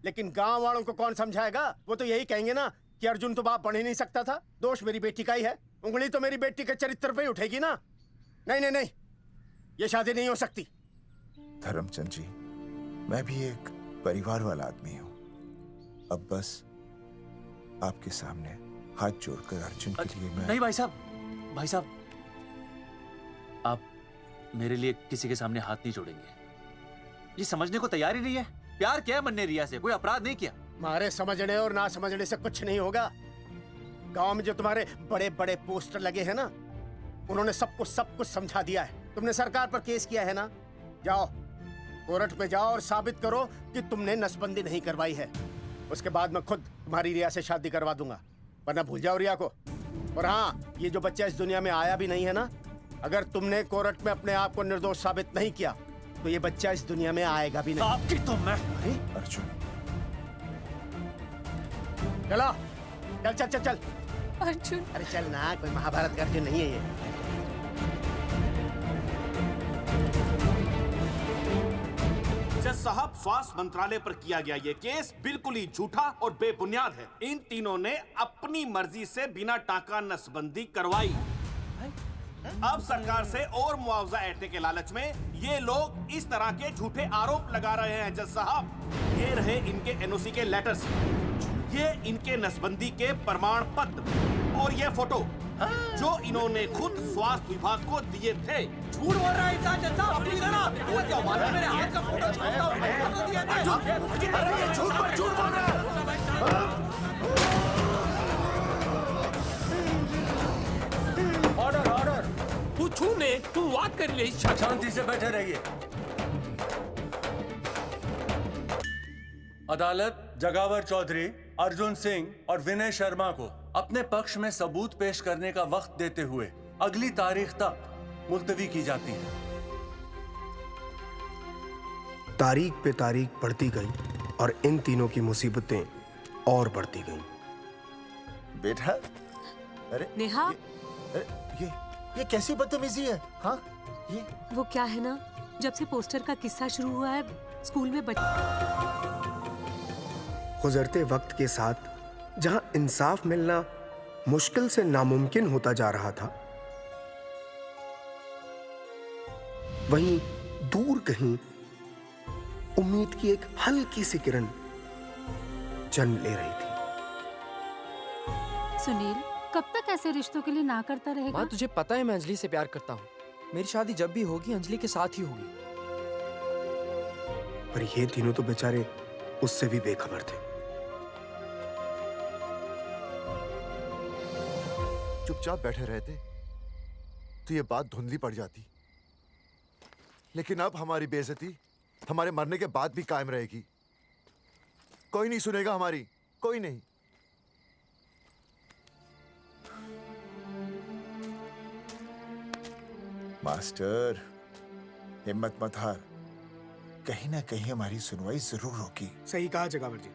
लेकिन गांव वालों को कौन समझाएगा? वो तो यही कहेंगे ना कि अर्जुन तो बाप बन ही नहीं सकता था, दोष मेरी बेटी का ही है। उंगली तो मेरी बेटी के चरित्र पे ही उठेगी ना। नहीं नहीं नहीं, ये शादी नहीं हो सकती। धर्मचंद जी, मैं भी एक परिवार वाला आदमी हूं। अब बस आपके सामने हाथ जोड़कर अर्जुन के लिए मैं... नहीं भाई साहब, भाई साहब, आप मेरे लिए किसी के सामने हाथ नहीं जोड़ेंगे। ये समझने को तैयार ही नहीं है। प्यार किया है मन ने रिया से, कोई अपराध नहीं किया। तुम्हारे समझने और ना समझने से कुछ नहीं होगा। गांव में जो तुम्हारे बड़े बड़े पोस्टर लगे हैं ना, उन्होंने सबको सब कुछ समझा दिया है। तुमने सरकार पर केस किया है ना, जाओ कोर्ट में जाओ और साबित करो कि तुमने नसबंदी नहीं करवाई है। उसके बाद मैं खुद तुम्हारी रिया से शादी करवा दूंगा, वरना भूल जाओ रिया को। और हाँ, ये जो बच्चा इस दुनिया में आया भी नहीं है ना, अगर तुमने कोर्ट में अपने आप को निर्दोष साबित नहीं किया तो ये बच्चा इस दुनिया में आएगा भी नहीं। आपकी तो मैं... अरे अर्जुन, चलो चल चल चल चल। अर्जुन, अरे चल ना, कोई महाभारत का अर्जुन नहीं है ये। जज साहब, स्वास्थ्य मंत्रालय पर किया गया ये केस बिल्कुल ही झूठा और बेबुनियाद है। इन तीनों ने अपनी मर्जी से बिना टाका नसबंदी करवाई। अब सरकार से और मुआवजा ऐंठने के लालच में ये लोग इस तरह के झूठे आरोप लगा रहे हैं। जज साहब, ये रहे इनके एनओसी के लेटर्स, ये इनके नसबंदी के प्रमाण पत्र और ये फोटो जो इन्होंने खुद स्वास्थ्य विभाग को दिए थे। झूठ बोल रहा है इंसान। जज साहब, अपनी जरा वो क्या मालूम है, मेरे हाथ का फोटो छोड़ता हूं, फोटो दिया था। अरे ये झूठ बोल रहा है। ऑर्डर ऑर्डर, तू छूने तू बात कर ले। शांति से बैठे रहिए। अदालत जगावर चौधरी, अर्जुन सिंह और विनय शर्मा को अपने पक्ष में सबूत पेश करने का वक्त देते हुए अगली तारीख तक मुलतवी की जाती है। तारीख पे तारीख बढ़ती गई और इन तीनों की मुसीबतें और बढ़ती गईं। बेटा, अरे नेहा, ये कैसी बदतमीजी है? हाँ, ये वो क्या है ना, जब से पोस्टर का किस्सा शुरू हुआ है स्कूल में गुजरते वक्त के साथ जहां इंसाफ मिलना मुश्किल से नामुमकिन होता जा रहा था, वहीं दूर कहीं उम्मीद की एक हल्की सी किरण जन्म ले रही थी। सुनील, कब तक ऐसे रिश्तों के लिए ना करता रहेगा? माँ, तुझे पता है मैं अंजलि से प्यार करता हूँ। मेरी शादी जब भी होगी अंजलि के साथ ही होगी। पर ये तीनों तो बेचारे उससे भी बेखबर थे। चुपचाप बैठे रहते तो ये बात धुंधली पड़ जाती, लेकिन अब हमारी बेइज्जती हमारे मरने के बाद भी कायम रहेगी। कोई नहीं सुनेगा हमारी, कोई नहीं। मास्टर, हिम्मत मत हार, कहीं ना कहीं हमारी सुनवाई जरूर होगी। सही कहा जगावर जी,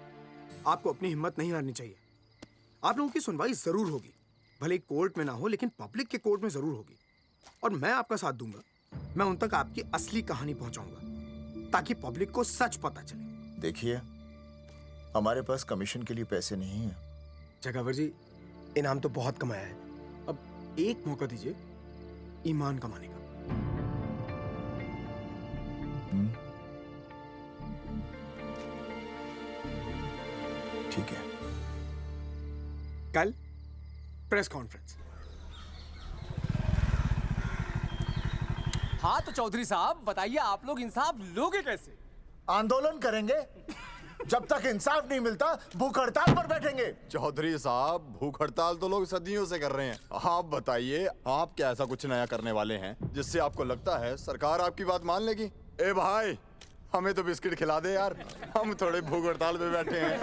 आपको अपनी हिम्मत नहीं हारनी चाहिए। आप लोगों की सुनवाई जरूर होगी, भले कोर्ट में ना हो लेकिन पब्लिक के कोर्ट में जरूर होगी। और मैं आपका साथ दूंगा, मैं उन तक आपकी असली कहानी पहुंचाऊंगा ताकि पब्लिक को सच पता चले। देखिए, हमारे पास कमीशन के लिए पैसे नहीं है। जगावर जी, इनाम तो बहुत कमाया है, अब एक मौका दीजिए ईमान कमाने का। ठीक है, कल प्रेस कॉन्फ्रेंस। हाँ तो चौधरी साहब बताइए, आप लोग इंसाफ लोगे कैसे? आंदोलन करेंगे, जब तक इंसाफ नहीं मिलता भूख हड़ताल पर बैठेंगे। चौधरी साहब, भूख हड़ताल तो लोग सदियों से कर रहे हैं। आप बताइए, आप क्या ऐसा कुछ नया करने वाले हैं जिससे आपको लगता है सरकार आपकी बात मान लेगी? ए भाई, हमें तो बिस्किट खिला दे यार, हम थोड़े भूख हड़ताल पे बैठे हैं।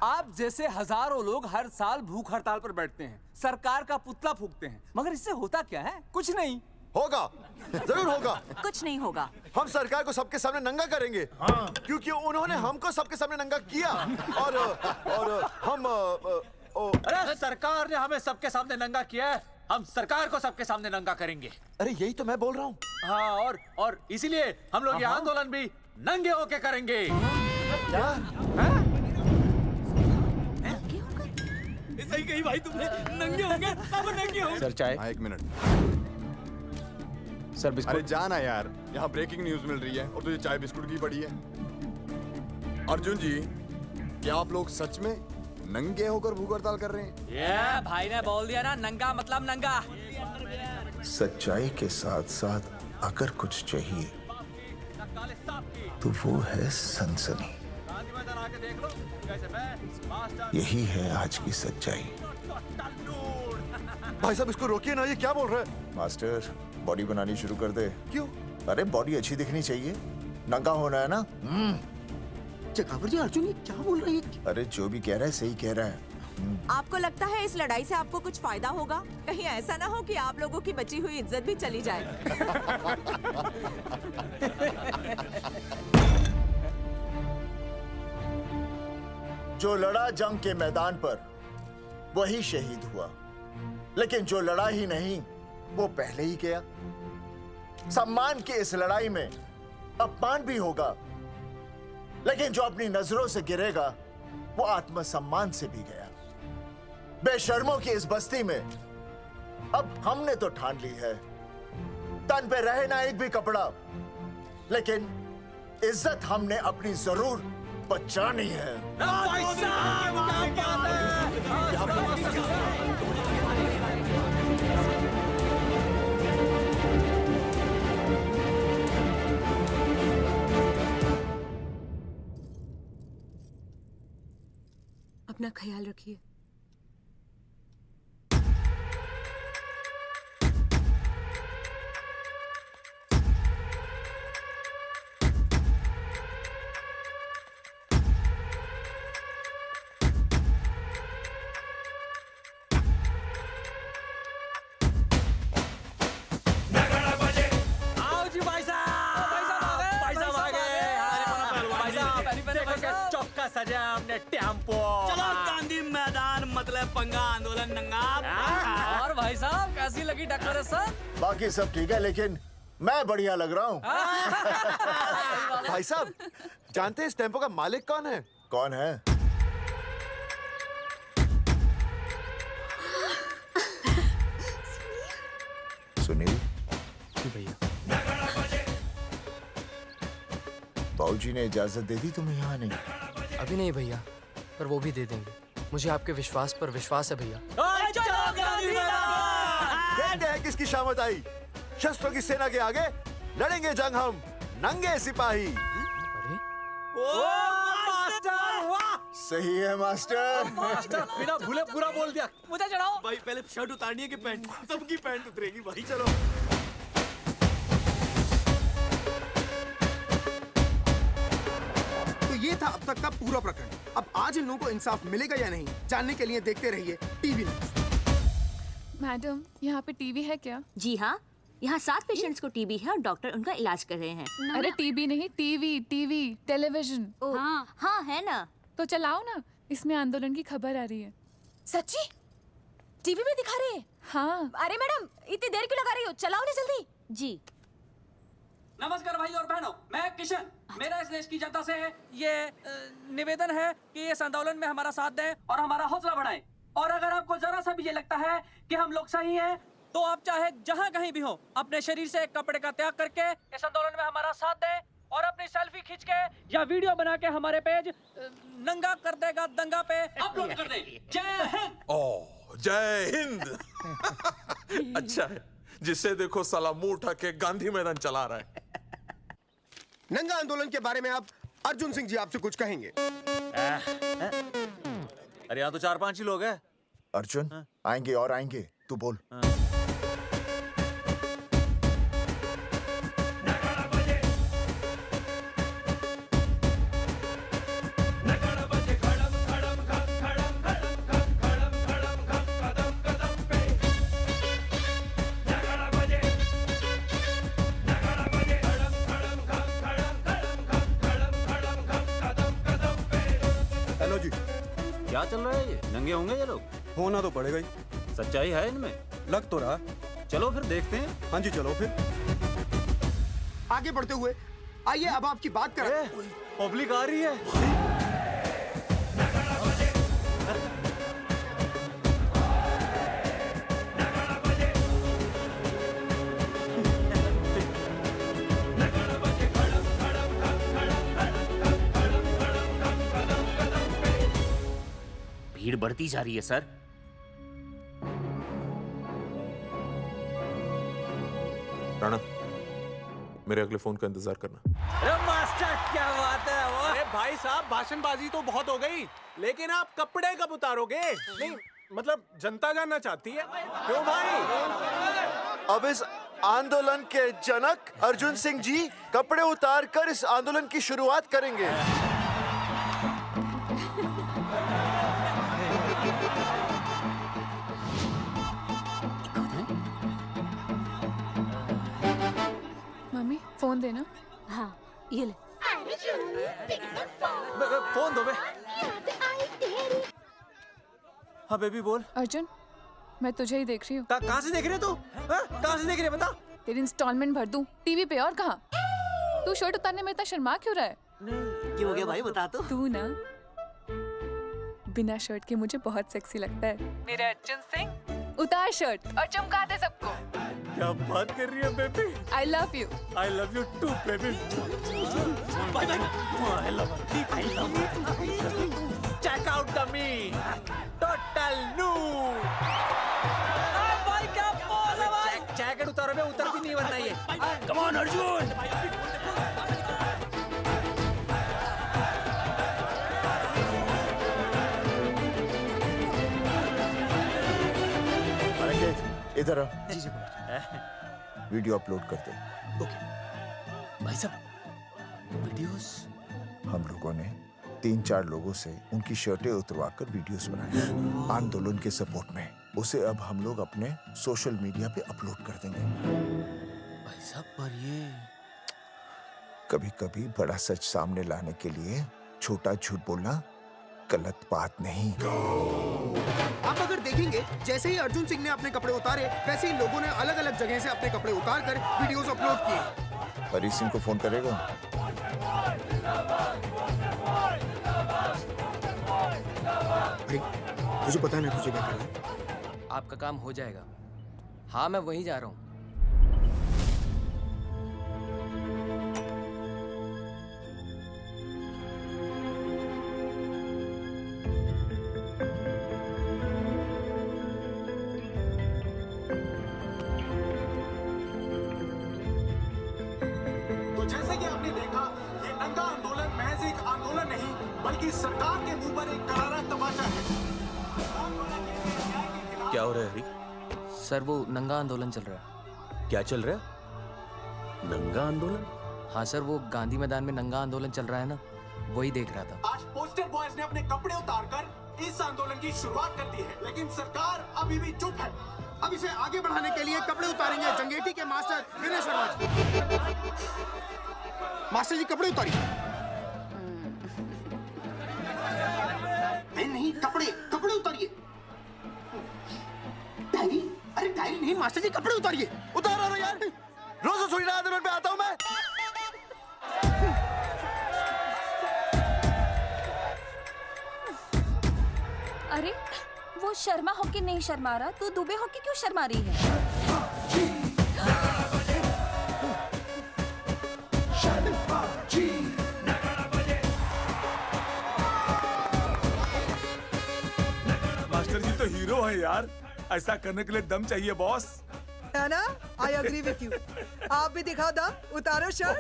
आप जैसे हजारों लोग हर साल भूख हड़ताल पर बैठते हैं, सरकार का पुतला फूंकते हैं, मगर इससे होता क्या है? कुछ नहीं होगा, जरूर होगा। कुछ नहीं होगा। हम सरकार को सबके सामने नंगा करेंगे, क्योंकि उन्होंने हमको सबके सामने नंगा किया। और हम अरे सरकार ने हमें सबके सामने नंगा किया है, हम सरकार को सबके सामने नंगा करेंगे। अरे यही तो मैं बोल रहा हूँ। हाँ, और इसीलिए हम लोग ये आंदोलन भी नंगे होके करेंगे। क्या? सही कही भाई तुमने, नंगे होंगे, सब नंगे होंगे। सर चाय? हाँ, 1 मिनट। Sir biscuit. अरे जाना यार, यहाँ ब्रेकिंग न्यूज मिल रही है और तुझे चाय बिस्कुट की पड़ी है। अर्जुन जी, क्या आप लोग सच में नंगे होकर भूख हड़ताल कर रहे हैं? ये भाई ने बोल दिया ना, नंगा मतलब नंगा। सच्चाई के साथ साथ अगर कुछ चाहिए तो वो है सनसनी। यही है आज की सच्चाई। भाई साहब इसको रोकिए ना, ये क्या बोल रहा है? मास्टर, बॉडी बनानी शुरू कर दे। क्यों? अरे बॉडी अच्छी दिखनी चाहिए, नंगा होना है ना। चकावर जी, अर्जुन ये क्या बोल रही है? अरे जो भी कह रहा है सही कह रहा है। आपको लगता है इस लड़ाई से आपको कुछ फायदा होगा? कहीं ऐसा ना हो कि आप लोगों की बची हुई इज्जत भी चली जाए। जो लड़ा जंग के मैदान पर वही शहीद हुआ, लेकिन जो लड़ा ही नहीं वो पहले ही गया। सम्मान की इस लड़ाई में अपमान भी होगा, लेकिन जो अपनी नजरों से गिरेगा वो आत्मसम्मान से भी गया। बेशर्मों की इस बस्ती में अब हमने तो ठान ली है, तन पे रहे ना एक भी कपड़ा, लेकिन इज्जत हमने अपनी जरूर बचानी है। अपना ख्याल रखिए। सजा हमने टेम्पो। चलो गांधी मैदान, मतलब पंगा आंदोलन नंगा। और भाई साहब कैसी लगी डेकोरेशन? बाकी सब ठीक है, लेकिन मैं बढ़िया लग रहा हूँ। भाई साहब, जानते हैं इस टेम्पो का मालिक कौन है? कौन है? सुनील। जी भैया। बाबूजी ने इजाजत दे दी तुम्हें यहाँ आने की? अभी नहीं भैया, पर वो भी दे देंगे। मुझे आपके विश्वास पर विश्वास है भैया। कहते हैं किसकी शामत आई, शस्त्रों की सेना के आगे लड़ेंगे जंग हम नंगे सिपाही। सही है मास्टर। मास्टर बिना भूले पूरा बोल दिया। मुझे चढ़ाओ भाई, पहले शर्ट उतारनी है कि पैंट? सबकी पैंट उतरेगी भाई। चलो ये था अब तक का पूरा प्रकरण। अब आज इन लोगों को इंसाफ मिलेगा या नहीं, जानने के लिए देखते रहिए टीवी न्यूज़। मैडम, यहाँ पे टीवी है क्या? जी हाँ, यहाँ 7 पेशेंट्स को टीबी है और डॉक्टर उनका इलाज कर रहे हैं। अरे टीबी नहीं, टीवी, टेलीविजन। हाँ हाँ है ना। तो चलाओ ना, इसमें आंदोलन की खबर आ रही है। सच्ची? टीवी में दिखा रहे हैं? हाँ। अरे मैडम, इतनी देर क्यों लगा रही हो, चलाओ ना जल्दी। जी। नमस्कार भाई और बहनों, मैं किशन। मेरा इस देश की जनता से ये निवेदन है कि इस आंदोलन में हमारा साथ दें और हमारा हौसला बढ़ाएं। है कि हम लोग सही हैं, तो आप चाहे जहां कहीं भी हो अपने शरीर से एक कपड़े का त्याग करके इस आंदोलन में हमारा साथ दें और अपनी सेल्फी खींच के या वीडियो बना के हमारे पेज नंगा कर देगा दंगा पे अपलोड कर दे। जय हिंद। ओह जय हिंद। अच्छा है, जिससे देखो साला मुंह उठा के गांधी मैदान चला रहा है। नंगा आंदोलन के बारे में आप अर्जुन सिंह जी आपसे कुछ कहेंगे। अरे यहाँ तो 4-5 ही लोग हैं। अर्जुन आएंगे और आएंगे, तू बोल। हेलो जी, क्या चल रहा है ये? नंगे होंगे ये लोग? होना तो पड़ेगा ही। सच्चाई है इनमें? लग तो रहा। चलो फिर देखते हैं। हाँ जी चलो फिर। आगे बढ़ते हुए आइए अब आपकी बात करें। पब्लिक आ रही है। भीड़ बढ़ती जा रही है सर। राणा, मेरे अगले फोन का इंतजार करना। अरे मास्टर क्या बात है वो। अरे भाई साहब, भाषणबाजी तो बहुत हो गई, लेकिन आप कपड़े कब उतारोगे? नहीं मतलब जनता जानना चाहती है। क्यों भाई? अब इस आंदोलन के जनक अर्जुन सिंह जी कपड़े उतार कर इस आंदोलन की शुरुआत करेंगे। मम्मी फोन देना। हाँ ये ले। फोन दो बे। हाँ बेबी बोल। अर्जुन मैं तुझे ही देख रही हूँ। कहाँ से देख रहे तू? कहाँ से देख रही है बता? तेरी इंस्टॉलमेंट भर दूं टीवी पे और कहाँ? तू शर्ट उतारने में इतना शर्मा क्यों रहा है? क्यों हो गया भाई, बता तो। तू ना बिना शर्ट के मुझे बहुत सेक्सी लगता है। मेरे अर्जुन सिंह उतार शर्ट और चमका दे सबको। क्या बात कर रही है baby? I love you. I love you too baby. Bye bye. I love you. Check out the me total new. भाई क्या बोल रहा भाई? जैकेट उतारो बे, उतर भी नहीं वरना ये। Come on Arjun. इधर आ। वीडियो अपलोड करते। भाई साहब वीडियोस? हम लोगों ने 3-4 लोगों से उनकी शर्टें उतरवाकर वीडियोस बनाए आंदोलन के सपोर्ट में। उसे अब हम लोग अपने सोशल मीडिया पे अपलोड कर देंगे। भाई साहब पर ये कभी कभी बड़ा सच सामने लाने के लिए छोटा झूठ बोलना गलत बात नहीं। आप अगर देखेंगे जैसे ही अर्जुन सिंह ने अपने कपड़े उतारे, वैसे ही लोगों ने अलग अलग जगह से अपने कपड़े उतार कर वीडियोस अपलोड किए। हरी सिंह को फोन करेगा? अरे मुझे पता नहीं तुझे क्या करना है। आपका काम हो जाएगा। हाँ मैं वहीं जा रहा हूँ। तो जैसे कि आपने देखा, ये नंगा आंदोलन महज एक आंदोलन नहीं बल्कि सरकार के मुंह पर एक करारा तमाचा है। क्या हो रहा है हरी? सर वो नंगा आंदोलन चल रहा है। क्या चल रहा है? नंगा आंदोलन? हाँ सर, वो गांधी मैदान में नंगा आंदोलन चल रहा है ना, वही देख रहा था। आज पोस्टर बॉयज ने अपने कपड़े उतारकर इस आंदोलन की शुरुआत कर दी है, लेकिन सरकार अभी भी चुप है। अब इसे आगे बढ़ाने के लिए कपड़े उतारेंगे जंगेटी के मास्टर विनय शर्मा जी। मास्टर जी कपड़े उतारिए। नहीं, कपड़े कपड़े उतारिए। डायरी? अरे डायरी नहीं मास्टर जी, कपड़े उतारिए। उतारो ना यार, रोज रसोई आंदोलन पे आता हूँ मैं। अरे वो शर्मा होके नहीं शर्मा रहा, तू दुबे होके क्यों शर्मा रही है? मास्टर जी तो हीरो है यार, ऐसा करने के लिए दम चाहिए बॉस। है ना? I agree with you. आप भी दिखाओ दम, उतारो शर्ट।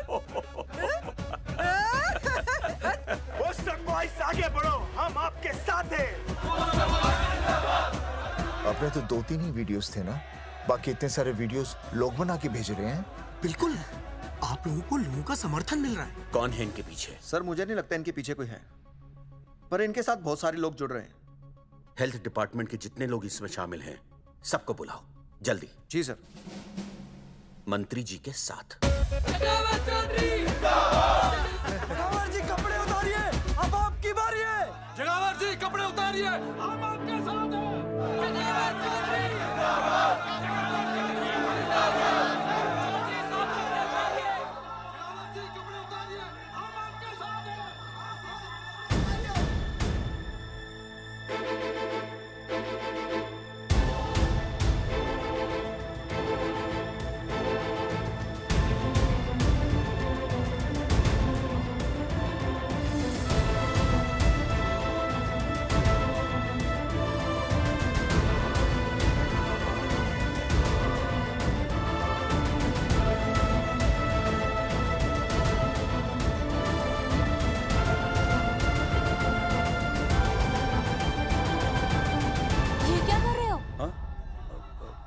बॉयज आगे बढ़ो, हम आपके साथ हैं। अपने तो 2-3 ही वीडियोस थे ना, बाकी इतने सारे वीडियोस लोग बना के भेज रहे हैं। बिल्कुल, आप लोगों को लोगों का समर्थन मिल रहा है। कौन है इनके पीछे? सर मुझे नहीं लगता इनके पीछे कोई है, पर इनके साथ बहुत सारे लोग जुड़ रहे हैं। हेल्थ डिपार्टमेंट के जितने लोग इसमें शामिल हैं, सबको बुलाओ जल्दी। जी सर। मंत्री जी के साथ। जगावर जी कपड़े उतारिए, अब आपकी बारी है। जगावर जी कपड़े उतारिए, हम आपके साथ हैं। जगावर चौधरी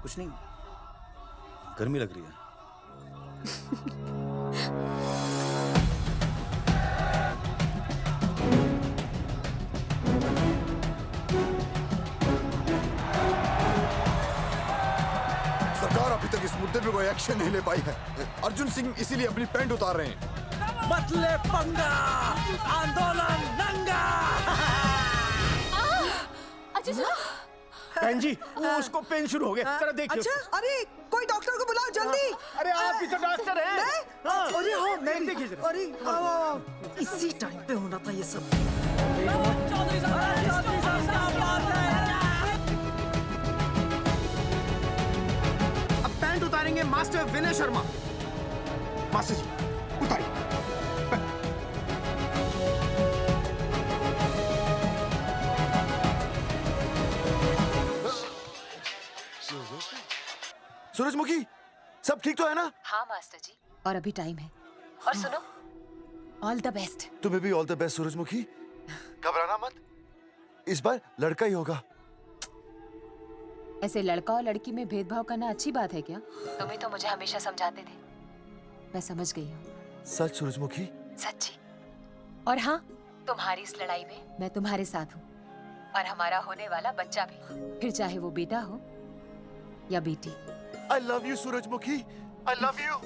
कुछ नहीं, गर्मी लग रही है। सरकार अभी तक इस मुद्दे पे कोई एक्शन नहीं ले पाई है। अर्जुन सिंह इसीलिए अपनी पैंट उतार रहे हैं। मत ले पंगा, आंदोलन नंगा। अच्छा सुनो। बहन जी, वो उसको पेन शुरू हो गया, जरा देखिए। अच्छा, अरे कोई डॉक्टर को बुलाओ जल्दी। अरे आप ही तो डॉक्टर हैं। अरे हाँ, मैं भी। देखिए जरा। अरे आओ, इसी टाइम पे होना था ये सब। अब पैंट उतारेंगे मास्टर विनय शर्मा। मास्टर जी उतारिए। सूरजमुखी, सब ठीक तो है ना? हाँ मास्टर जी, और अभी टाइम है। और सुनो, ऑल द बेस्ट। तुम्हें भी ऑल द बेस्ट सूरजमुखी। घबराना मत, इस बार लड़का ही होगा। ऐसे लड़का और लड़की में भेदभाव करना अच्छी बात है क्या? तुम्हें तो मुझे हमेशा समझाते थे। मैं समझ गई हूँ। सच सूरजमुखी? सच्ची। और हाँ, तुम्हारी इस लड़ाई में मैं तुम्हारे साथ हूँ, और हमारा होने वाला बच्चा भी, फिर चाहे वो बेटा हो या बेटी। I love you, सूरजमुखी। I love you.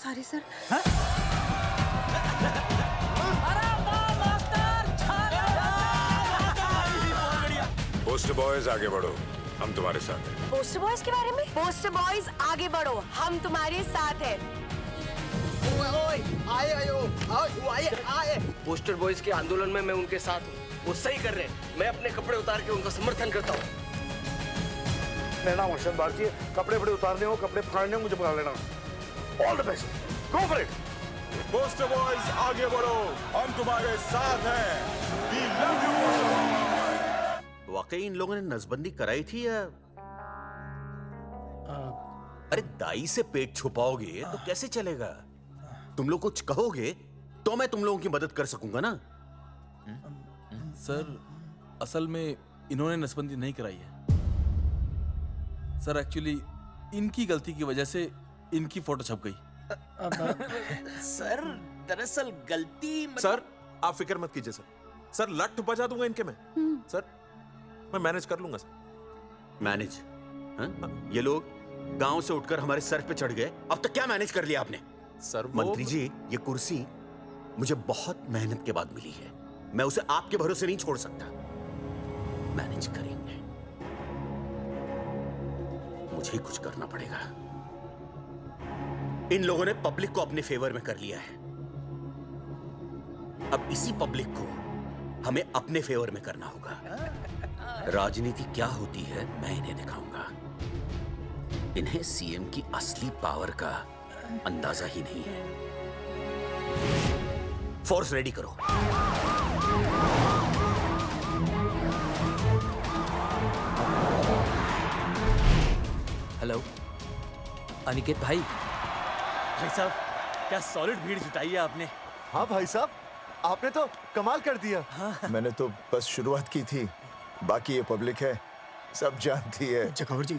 Sorry sir. Post boys आगे बढ़ो, हम तुम्हारे साथ हैं। पोस्टर बॉयज के बारे में? पोस्टर बॉयज आगे बढ़ो, हम तुम्हारे साथ हैं। आए। पोस्टर बॉयज के आंदोलन में मैं उनके साथ हूँ, वो सही कर रहे हैं। मैं अपने कपड़े उतार के उनका समर्थन करता हूँ। मेरा नाम अर्शद बाजी है। कपड़े बड़े उतारने हो, कपड़े फाड़ने हो, मुझे बुला लेना। All the best, go for it. Poster boys आगे बढ़ो, हम तुम्हारे साथ हैं। We love you। वाकई इन लोगों ने नसबंदी कराई थी या? अरे दाई से पेट छुपाओगे तो कैसे चलेगा? तुम लोग कुछ कहोगे तो मैं तुम लोगों की मदद कर सकूंगा ना। सर, असल में इन्होंने नसबंदी नहीं कराई है सर। एक्चुअली इनकी गलती की वजह से इनकी फोटो छप गई। सर दरअसल गलती सर आप फिक्र मत कीजिए सर। सर लट बजा दूंगा इनके में। सर मैं मैनेज कर लूंगा सर। मैनेज? ये लोग गांव से उठकर हमारे सर पे चढ़ गए, अब तक क्या मैनेज कर लिया आपने? सर मंत्री जी, ये कुर्सी मुझे बहुत मेहनत के बाद मिली है, मैं उसे आपके भरोसे नहीं छोड़ सकता। मैनेज करेंगे। मुझे ही कुछ करना पड़ेगा। इन लोगों ने पब्लिक को अपने फेवर में कर लिया है। अब इसी पब्लिक को हमें अपने फेवर में करना होगा। राजनीति क्या होती है मैं इन्हें दिखाऊंगा। इन्हें सीएम की असली पावर का अंदाजा ही नहीं है। फोर्स रेडी करो। हेलो अनिकेत भाई। भाई साहब क्या सॉलिड भीड़ जुटाई है आपने। हाँ भाई साहब, आपने तो कमाल कर दिया। मैंने तो बस शुरुआत की थी, बाकी ये पब्लिक है, सब जानती है। जगावर जी,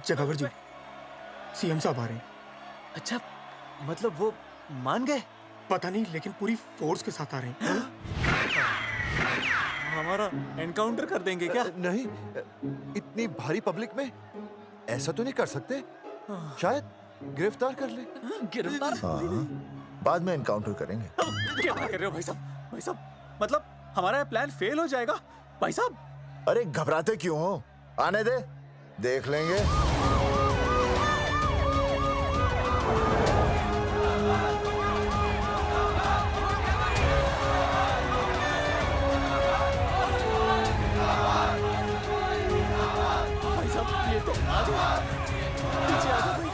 जगावर जी, सीएम साहब आ रहे हैं। अच्छा, मतलब वो मान गए? पता नहीं, लेकिन पूरी फोर्स के साथ आ रहे हैं। हमारा एनकाउंटर कर देंगे क्या? नहीं, इतनी भारी पब्लिक में ऐसा तो नहीं कर सकते। शायद गिरफ्तार कर ले। गिरफ्तार? हाँ, बाद में एनकाउंटर करेंगे। क्या कर रहे हो भाई साहब? भाई साहब मतलब हमारा प्लान फेल हो जाएगा भाई साहब। अरे घबराते क्यों हो? आने दे, देख लेंगे। भाई साहब ये तो आ गया। पीछे आ जाओ भाई।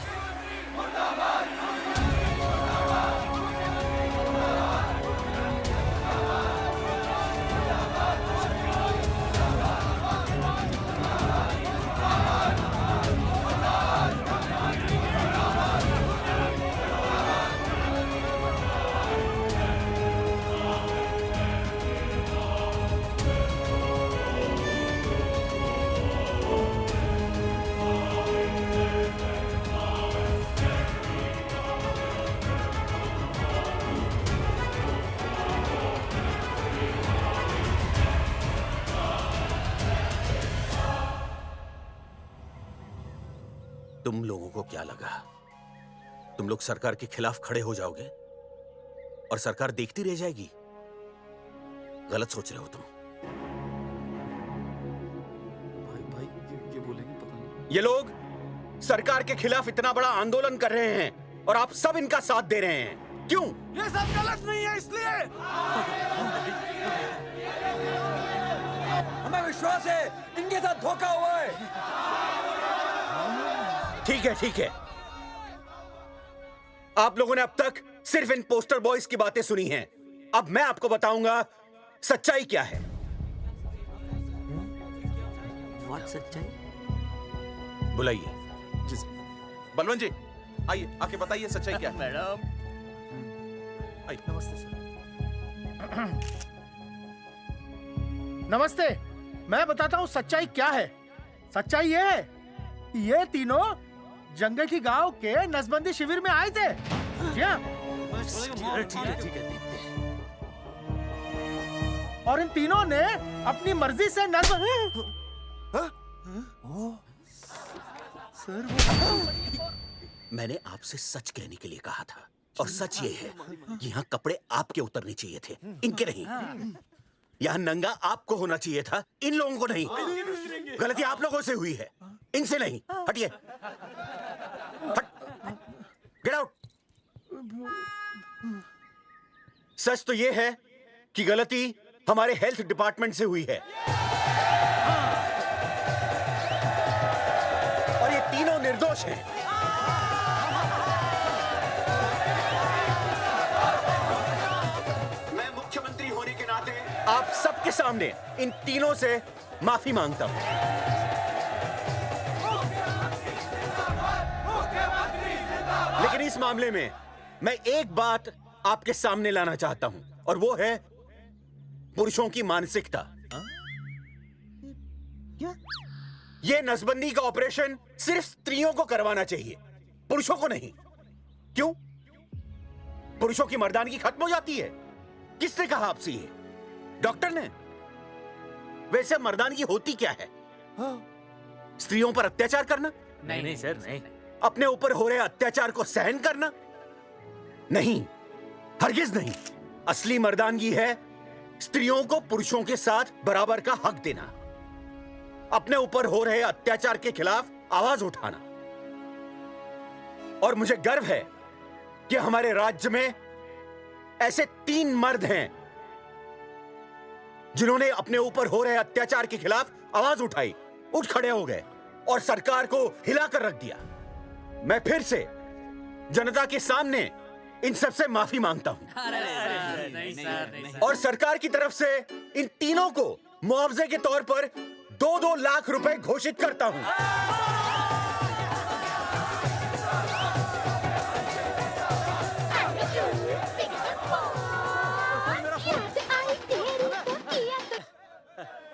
तुम लोगों को क्या लगा तुम लोग सरकार के खिलाफ खड़े हो जाओगे और सरकार देखती रह जाएगी? गलत सोच रहे हो तुम। भाई ये बोलेंगे पता नहीं। ये लोग सरकार के खिलाफ इतना बड़ा आंदोलन कर रहे हैं और आप सब इनका साथ दे रहे हैं। क्यों? ये सब गलत नहीं है इसलिए। हमें विश्वास है इनके साथ धोखा हुआ है। ठीक है, ठीक है। आप लोगों ने अब तक सिर्फ इन पोस्टर बॉयज की बातें सुनी हैं। अब मैं आपको बताऊंगा सच्चाई क्या है। सच्चाई? बुलाइए। बलवंत जी आइए, आके बताइए सच्चाई क्या है। मैडम आइए। नमस्ते सर। नमस्ते, मैं बताता हूँ सच्चाई क्या है। सच्चाई ये है, ये तीनों जंगेठी गांव के नसबंदी शिविर में आए थे। जी हाँ। ठीक है। और इन तीनों ने अपनी मर्जी से मैंने आपसे सच कहने के लिए कहा था और सच ये है कि यहाँ कपड़े आपके उतरने चाहिए थे, इनके नहीं। यहाँ नंगा आपको होना चाहिए था, इन लोगों को नहीं। गलती आप लोगों से हुई है, इनसे नहीं। हटिए, हट, गेट आउट। सच तो ये है कि गलती हमारे हेल्थ डिपार्टमेंट से हुई है और ये तीनों निर्दोष हैं। मैं मुख्यमंत्री होने के नाते आप सबके सामने इन तीनों से माफी मांगता हूं। लेकिन इस मामले में मैं एक बात आपके सामने लाना चाहता हूं और वो है पुरुषों की मानसिकता। ये नसबंदी का ऑपरेशन सिर्फ स्त्रियों को करवाना चाहिए, पुरुषों को नहीं। क्यों? पुरुषों की मर्दानगी खत्म हो जाती है? किसने कहा आपसे ये? डॉक्टर ने? वैसे मर्दानगी होती क्या है? स्त्रियों पर अत्याचार करना? नहीं सर, नहीं। अपने ऊपर हो रहे अत्याचार को सहन करना? नहीं, हरगिज नहीं। असली मर्दानगी है स्त्रियों को पुरुषों के साथ बराबर का हक देना। अपने ऊपर हो रहे अत्याचार के खिलाफ आवाज उठाना। और मुझे गर्व है कि हमारे राज्य में ऐसे 3 मर्द हैं जिन्होंने अपने ऊपर हो रहे अत्याचार के खिलाफ आवाज उठाई, उठ खड़े हो गए और सरकार को हिलाकर रख दिया। मैं फिर से जनता के सामने इन सबसे माफी मांगता हूं और सरकार की तरफ से इन तीनों को मुआवजे के तौर पर 2-2 लाख रुपए घोषित करता हूं।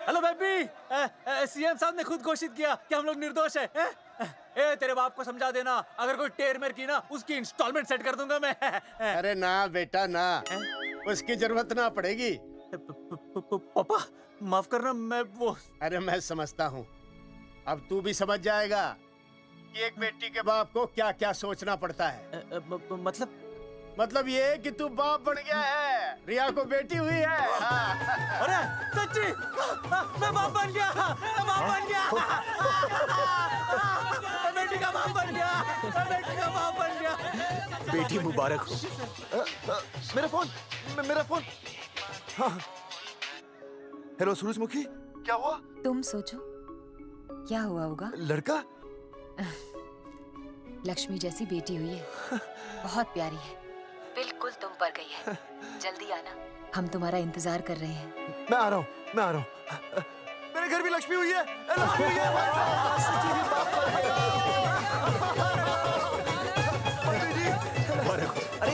हेलो बेबी, सीएम साहब ने खुद घोषित किया कि हम लोग निर्दोष हैं। ए तेरे बाप को समझा देना, अगर कोई टेर मेर की ना उसकी इंस्टॉलमेंट सेट कर दूंगा मैं। अरे ना बेटा ना, उसकी जरूरत ना पड़ेगी। पापा माफ करना, मैं वो। अरे मैं समझता हूँ, अब तू भी समझ जाएगा कि एक बेटी के बाप को क्या क्या सोचना पड़ता है। मतलब ये कि तू बाप बन गया है, रिया को बेटी हुई है। अरे सच्ची, मैं बाप बन गया, मैं बाप बन गया, बेटी का बाप बन गया, बेटी का बाप बन गया। बेटी मुबारक हो। मेरा फोन। हाँ। हेलो सूरजमुखी, क्या हुआ? तुम सोचो क्या हुआ होगा। लड़का? लक्ष्मी जैसी बेटी हुई है, बहुत प्यारी है, बिल्कुल तुम पर गई है। जल्दी आना, हम तुम्हारा इंतजार कर रहे हैं। मैं आ रहा हूँ। मेरे घर भी लक्ष्मी हुई है। लक्ष्मी हुई है। अरे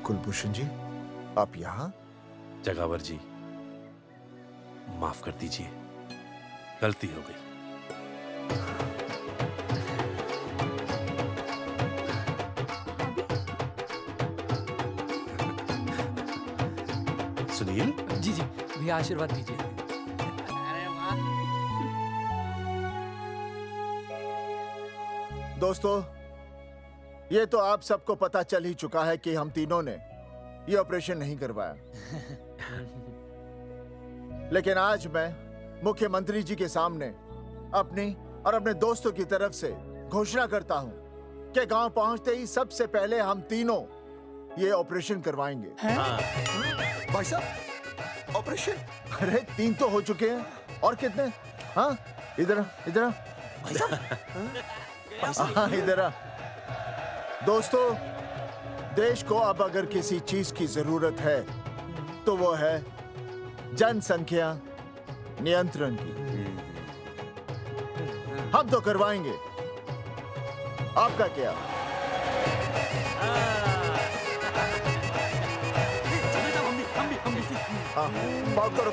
कुलभूषण जी, आप यहाँ? जगावर जी, माफ कर दीजिए, गलती हो गई। सुनील जी भैया आशीर्वाद दीजिए। दोस्तों, ये तो आप सबको पता चल ही चुका है कि हम तीनों ने ये ऑपरेशन नहीं करवाया। लेकिन आज मैं मुख्यमंत्री जी के सामने अपनी और अपने दोस्तों की तरफ से घोषणा करता हूं कि गांव पहुंचते ही सबसे पहले हम तीनों ये ऑपरेशन करवाएंगे। भाई साहब, ऑपरेशन? अरे 3 तो हो चुके हैं, और कितने? हाँ, इधर हाँ, इधर आ। दोस्तों, देश को अब अगर किसी चीज की जरूरत है तो वो है जनसंख्या नियंत्रण की। हम तो करवाएंगे, आपका क्या? बात करो।